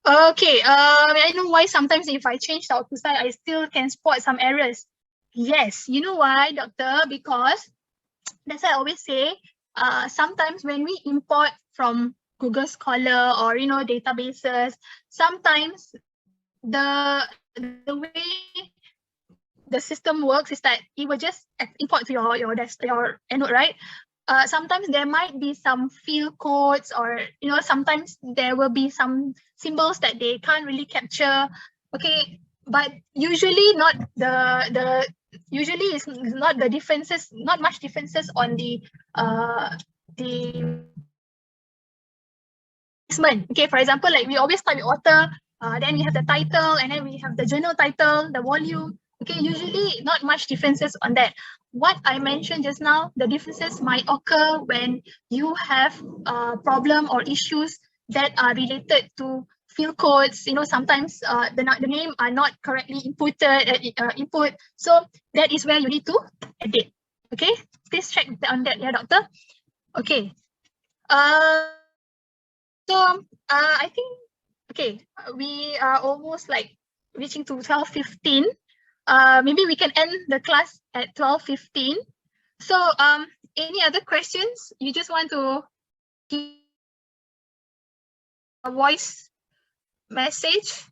Okay, I know why sometimes if I change the output style, I still can spot some errors. Yes, you know why, doctor? Because that's why I always say, sometimes when we import from Google Scholar or databases, sometimes the way the system works is that it will just import to your Endnote, right? Sometimes there might be some field codes, or sometimes there will be some symbols that they can't really capture. Okay, but usually not usually it's not the differences, not much differences on the okay, for example, like we always start with author, then we have the title, and then we have the journal title, the volume. Okay, usually not much differences on that. What I mentioned just now, the differences might occur when you have a problem or issues that are related to field codes. Sometimes the name are not correctly input. So that is where you need to edit. Okay, please check on that, yeah, doctor. Okay. So I think, okay, we are almost like reaching to 12:15. Maybe we can end the class at 12:15. So any other questions? You just want to give a voice message?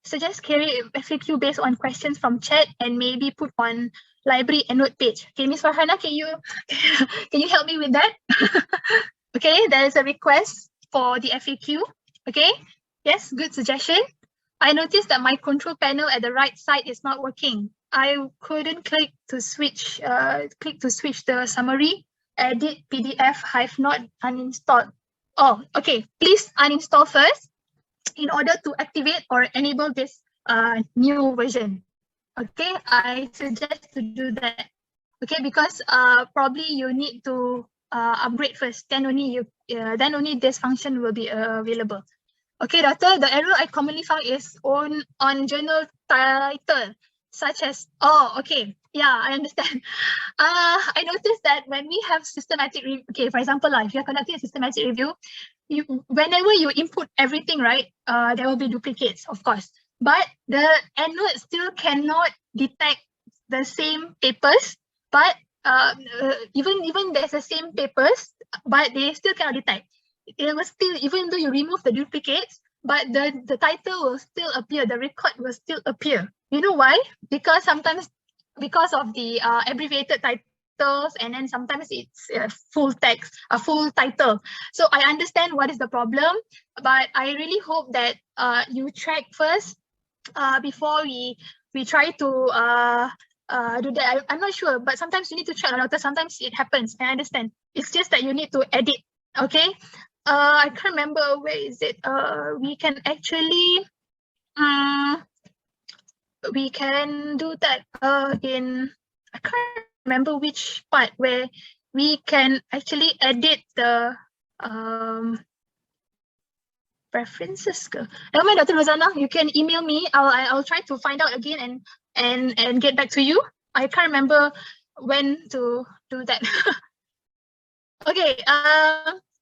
Suggest carry FAQ based on questions from chat and maybe put on library Endnote page. Okay, Ms. Farhana, can you help me with that? Okay, there is a request for the FAQ. Okay, yes, good suggestion. I noticed that my control panel at the right side is not working. I couldn't click to switch the summary. Edit PDF, I've not uninstalled. Oh, okay, please uninstall first in order to activate or enable this new version. Okay, I suggest to do that. Okay, because probably you need to upgrade first. Then only this function will be available. Okay, doctor, the error I commonly found is on journal title, such as, oh, okay, yeah, I understand. I noticed that when we have systematic review, okay, for example, if you're conducting a systematic review, whenever you input everything, right, there will be duplicates, of course. But the Endnote still cannot detect the same papers, but even there's the same papers, but they still cannot detect. It will still, even though you remove the duplicates, but the title will still appear, the record will still appear. You know why? Because sometimes, because of the abbreviated titles, and then sometimes it's full text, a full title. So I understand what is the problem, but I really hope that you check first before we try to do that. I'm not sure, but sometimes you need to check on author. Sometimes it happens. I understand. It's just that you need to edit. Okay. I can't remember where is it. We can actually we can do that in, I can't remember which part where we can actually edit the preferences. Never mind, Dr. Rosanna, you can email me. I'll try to find out again and get back to you. I can't remember when to do that. Okay,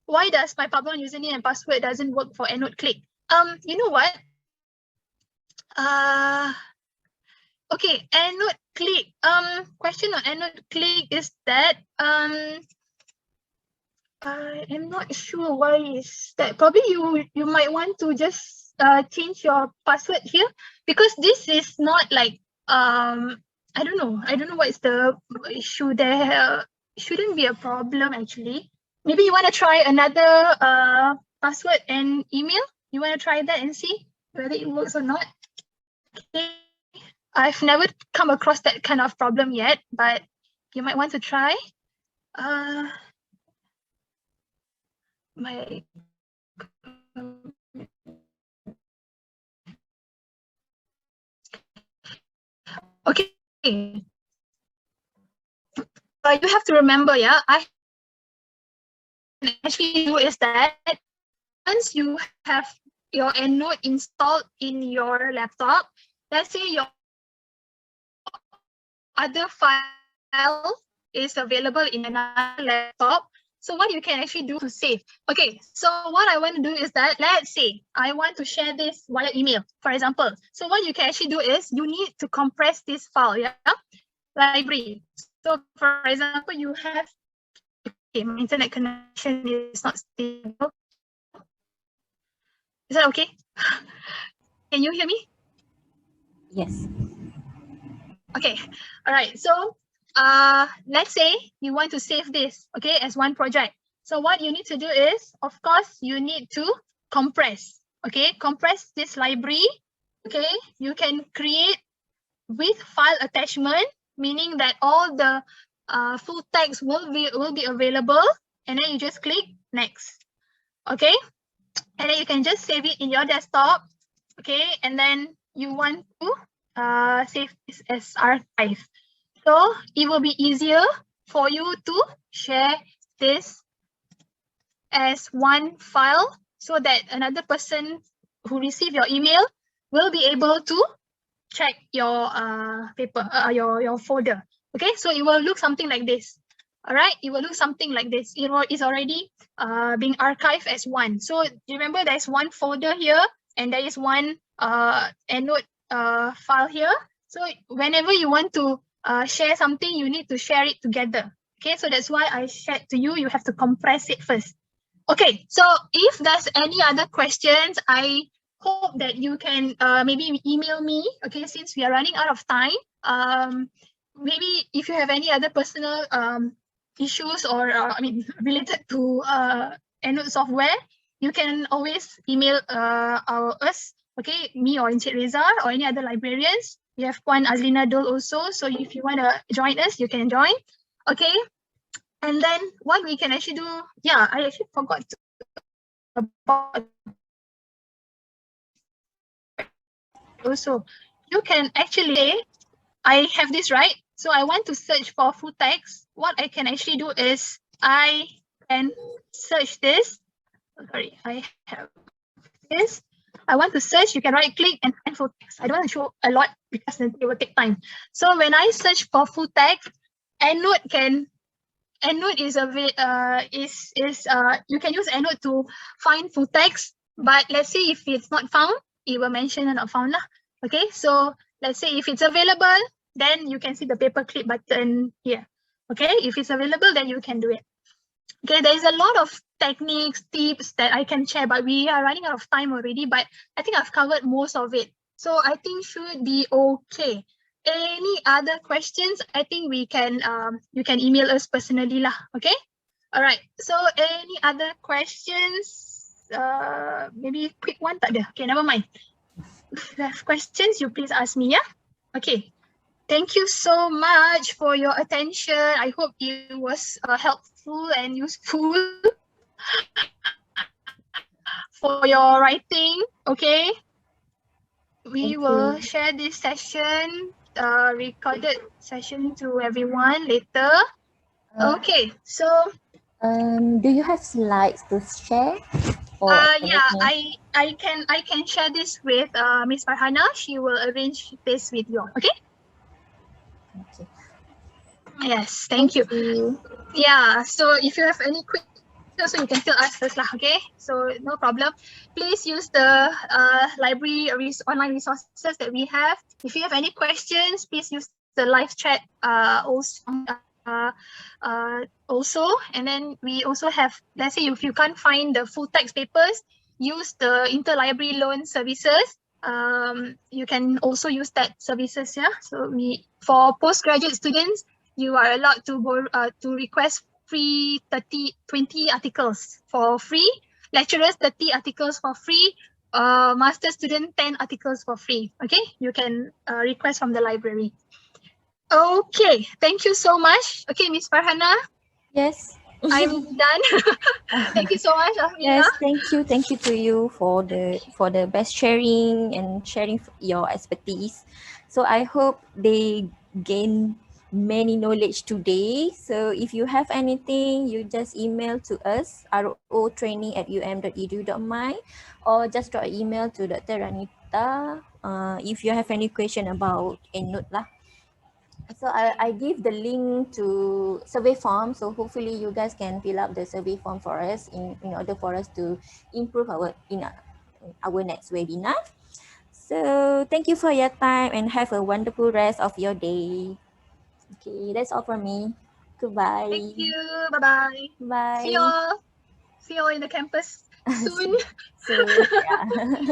why does my Pablo username and password doesn't work for Endnote Click? You know what? Okay, Endnote Click. Question on Endnote Click is that I am not sure why is that. Probably you might want to just change your password here, because this is not like I don't know what is the issue there. Shouldn't be a problem actually. Maybe you want to try another password and email. You want to try that and see whether it works or not. Okay, I've never come across that kind of problem yet, but you might want to try. my okay. You have to remember, yeah, I actually do is that once you have your Endnote installed in your laptop, let's say your other file is available in another laptop. So what you can actually do to save. Okay, so what I want to do is that, let's say I want to share this via email, for example. So what you can actually do is you need to compress this file, yeah, library. So for example, you have, okay, my internet connection is not stable. Is that okay? Can you hear me? Yes. Okay, all right. So let's say you want to save this, okay, as one project. So what you need to do is, of course, you need to compress, okay, compress this library, okay. You can create with file attachment, meaning that all the full text will be available, and then you just click next, okay, and then you can just save it in your desktop, okay, and then you want to save this as archive. So it will be easier for you to share this as one file so that another person who receive your email will be able to check your paper, your folder. Okay, so it will look something like this. All right, it will look something like this. It is already being archived as one. So remember, there's one folder here and there is one Endnote file here. So whenever you want to share something, you need to share it together. Okay, so that's why I shared to you. You have to compress it first. Okay, so if there's any other questions, I hope that you can maybe email me, okay, since we are running out of time. Maybe if you have any other personal issues or related to Endnote software, you can always email us, okay, me or Encik Reza or any other librarians. We have Puan Azlina Dol also, so if you want to join us, you can join, okay. And then what we can actually do, yeah, I actually forgot to about also. You can actually say, I have this, right? So I want to search for full text. What I can actually do is I can search this. Sorry, I have this. I want to search, you can right click and find full text. I don't want to show a lot because it will take time. So when I search for full text, Endnote is you can use Endnote to find full text, but let's say if it's not found, it will mention not found lah. Okay, so let's say if it's available, then you can see the paperclip button here. Okay, if it's available, then you can do it. Okay, there is a lot of techniques, tips that I can share, but we are running out of time already, but I think I've covered most of it. So I think should be okay. Any other questions? I think we can you can email us personally lah. Okay. All right. So any other questions? Maybe quick one tak ada. Okay, never mind. If you have questions, you please ask me. Yeah. Okay. Thank you so much for your attention. I hope it was helpful and useful for your writing. Okay. We will share this session, recorded session to everyone later. Okay, so do you have slides to share? Or yeah, I can share this with Miss Farhana. She will arrange this with you. Okay. Okay. Yes, thank you. Yeah, so if you have any quick, so you can still ask us lah, okay? So no problem. Please use the library online resources that we have. If you have any questions, please use the live chat also. And then we also have, let's say if you can't find the full text papers, use the interlibrary loan services. You can also use that services, yeah. So for postgraduate students, you are allowed to request free 20 articles for free. Lecturers 30 articles for free. Master student 10 articles for free. Okay, you can request from the library. Okay, thank you so much. Okay, Miss Farhana. Yes. I'm done. Thank you so much, Ahmila. Yes, thank you to you for the best sharing and sharing your expertise. So I hope they gain many knowledge today. So if you have anything, you just email to us rotraining@um.edu.my, or just drop an email to Dr. Ranita. If you have any question about EndNote lah. So I give the link to survey form. So hopefully you guys can fill up the survey form for us in order for us to improve our next webinar. So thank you for your time and have a wonderful rest of your day. Okay, that's all from me. Goodbye. Thank you. Bye-bye. Bye. See y'all. See y'all in the campus soon. Soon. Yeah.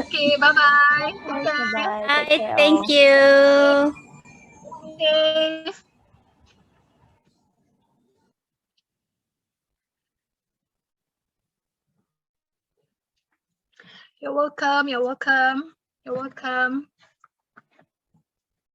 Okay, bye-bye. Take Yes, care. bye. Take Bye. care Thank all. you. Safe. You're welcome. You're welcome. You're welcome.